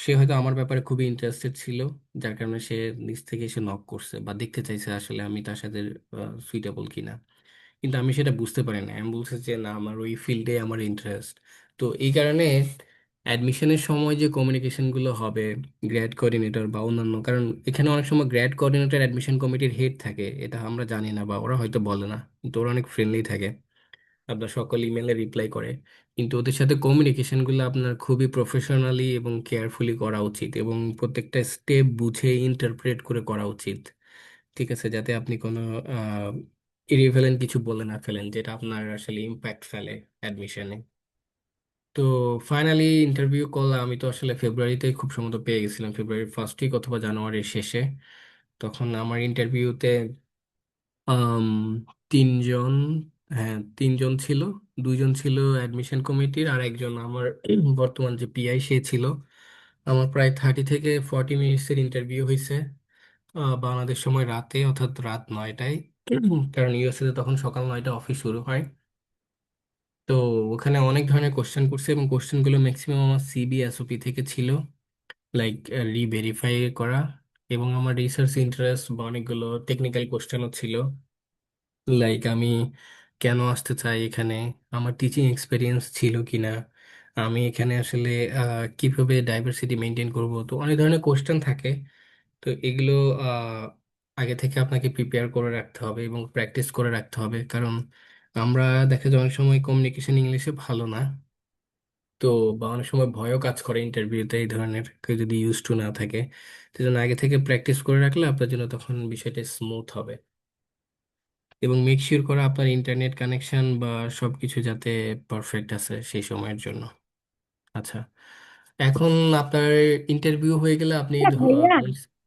B: সে হয়তো আমার ব্যাপারে খুবই ইন্টারেস্টেড ছিল, যার কারণে সে নিজ থেকে এসে নক করছে বা দেখতে চাইছে আসলে আমি তার সাথে সুইটেবল কিনা। কিন্তু আমি সেটা বুঝতে পারি না, আমি বলছি যে না আমার ওই ফিল্ডে আমার ইন্টারেস্ট। তো এই কারণে অ্যাডমিশনের সময় যে কমিউনিকেশনগুলো হবে গ্র্যাড কোঅর্ডিনেটর বা অন্যান্য, কারণ এখানে অনেক সময় গ্র্যাড কোঅর্ডিনেটর অ্যাডমিশন কমিটির হেড থাকে, এটা আমরা জানি না বা ওরা হয়তো বলে না, কিন্তু ওরা অনেক ফ্রেন্ডলি থাকে, আপনার সকল ইমেলে রিপ্লাই করে। কিন্তু ওদের সাথে কমিউনিকেশনগুলো আপনার খুবই প্রফেশনালি এবং কেয়ারফুলি করা উচিত, এবং প্রত্যেকটা স্টেপ বুঝে ইন্টারপ্রেট করে করা উচিত। ঠিক আছে, যাতে আপনি কোনো ইরিভেলেন্ট কিছু বলে না ফেলেন যেটা আপনার আসলে ইম্প্যাক্ট ফেলে অ্যাডমিশনে। তো ফাইনালি ইন্টারভিউ কল আমি তো আসলে ফেব্রুয়ারিতে খুব সম্ভবত পেয়ে গেছিলাম, ফেব্রুয়ারির ফার্স্ট উইক অথবা জানুয়ারির শেষে। তখন আমার ইন্টারভিউতে আম, তিনজন, হ্যাঁ তিনজন ছিল, দুইজন ছিল অ্যাডমিশন কমিটির আর একজন আমার বর্তমান যে পিআই সে ছিল। আমার প্রায় 30 থেকে 40 মিনিটসের ইন্টারভিউ হয়েছে, বাংলাদেশ সময় রাতে, অর্থাৎ রাত 9টায়। কারণ ইউএসএ তে তখন সকাল 9টায় অফিস শুরু হয়। তো ওখানে অনেক ধরনের কোশ্চেন করছে, এবং কোশ্চেনগুলো ম্যাক্সিমাম আমার সিবি এসওপি থেকে ছিল, লাইক রিভেরিফাই করা। এবং আমার রিসার্চ ইন্টারেস্ট বা অনেকগুলো টেকনিক্যাল কোশ্চেনও ছিল, লাইক আমি কেন আসতে চাই এখানে, আমার টিচিং এক্সপিরিয়েন্স ছিল কিনা, আমি এখানে আসলে কিভাবে ডাইভার্সিটি মেনটেন করব। তো অনেক ধরনের কোশ্চেন থাকে। তো এগুলো আগে থেকে আপনাকে প্রিপেয়ার করে রাখতে হবে এবং প্র্যাকটিস করে রাখতে হবে, কারণ আমরা দেখা যায় অনেক সময় কমিউনিকেশন ইংলিশে ভালো না। তো বা অনেক সময় ভয়ও কাজ করে ইন্টারভিউতে, এই ধরনের কেউ যদি ইউজ টু না থাকে। সেই জন্য আগে থেকে প্র্যাকটিস করে রাখলে আপনার জন্য তখন বিষয়টা স্মুথ হবে। এবং মেক শিওর করা আপনার ইন্টারনেট কানেকশন বা সবকিছু যাতে পারফেক্ট আছে সেই সময়ের জন্য। আচ্ছা, এখন আপনার ইন্টারভিউ হয়ে গেলে আপনি
D: হ্যাঁ ভাইয়া,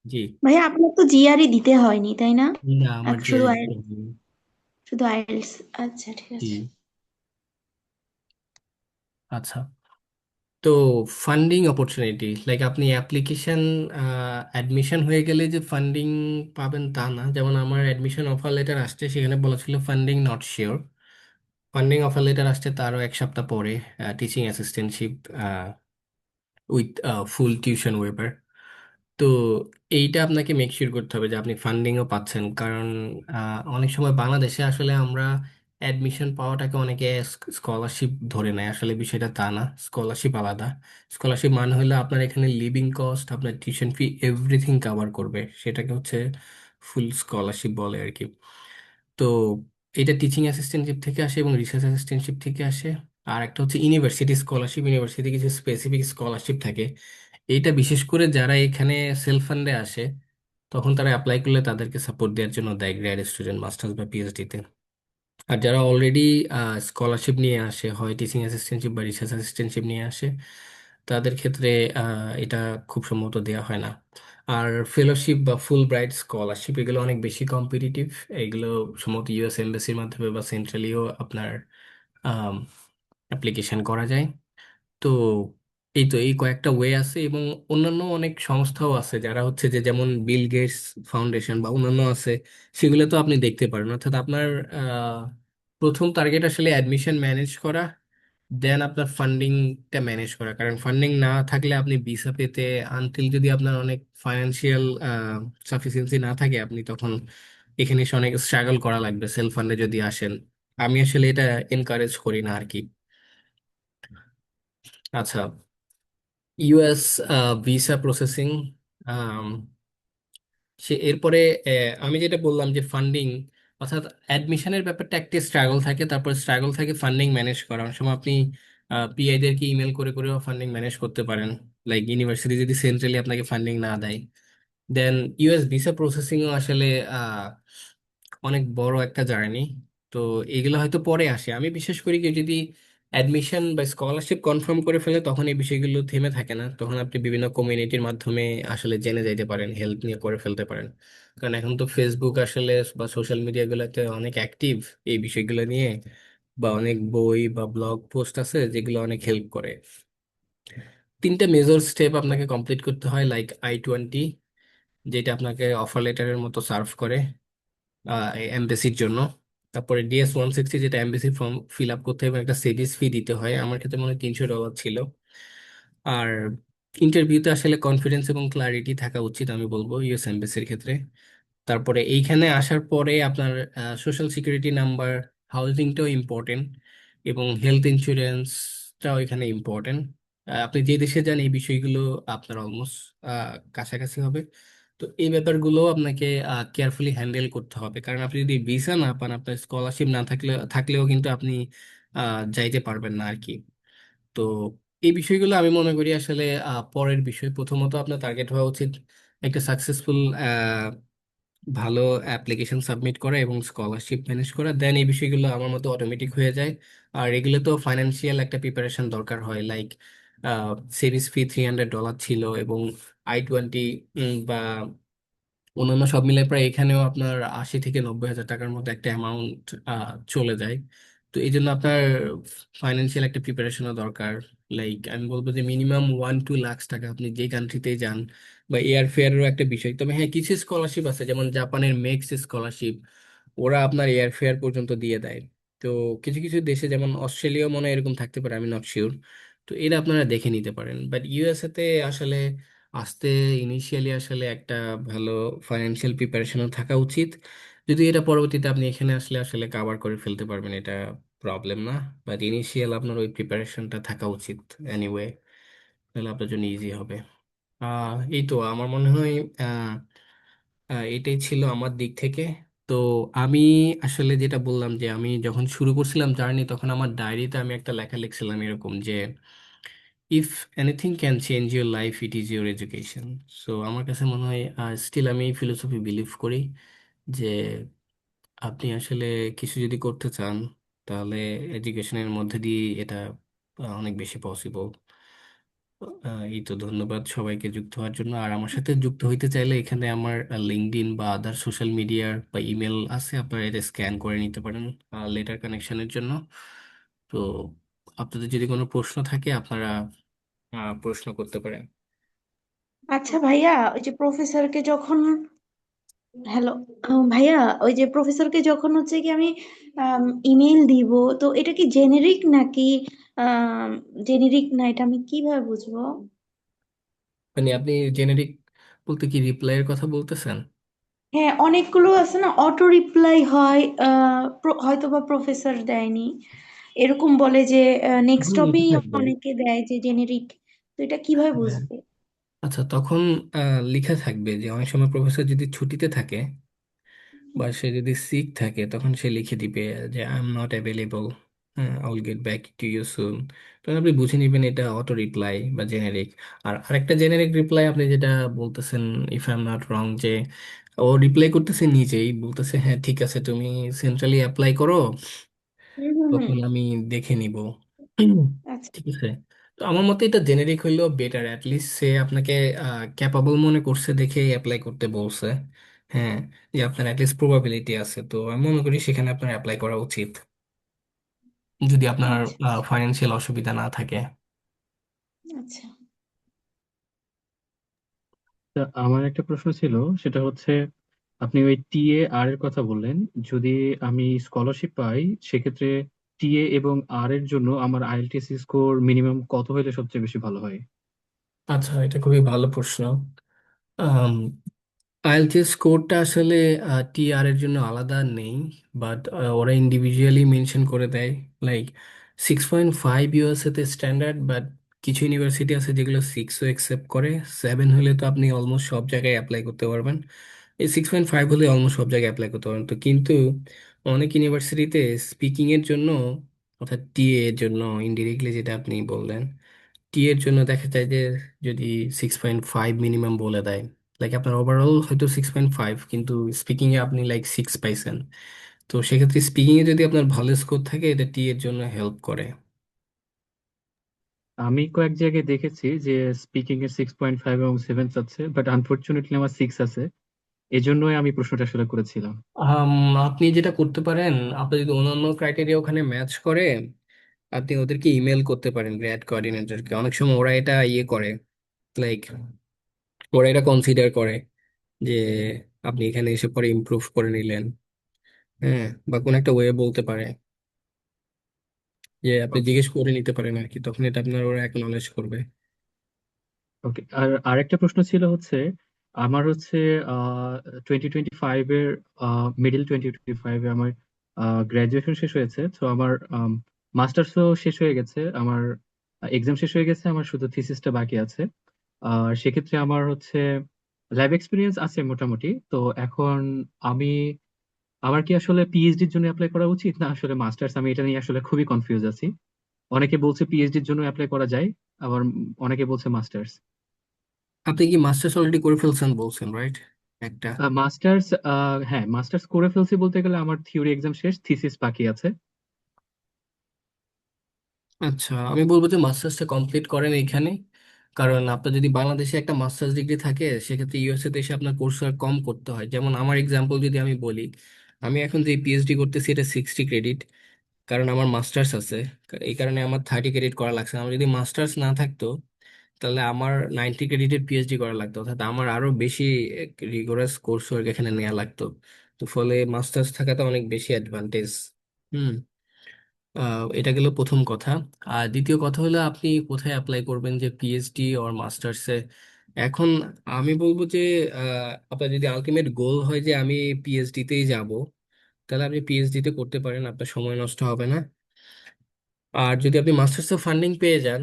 B: জি।
D: ভাইয়া আপনার তো জিআরই দিতে হয়নি তাই না?
B: না, আমার যে
D: শুধু আইএলটিএস। শুধু আইএলটিএস। আচ্ছা, ঠিক
B: জি।
D: আছে।
B: আচ্ছা, তো ফান্ডিং অপরচুনিটি, লাইক আপনি অ্যাপ্লিকেশন অ্যাডমিশন হয়ে গেলে যে ফান্ডিং পাবেন তা না। যেমন আমার অ্যাডমিশন অফার লেটার আসছে, সেখানে বলা ছিল funding not sure. Funding offer letter আসছে তারও 1 সপ্তাহ পরে, teaching assistantship with full tuition weber. তো এইটা আপনাকে মেক শিওর করতে হবে যে আপনি ফান্ডিংও পাচ্ছেন, কারণ অনেক সময় বাংলাদেশে আসলে আমরা অ্যাডমিশন পাওয়াটাকে অনেকে স্কলারশিপ ধরে নেয়। আসলে বিষয়টা তা না, স্কলারশিপ আলাদা। স্কলারশিপ মানে হলো আপনার এখানে লিভিং কস্ট, আপনার টিউশন ফি, এভরিথিং কভার করবে, সেটাকে হচ্ছে ফুল স্কলারশিপ বলে আর কি। তো এটা টিচিং অ্যাসিস্ট্যান্টশিপ থেকে আসে এবং রিসার্চ অ্যাসিস্ট্যান্টশিপ থেকে আসে। আর একটা হচ্ছে ইউনিভার্সিটি স্কলারশিপ, ইউনিভার্সিটি কিছু স্পেসিফিক স্কলারশিপ থাকে। এইটা বিশেষ করে যারা এখানে সেলফ ফান্ডে আসে তখন তারা অ্যাপ্লাই করলে তাদেরকে সাপোর্ট দেওয়ার জন্য দেয়, গ্র্যাড স্টুডেন্ট, মাস্টার্স বা পিএইচডি তে। আর যারা অলরেডি স্কলারশিপ নিয়ে আসে, হয় টিচিং অ্যাসিস্ট্যান্টশিপ বা রিসার্চ অ্যাসিস্ট্যান্টশিপ নিয়ে আসে, তাদের ক্ষেত্রে এটা খুব সম্ভবত দেওয়া হয় না। আর ফেলোশিপ বা ফুল ব্রাইট স্কলারশিপ এগুলো অনেক বেশি কম্পিটিটিভ। এগুলো সম্ভবত ইউএস এমবাসির মাধ্যমে বা সেন্ট্রালিও আপনার অ্যাপ্লিকেশন করা যায়। তো এই তো এই কয়েকটা ওয়ে আছে, এবং অন্যান্য অনেক সংস্থাও আছে যারা হচ্ছে যে, যেমন বিল গেটস ফাউন্ডেশন বা অন্যান্য আছে, সেগুলো তো আপনি দেখতে পারেন। অর্থাৎ আপনার আহ, প্রথম টার্গেট আসলে অ্যাডমিশন ম্যানেজ করা, দেন আপনার ফান্ডিংটা ম্যানেজ করা। কারণ ফান্ডিং না থাকলে আপনি ভিসা পেতে, আনটিল যদি আপনার অনেক ফাইন্যান্সিয়াল সাফিসিয়েন্সি না থাকে, আপনি তখন এখানে এসে অনেক স্ট্রাগল করা লাগবে সেলফ ফান্ডে যদি আসেন। আমি আসলে এটা এনকারেজ করি না আর কি। আচ্ছা, ইউএস ভিসা প্রসেসিং, এরপরে আমি যেটা বললাম যে ফান্ডিং, অর্থাৎ অ্যাডমিশনের ব্যাপারটা একটি স্ট্রাগল থাকে, তারপর স্ট্রাগল থাকে ফান্ডিং ম্যানেজ করা। অনেক সময় আপনি পিআইদেরকে ইমেল করে করেও ফান্ডিং ম্যানেজ করতে পারেন, লাইক ইউনিভার্সিটি যদি সেন্ট্রালি আপনাকে ফান্ডিং না দেয়। দেন ইউএস ভিসা প্রসেসিংও আসলে আহ, অনেক বড় একটা জার্নি। তো এগুলো হয়তো পরে আসে। আমি বিশেষ করি কেউ যদি অ্যাডমিশন বা স্কলারশিপ কনফার্ম করে ফেলে তখন এই বিষয়গুলো থেমে থাকে না, তখন আপনি বিভিন্ন কমিউনিটির মাধ্যমে আসলে জেনে যাইতে পারেন, হেল্প নিয়ে করে ফেলতে পারেন। কারণ এখন তো ফেসবুক আসলে বা সোশ্যাল মিডিয়াগুলোতে অনেক অ্যাক্টিভ এই বিষয়গুলো নিয়ে, বা অনেক বই বা ব্লগ পোস্ট আছে যেগুলো অনেক হেল্প করে। তিনটা মেজর স্টেপ আপনাকে কমপ্লিট করতে হয়, লাইক I-20, যেটা আপনাকে অফার লেটারের মতো সার্ভ করে এমবেসির জন্য। তারপরে DS-160, যেটা এমবেসি ফর্ম ফিল আপ করতে হবে এবং একটা সেভিস ফি দিতে হয়, আমার ক্ষেত্রে মনে হয় $300 ছিল। আর ইন্টারভিউতে আসলে কনফিডেন্স এবং ক্লারিটি থাকা উচিত আমি বলবো ইউএস এমবেসির ক্ষেত্রে। তারপরে এইখানে আসার পরে আপনার সোশ্যাল সিকিউরিটি নাম্বার, হাউজিংটাও ইম্পর্টেন্ট, এবং হেলথ ইন্স্যুরেন্সটাও এখানে ইম্পর্টেন্ট। আপনি যে দেশে যান এই বিষয়গুলো আপনার অলমোস্ট কাছাকাছি হবে। তো এই ব্যাপারগুলো আপনাকে কেয়ারফুলি হ্যান্ডেল করতে হবে, কারণ আপনি যদি ভিসা না পান, আপনার স্কলারশিপ না থাকলেও কিন্তু আপনি যাইতে পারবেন না আর কি। তো এই বিষয়গুলো আমি মনে করি আসলে পরের বিষয়। প্রথমত আপনার টার্গেট হওয়া উচিত একটা সাকসেসফুল ভালো অ্যাপ্লিকেশন সাবমিট করা এবং স্কলারশিপ ম্যানেজ করা, দেন এই বিষয়গুলো আমার মতো অটোমেটিক হয়ে যায়। আর এগুলো তো ফাইন্যান্সিয়াল একটা প্রিপারেশন দরকার হয়, লাইক সিরিজ ফি $300 ছিল, এবং I-20 বা অন্যান্য সব মিলে প্রায় এখানেও আপনার 80 থেকে 90 হাজার টাকার মতো একটা অ্যামাউন্ট চলে যায়। তো এই জন্য আপনার ফাইন্যান্সিয়াল একটা প্রিপারেশনও দরকার। লাইক আমি বলবো যে মিনিমাম 1-2 লাখ টাকা আপনি যে কান্ট্রিতেই যান, বা এয়ার ফেয়ারেরও একটা বিষয়। তবে হ্যাঁ, কিছু স্কলারশিপ আছে, যেমন জাপানের মেক্স স্কলারশিপ, ওরা আপনার এয়ার ফেয়ার পর্যন্ত দিয়ে দেয়। তো কিছু কিছু দেশে, যেমন অস্ট্রেলিয়া মনে হয় এরকম থাকতে পারে, আমি নট শিওর। তো এটা আপনারা দেখে নিতে পারেন। বাট ইউএসএ তে আসলে আসতে ইনিশিয়ালি আসলে একটা ভালো ফাইন্যান্সিয়াল প্রিপারেশনও থাকা উচিত। যদি এটা পরবর্তীতে আপনি এখানে আসলে আসলে কাভার করে ফেলতে পারবেন, এটা প্রবলেম না। বাট ইনিশিয়াল আপনার ওই প্রিপারেশনটা থাকা উচিত এনিওয়ে, তাহলে আপনার জন্য ইজি হবে। এই তো আমার মনে হয় আহ এটাই ছিল আমার দিক থেকে। তো আমি আসলে যেটা বললাম যে আমি যখন শুরু করছিলাম জার্নি, তখন আমার ডায়েরিতে আমি একটা লেখা লিখছিলাম এরকম যে, if anything can change your life, it is your education. So আমার কাছে মনে হয় স্টিল আমি ফিলোসফি বিলিভ করি যে আপনি আসলে কিছু যদি করতে চান, তাহলে এডুকেশনের মধ্যে দিয়ে এটা অনেক বেশি পসিবল। এই তো, ধন্যবাদ সবাইকে যুক্ত হওয়ার জন্য। আর আমার সাথে যুক্ত হইতে চাইলে এখানে আমার লিঙ্কডইন বা আদার সোশ্যাল মিডিয়ার বা ইমেল আছে, আপনারা এটা স্ক্যান করে নিতে পারেন লেটার কানেকশনের জন্য। তো আপনাদের যদি কোনো প্রশ্ন থাকে আপনারা প্রশ্ন করতে পারেন।
D: আচ্ছা ভাইয়া, ওই যে প্রফেসরকে যখন, হ্যালো ভাইয়া, ওই যে প্রফেসরকে যখন হচ্ছে কি আমি ইমেল দিব, তো এটা কি জেনেরিক নাকি জেনেরিক না, এটা আমি কিভাবে বুঝবো?
B: মানে আপনি জেনেরিক বলতে কি রিপ্লাইয়ের কথা বলতেছেন?
D: হ্যাঁ, অনেকগুলো আছে না, অটো রিপ্লাই হয়, হয়তো বা প্রফেসর দেয়নি, এরকম বলে যে নেক্সট
B: তখন লিখে
D: টপেই
B: থাকবে।
D: অনেকে দেয় যে জেনেরিক। তো এটা কিভাবে
B: হ্যাঁ,
D: বুঝবে?
B: আচ্ছা তখন লিখে থাকবে যে অনেক সময় প্রফেসর যদি ছুটিতে থাকে বা সে যদি সিক থাকে তখন সে লিখে দিবে যে আই এম নট অ্যাভেলেবল, হ্যাঁ I will get back to you soon. তখন আপনি বুঝে নেবেন এটা অটো রিপ্লাই বা জেনেরিক। আর আরেকটা জেনেরিক রিপ্লাই আপনি যেটা বলতেছেন, if I am not wrong, যে ও রিপ্লাই করতেছে নিজেই, বলতেছে হ্যাঁ ঠিক আছে তুমি সেন্ট্রালি অ্যাপ্লাই করো,
D: হুম হুম হুম।
B: তখন আমি দেখে নিব। হুম,
D: আচ্ছা
B: ঠিক আছে। তো আমার মতে এটা জেনেরিক হইলেও বেটার, অ্যাটলিস্ট সে আপনাকে ক্যাপাবল মনে করছে দেখে অ্যাপ্লাই করতে বলছে। হ্যাঁ, যে আপনার অ্যাটলিস্ট প্রবাবিলিটি আছে, তো আমি মনে করি সেখানে আপনার অ্যাপ্লাই করা উচিত, যদি আপনার
D: আচ্ছা
B: ফাইন্যান্সিয়াল অসুবিধা না থাকে।
D: আচ্ছা।
C: তা আমার একটা প্রশ্ন ছিল, সেটা হচ্ছে আপনি ওই টিএ আর এর কথা বললেন, যদি আমি স্কলারশিপ পাই সেক্ষেত্রে টিএ এবং আর এর জন্য আমার আইএলটিএস স্কোর মিনিমাম কত হলে সবচেয়ে বেশি ভালো হয়?
B: আচ্ছা, এটা খুবই ভালো প্রশ্ন। আইএলটিএস স্কোরটা আসলে টিআর এর জন্য আলাদা নেই, বাট ওরা ইন্ডিভিজুয়ালি মেনশন করে দেয়। লাইক 6.5 ইউএসএ তে স্ট্যান্ডার্ড, বাট কিছু ইউনিভার্সিটি আছে যেগুলো 6ও অ্যাকসেপ্ট করে। 7 হলে তো আপনি অলমোস্ট সব জায়গায় অ্যাপ্লাই করতে পারবেন। এই 6.5 হলে অলমোস্ট সব জায়গায় অ্যাপ্লাই করতে পারবেন। তো কিন্তু অনেক ইউনিভার্সিটিতে স্পিকিং এর জন্য, অর্থাৎ টিএ এর জন্য ইনডিরেক্টলি যেটা আপনি বললেন, টি এর জন্য দেখা যায় যে যদি 6.5 মিনিমাম বলে দেয়, লাইক আপনার ওভারঅল হয়তো 6.5 কিন্তু স্পিকিং এ আপনি লাইক 6 পাইছেন, তো সেক্ষেত্রে স্পিকিং এ যদি আপনার ভালো স্কোর থাকে এটা টি এর জন্য হেল্প করে।
C: আমি কয়েক জায়গায় দেখেছি যে স্পিকিং এর 6.5 এবং 7 চাচ্ছে, বাট আনফরচুনেটলি আমার 6 আছে। এজন্যই আমি প্রশ্নটা আসলে করেছিলাম।
B: আম, আপনি যেটা করতে পারেন, আপনি যদি অন্যান্য ক্রাইটেরিয়া ওখানে ম্যাচ করে, আপনি ওদেরকে ইমেল করতে পারেন, গ্র্যাড কোঅর্ডিনেটরকে। অনেক সময় ওরা এটা ইয়ে করে, লাইক ওরা এটা কনসিডার করে যে আপনি এখানে এসে পরে ইমপ্রুভ করে নিলেন, হ্যাঁ, বা কোন একটা ওয়ে বলতে পারে, যে আপনি
C: ওকে
B: জিজ্ঞেস করে নিতে পারেন আর কি, তখন এটা আপনার ওরা অ্যাকনলেজ করবে।
C: ওকে। আর আরেকটা প্রশ্ন ছিল হচ্ছে, আমার হচ্ছে 2025 এর মিডিল 2025 এ আমার গ্রাজুয়েশন শেষ হয়েছে, তো আমার মাস্টার্সও শেষ হয়ে গেছে, আমার এক্সাম শেষ হয়ে গেছে, আমার শুধু থিসিসটা বাকি আছে। আর সেক্ষেত্রে আমার হচ্ছে ল্যাব এক্সপিরিয়েন্স আছে মোটামুটি। তো এখন আমি, আমার কি আসলে পিএইচডির জন্য অ্যাপ্লাই করা উচিত না আসলে মাস্টার্স? আমি এটা নিয়ে আসলে খুবই কনফিউজ আছি। অনেকে বলছে পিএইচডির জন্য অ্যাপ্লাই করা যায়, আবার অনেকে বলছে মাস্টার্স।
B: আপনি কি মাস্টার্স অলরেডি করে ফেলছেন বলছেন, রাইট? একটা।
C: মাস্টার্স, হ্যাঁ মাস্টার্স করে ফেলছি, বলতে গেলে আমার থিওরি এক্সাম শেষ, থিসিস বাকি আছে।
B: আচ্ছা, আমি বলবো যে মাস্টার্সটা কমপ্লিট করেন এইখানে, কারণ আপনার যদি বাংলাদেশে একটা মাস্টার্স ডিগ্রি থাকে সেক্ষেত্রে ইউএসএ তে এসে আপনার কোর্স কম করতে হয়। যেমন আমার এক্সাম্পল যদি আমি বলি, আমি এখন যে পিএইচডি করতেছি এটা 60 ক্রেডিট, কারণ আমার মাস্টার্স আছে। এই কারণে আমার 30 ক্রেডিট করা লাগছে। আমার যদি মাস্টার্স না থাকতো তাহলে আমার 90 ক্রেডিটের পিএইচডি করা লাগতো, অর্থাৎ আমার আরো বেশি রিগোরাস কোর্স ওয়ার্ক এখানে নেওয়া লাগতো। তো ফলে মাস্টার্স থাকাতে অনেক বেশি অ্যাডভান্টেজ। হুম। এটা গেল প্রথম কথা। আর দ্বিতীয় কথা হলো আপনি কোথায় অ্যাপ্লাই করবেন, যে পিএইচডি অর মাস্টার্সে। এখন আমি বলবো যে আপনার যদি আলটিমেট গোল হয় যে আমি পিএইচডিতেই যাব, তাহলে আপনি পিএইচডিতে করতে পারেন, আপনার সময় নষ্ট হবে না। আর যদি আপনি মাস্টার্সে ফান্ডিং পেয়ে যান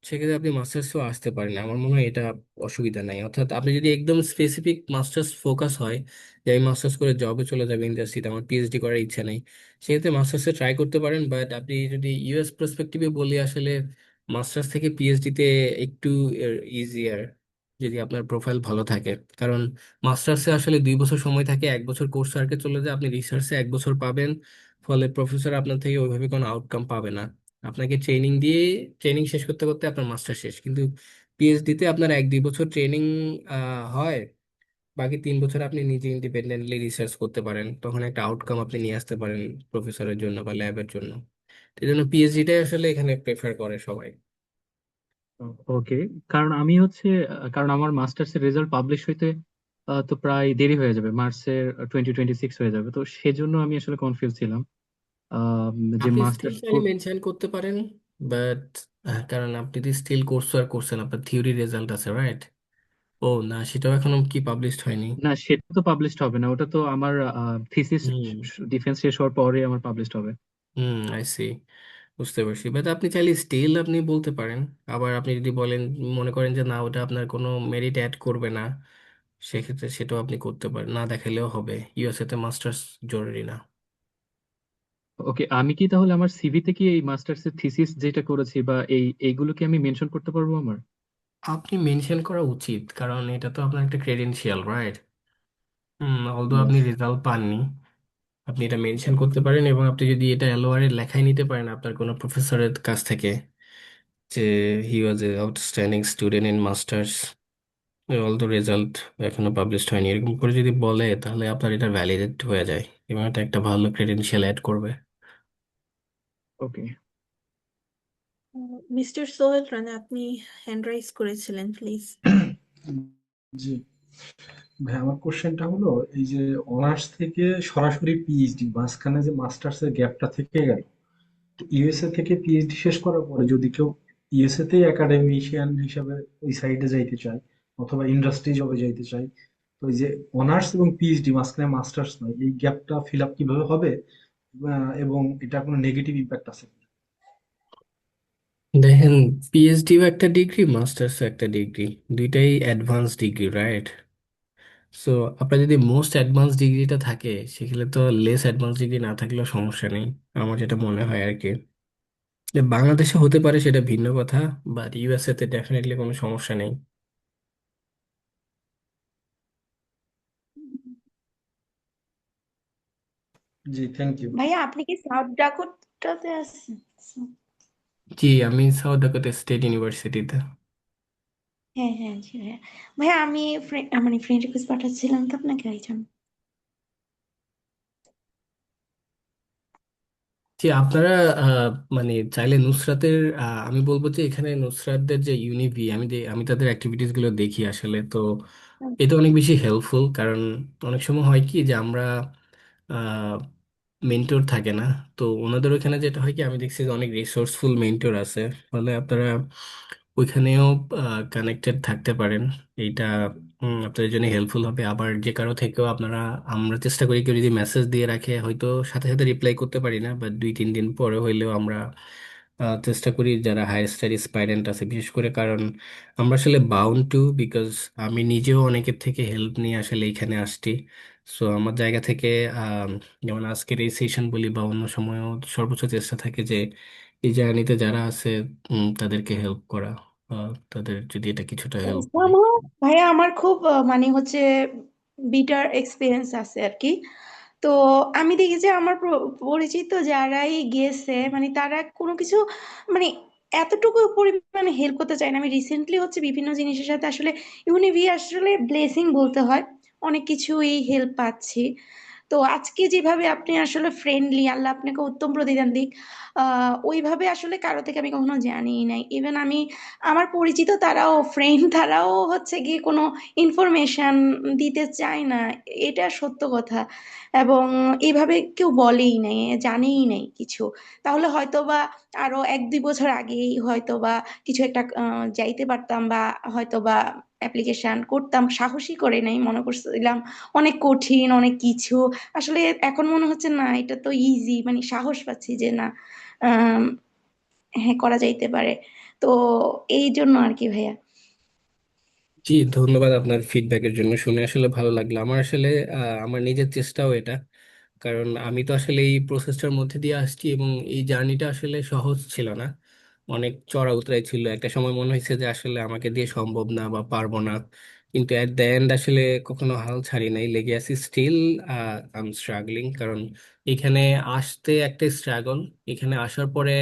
B: সেক্ষেত্রে আপনি মাস্টার্সেও আসতে পারেন, আমার মনে হয় এটা অসুবিধা নাই। অর্থাৎ আপনি যদি একদম স্পেসিফিক মাস্টার্স ফোকাস হয় যে আমি মাস্টার্স করে জবে চলে যাবে ইন্ডাস্ট্রিতে, আমার পিএইচডি করার ইচ্ছা নেই, সেক্ষেত্রে মাস্টার্সে ট্রাই করতে পারেন। বাট আপনি যদি ইউএস পার্সপেক্টিভে বলি, আসলে মাস্টার্স থেকে পিএইচডিতে একটু ইজিয়ার, যদি আপনার প্রোফাইল ভালো থাকে। কারণ মাস্টার্সে আসলে 2 বছর সময় থাকে, 1 বছর কোর্স সার্কে চলে যায়, আপনি রিসার্চে 1 বছর পাবেন, ফলে প্রফেসর আপনার থেকে ওইভাবে কোনো আউটকাম পাবে না। আপনাকে ট্রেনিং দিয়ে, ট্রেনিং শেষ করতে করতে আপনার মাস্টার শেষ। কিন্তু পিএইচডিতে আপনার 1-2 বছর ট্রেনিং হয়, বাকি 3 বছর আপনি নিজে ইন্ডিপেন্ডেন্টলি রিসার্চ করতে পারেন, তখন একটা আউটকাম আপনি নিয়ে আসতে পারেন প্রফেসরের জন্য বা ল্যাবের জন্য। এই জন্য পিএইচডিটাই আসলে এখানে প্রেফার করে সবাই।
C: ওকে। কারণ আমি হচ্ছে কারণ আমার মাস্টার্স এর রেজাল্ট পাবলিশ হইতে তো প্রায় দেরি হয়ে যাবে, মার্চের 2026 হয়ে যাবে। তো সেজন্য আমি আসলে কনফিউজ ছিলাম যে
B: আপনি স্টিল
C: মাস্টার্স।
B: চাইলে মেনশন করতে পারেন, বাট কারণ আপনি তো স্টিল কোর্স আর করছেন, আপনার থিওরি রেজাল্ট আছে, রাইট? ও না, সেটাও এখনো কি পাবলিশড হয়নি?
C: না, সেটা তো পাবলিশড হবে না, ওটা তো আমার থিসিস
B: হুম
C: ডিফেন্স শেষ হওয়ার পরে আমার পাবলিশড হবে।
B: হুম, আই সি, বুঝতে পারছি। বাট আপনি চাইলে স্টিল আপনি বলতে পারেন। আবার আপনি যদি বলেন, মনে করেন যে না, ওটা আপনার কোনো মেরিট অ্যাড করবে না, সেক্ষেত্রে সেটাও আপনি করতে পারেন, না দেখালেও হবে। ইউএসএ তে মাস্টার্স জরুরি না।
C: ওকে, আমি কি তাহলে আমার সিভিতে কি এই মাস্টার্স এর থিসিস যেটা করেছি বা এইগুলো কি আমি মেনশন করতে পারবো আমার?
B: আপনি মেনশন করা উচিত, কারণ এটা তো আপনার একটা ক্রেডেনশিয়াল, রাইট? অলদো আপনি
C: ইয়েস।
B: রেজাল্ট পাননি, আপনি এটা মেনশন করতে পারেন। এবং আপনি যদি এটা এলওআর এ লেখাই নিতে পারেন আপনার কোনো প্রফেসরের কাছ থেকে, যে he was a outstanding student in masters, although result এখনো পাবলিশড হয়নি, এরকম করে যদি বলে, তাহলে আপনার এটা ভ্যালিডেট হয়ে যায় এবং এটা একটা ভালো ক্রেডেনশিয়াল অ্যাড করবে।
C: ওকে।
A: মিস্টার সোহেল রানা, আপনি হ্যান্ড রাইজ করেছিলেন, প্লিজ।
E: জি ভাই, আমার কোশ্চেনটা হলো, এই যে অনার্স থেকে সরাসরি পিএইচডি, মাঝখানে যে মাস্টার্স এর গ্যাপটা থেকে গেল, ইউএসএ থেকে পিএইচডি শেষ করার পরে যদি কেউ ইউএসএ তেই একাডেমিশিয়ান হিসাবে ওই সাইডে যাইতে চায়, অথবা ইন্ডাস্ট্রি জবে যাইতে চায়, তো ওই যে অনার্স এবং পিএইচডি মাঝখানে মাস্টার্স নয়, এই গ্যাপটা ফিল আপ কিভাবে হবে? এবং এটা কোনো নেগেটিভ ইম্প্যাক্ট আছে?
B: দেখেন, পিএইচডিও একটা ডিগ্রি, মাস্টার্সও একটা ডিগ্রি, দুইটাই অ্যাডভান্স ডিগ্রি, রাইট? সো আপনার যদি মোস্ট অ্যাডভান্স ডিগ্রিটা থাকে, সেক্ষেত্রে তো লেস অ্যাডভান্স ডিগ্রি না থাকলেও সমস্যা নেই, আমার যেটা মনে হয় আর কি। যে বাংলাদেশে হতে পারে সেটা ভিন্ন কথা, বাট ইউএসএ তে ডেফিনেটলি কোনো সমস্যা নেই।
E: জি, থ্যাংক ইউ।
D: ভাইয়া আপনি কি সাউথ ডাকোটাতে আছেন?
B: জি, আমি সাউথ ডাকোটা স্টেট ইউনিভার্সিটিতে।
D: হ্যাঁ হ্যাঁ জি ভাইয়া। ভাইয়া আমি মানে ফ্রেন্ড রিকোয়েস্ট পাঠাচ্ছিলাম তো আপনাকে, এই জন্য।
B: জি, আপনারা আহ, মানে চাইলে নুসরাতের, আমি বলবো যে এখানে নুসরাতদের যে ইউনিভি, আমি তাদের অ্যাক্টিভিটিস গুলো দেখি আসলে। তো এটা অনেক বেশি হেল্পফুল, কারণ অনেক সময় হয় কি যে আমরা মেন্টর থাকে না। তো ওনাদের ওখানে যেটা হয় কি, আমি দেখছি যে অনেক রিসোর্সফুল মেন্টর আছে, ফলে আপনারা ওইখানেও কানেক্টেড থাকতে পারেন। এইটা আপনাদের জন্য হেল্পফুল হবে। আবার যে কারো থেকেও আপনারা, আমরা চেষ্টা করি কেউ যদি মেসেজ দিয়ে রাখে, হয়তো সাথে সাথে রিপ্লাই করতে পারি না, বাট 2-3 দিন পরে হইলেও আমরা চেষ্টা করি, যারা হায়ার স্টাডি স্টুডেন্ট আছে বিশেষ করে। কারণ আমরা আসলে বাউন্ড টু, বিকজ আমি নিজেও অনেকের থেকে হেল্প নিয়ে আসলে এখানে আসছি। সো আমার জায়গা থেকে আহ, যেমন আজকের এই সেশন বলি বা অন্য সময়ও, সর্বোচ্চ চেষ্টা থাকে যে এই জার্নিতে যারা আছে তাদেরকে হেল্প করা, তাদের যদি এটা কিছুটা হেল্প হয়।
D: আমার ভাইয়া আমার খুব মানে হচ্ছে বিটার এক্সপিরিয়েন্স আছে আর কি। তো আমি দেখি যে আমার পরিচিত যারাই গেছে মানে তারা কোনো কিছু মানে এতটুকু পরিমাণে হেল্প করতে চায় না। আমি রিসেন্টলি হচ্ছে বিভিন্ন জিনিসের সাথে আসলে ইউনিভি আসলে ব্লেসিং বলতে হয়, অনেক কিছুই হেল্প পাচ্ছি। তো আজকে যেভাবে আপনি আসলে ফ্রেন্ডলি, আল্লাহ আপনাকে উত্তম প্রতিদান দিক, ওইভাবে আসলে কারো থেকে আমি কখনো জানিই নাই। ইভেন আমি আমার পরিচিত তারাও ফ্রেন্ড তারাও হচ্ছে গিয়ে কোনো ইনফরমেশন দিতে চায় না, এটা সত্য কথা। এবং এইভাবে কেউ বলেই নাই, জানেই নাই কিছু। তাহলে হয়তো বা আরো 1-2 বছর আগেই হয়তো বা কিছু একটা যাইতে পারতাম, বা হয়তো বা অ্যাপ্লিকেশন করতাম, সাহসী করে নাই, মনে করছিলাম অনেক কঠিন অনেক কিছু। আসলে এখন মনে হচ্ছে না, এটা তো ইজি, মানে সাহস পাচ্ছি যে না, আম, হ্যাঁ করা যাইতে পারে। তো এই জন্য আর কি ভাইয়া।
B: জি, ধন্যবাদ আপনার ফিডব্যাকের জন্য, শুনে আসলে ভালো লাগলো আমার আসলে। আমার নিজের চেষ্টাও এটা, কারণ আমি তো আসলে এই প্রসেসটার মধ্যে দিয়ে আসছি এবং এই জার্নিটা আসলে সহজ ছিল না, অনেক চড়া উতরাই ছিল। একটা সময় মনে হয়েছে যে আসলে আমাকে দিয়ে সম্ভব না বা পারবো না, কিন্তু এট দ্য এন্ড আসলে কখনো হাল ছাড়ি নাই, লেগে আছি স্টিল। আই এম স্ট্রাগলিং, কারণ এখানে আসতে একটা স্ট্রাগল, এখানে আসার পরে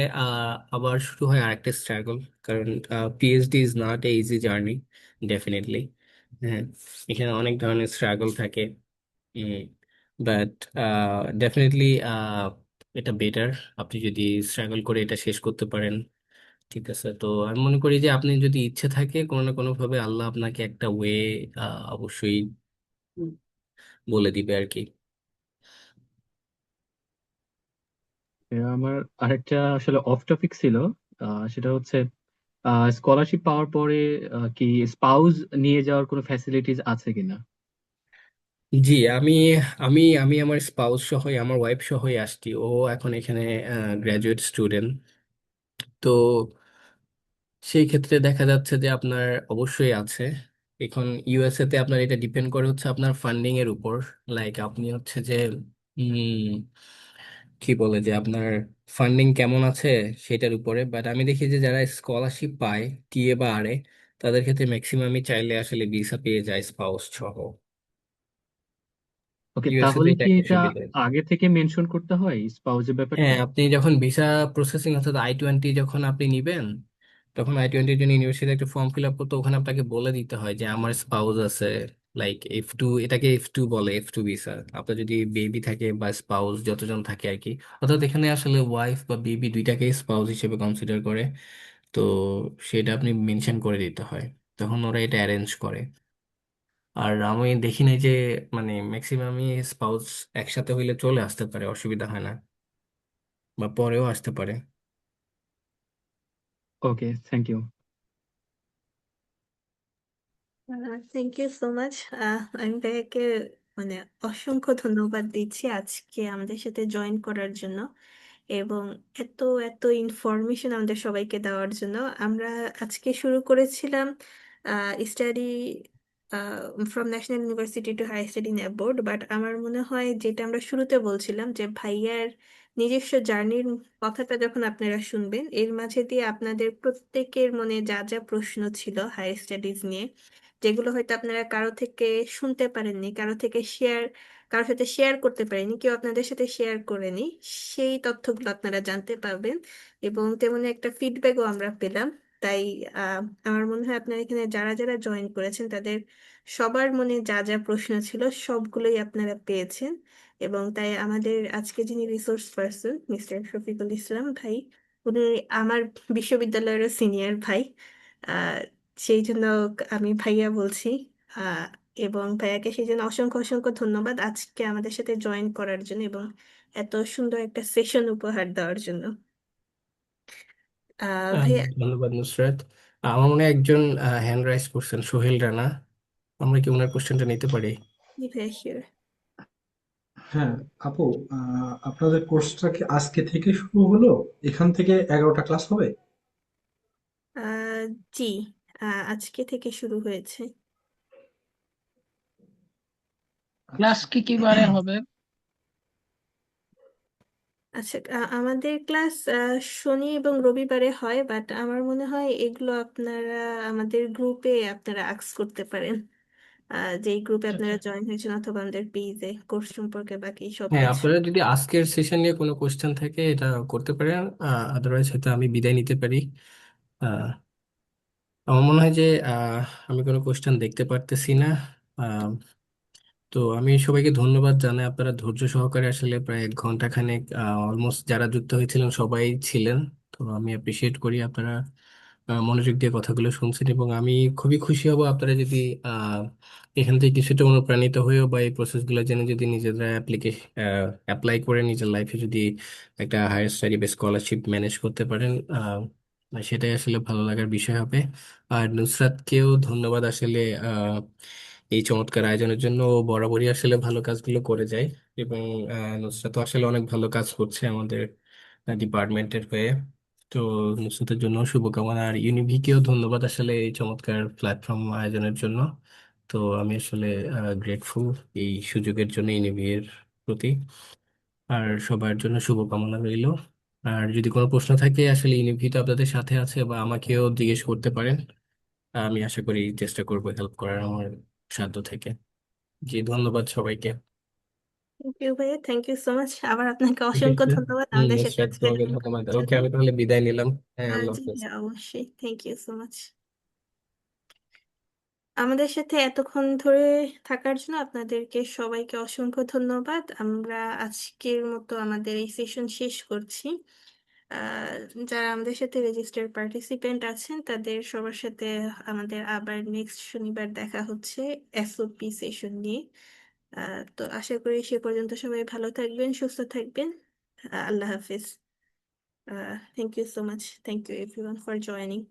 B: আবার শুরু হয় আরেকটা স্ট্রাগল। কারণ PhD is not a easy journey, definitely. হ্যাঁ, এখানে অনেক ধরনের স্ট্রাগল থাকে, বাট ডেফিনেটলি এটা বেটার আপনি যদি স্ট্রাগল করে এটা শেষ করতে পারেন। ঠিক আছে, তো আমি মনে করি যে আপনি যদি ইচ্ছে থাকে, কোনো না কোনো ভাবে আল্লাহ আপনাকে একটা ওয়ে অবশ্যই বলে দিবে আর কি।
C: আমার আরেকটা আসলে অফ টপিক ছিল, সেটা হচ্ছে স্কলারশিপ পাওয়ার পরে কি স্পাউস নিয়ে যাওয়ার কোনো ফ্যাসিলিটিস আছে কিনা?
B: জি, আমি আমি আমি আমার স্পাউস সহই, আমার ওয়াইফ সহই আসছি। ও এখন এখানে গ্রাজুয়েট স্টুডেন্ট। তো সেই ক্ষেত্রে দেখা যাচ্ছে যে আপনার অবশ্যই আছে। এখন ইউএসএ তে আপনার এটা ডিপেন্ড করে হচ্ছে আপনার ফান্ডিং এর উপর। লাইক আপনি হচ্ছে যে কি বলে যে আপনার ফান্ডিং কেমন আছে সেটার উপরে। বাট আমি দেখি যে যারা স্কলারশিপ পায় টিএ বা আরে, তাদের ক্ষেত্রে ম্যাক্সিমামই চাইলে আসলে ভিসা পেয়ে যায় স্পাউস সহ।
C: ওকে,
B: ইউএসএ তে
C: তাহলে
B: এটা
C: কি
B: একটা
C: এটা
B: সুবিধা।
C: আগে থেকে মেনশন করতে হয় স্পাউসের ব্যাপারটা?
B: হ্যাঁ, আপনি যখন ভিসা প্রসেসিং অর্থাৎ I-20 যখন আপনি নিবেন, তখন I-20 জন্য ইউনিভার্সিটি একটা ফর্ম ফিল আপ করতে, ওখানে আপনাকে বলে দিতে হয় যে আমার স্পাউস আছে। লাইক F2, এটাকে F2 বলে, F2 ভিসা। আপনার যদি বেবি থাকে বা স্পাউস যতজন থাকে আর কি, অর্থাৎ এখানে আসলে ওয়াইফ বা বেবি দুইটাকে স্পাউস হিসেবে কনসিডার করে। তো সেটা আপনি মেনশন করে দিতে হয়, তখন ওরা এটা অ্যারেঞ্জ করে। আর আমি দেখি নাই যে মানে ম্যাক্সিমামই স্পাউস একসাথে হইলে চলে আসতে পারে, অসুবিধা হয় না, বা পরেও আসতে পারে।
C: Okay, thank you.
A: Thank you so much. আমি ভাইয়াকে মানে অসংখ্য ধন্যবাদ দিচ্ছি আজকে আমাদের সাথে জয়েন করার জন্য এবং এত এত ইনফরমেশন আমাদের সবাইকে দেওয়ার জন্য। আমরা আজকে শুরু করেছিলাম study from National University to high study in abroad, but আমার মনে হয় যেটা আমরা শুরুতে বলছিলাম যে ভাইয়ার নিজস্ব জার্নির কথাটা যখন আপনারা শুনবেন, এর মাঝে দিয়ে আপনাদের প্রত্যেকের মনে যা যা প্রশ্ন ছিল হায়ার স্টাডিজ নিয়ে, যেগুলো হয়তো আপনারা কারো থেকে শুনতে পারেননি, কারোর সাথে শেয়ার করতে পারেনি, কেউ আপনাদের সাথে শেয়ার করেনি, সেই তথ্যগুলো আপনারা জানতে পারবেন এবং তেমনি একটা ফিডব্যাকও আমরা পেলাম। তাই আমার মনে হয় আপনারা এখানে যারা যারা জয়েন করেছেন তাদের সবার মনে যা যা প্রশ্ন ছিল সবগুলোই আপনারা পেয়েছেন। এবং তাই আমাদের আজকে যিনি resource person mister Shafiqul Islam ভাই, উনি আমার বিশ্ববিদ্যালয়েরও সিনিয়র ভাই। আহ সেই জন্য আমি ভাইয়া বলছি। আহ এবং ভাইয়াকে সেই জন্য অসংখ্য অসংখ্য ধন্যবাদ আজকে আমাদের সাথে জয়েন করার জন্য এবং এত সুন্দর একটা সেশন উপহার দেওয়ার জন্য। ভাইয়া।
B: ধন্যবাদ নুসরাত। আমার মনে হয় একজন হ্যান্ড রাইজ করছেন, সোহেল রানা। আমরা কি ওনার কোশ্চেনটা নিতে পারি?
A: জি ভাইয়া, sure।
E: হ্যাঁ, আপু, আপনাদের কোর্সটা কি আজকে থেকে শুরু হলো? এখান থেকে 11টা ক্লাস হবে?
A: আহ, জি, আজকে থেকে শুরু হয়েছে।
H: ক্লাস কি কি বারে হবে?
A: আচ্ছা, আমাদের ক্লাস শনি এবং রবিবারে হয়, বাট আমার মনে হয় এগুলো আপনারা আমাদের গ্রুপে আপনারা আক্স করতে পারেন, যেই গ্রুপে
H: আচ্ছা
A: আপনারা
H: আচ্ছা।
A: জয়েন হয়েছেন, অথবা আমাদের পেজে কোর্স সম্পর্কে বাকি
B: হ্যাঁ,
A: সবকিছু।
B: আপনারা যদি আজকের সেশন নিয়ে কোনো কোশ্চেন থাকে এটা করতে পারেন। আদারওয়াইজ হয়তো আমি বিদায় নিতে পারি। আহ, আমার মনে হয় যে আমি কোনো কোশ্চেন দেখতে পারতেছি না। আহ, তো আমি সবাইকে ধন্যবাদ জানাই, আপনারা ধৈর্য সহকারে আসলে প্রায় 1 ঘন্টা খানেক অলমোস্ট যারা যুক্ত হয়েছিলেন সবাই ছিলেন। তো আমি অ্যাপ্রিসিয়েট করি আপনারা মনোযোগ দিয়ে কথাগুলো শুনছেন, এবং আমি খুবই খুশি হব আপনারা যদি আহ, এখান থেকে কিছুটা অনুপ্রাণিত হয়েও বা এই প্রসেসগুলো জেনে যদি নিজেরা অ্যাপ্লাই করে নিজের লাইফে যদি একটা হায়ার স্টাডি বা স্কলারশিপ ম্যানেজ করতে পারেন, সেটাই আসলে ভালো লাগার বিষয় হবে। আর নুসরাতকেও ধন্যবাদ আসলে এই চমৎকার আয়োজনের জন্য। ও বরাবরই আসলে ভালো কাজগুলো করে যায়, এবং নুসরাত আসলে অনেক ভালো কাজ করছে আমাদের ডিপার্টমেন্টের হয়ে। তো নুসরাতের জন্য শুভকামনা। আর ইউনিভিকেও ধন্যবাদ আসলে এই চমৎকার প্ল্যাটফর্ম আয়োজনের জন্য। তো আমি আসলে গ্রেটফুল এই সুযোগের জন্য ইউনিভির প্রতি। আর সবার জন্য শুভকামনা রইল। আর যদি কোনো প্রশ্ন থাকে আসলে ইউনিভি তো আপনাদের সাথে আছে, বা আমাকেও জিজ্ঞেস করতে পারেন। আমি আশা করি চেষ্টা করবো হেল্প করার আমার সাধ্য থেকে। জি, ধন্যবাদ সবাইকে।
A: থ্যাংক ইউ ভাইয়া, থ্যাংক ইউ সো মাচ। আবার আপনাকে
B: ঠিক
A: অসংখ্য
B: আছে।
A: ধন্যবাদ আমাদের সাথে
B: নুসরাত,
A: আজকে
B: তোমাকে
A: জয়েন
B: ধন্যবাদ।
A: করার
B: ওকে,
A: জন্য।
B: আমি তাহলে বিদায় নিলাম। হ্যাঁ, আল্লাহ
A: জি
B: হাফেজ।
A: ভাইয়া, অবশ্যই, থ্যাংক ইউ সো মাচ। আমাদের সাথে এতক্ষণ ধরে থাকার জন্য আপনাদেরকে সবাইকে অসংখ্য ধন্যবাদ। আমরা আজকের মতো আমাদের এই সেশন শেষ করছি। আহ, যারা আমাদের সাথে রেজিস্টার্ড পার্টিসিপেন্ট আছেন তাদের সবার সাথে আমাদের আবার নেক্সট শনিবার দেখা হচ্ছে এসওপি সেশন নিয়ে। তো আশা করি সে পর্যন্ত সবাই ভালো থাকবেন, সুস্থ থাকবেন। আল্লাহ হাফিজ। Thank you so much, thank you everyone for joining.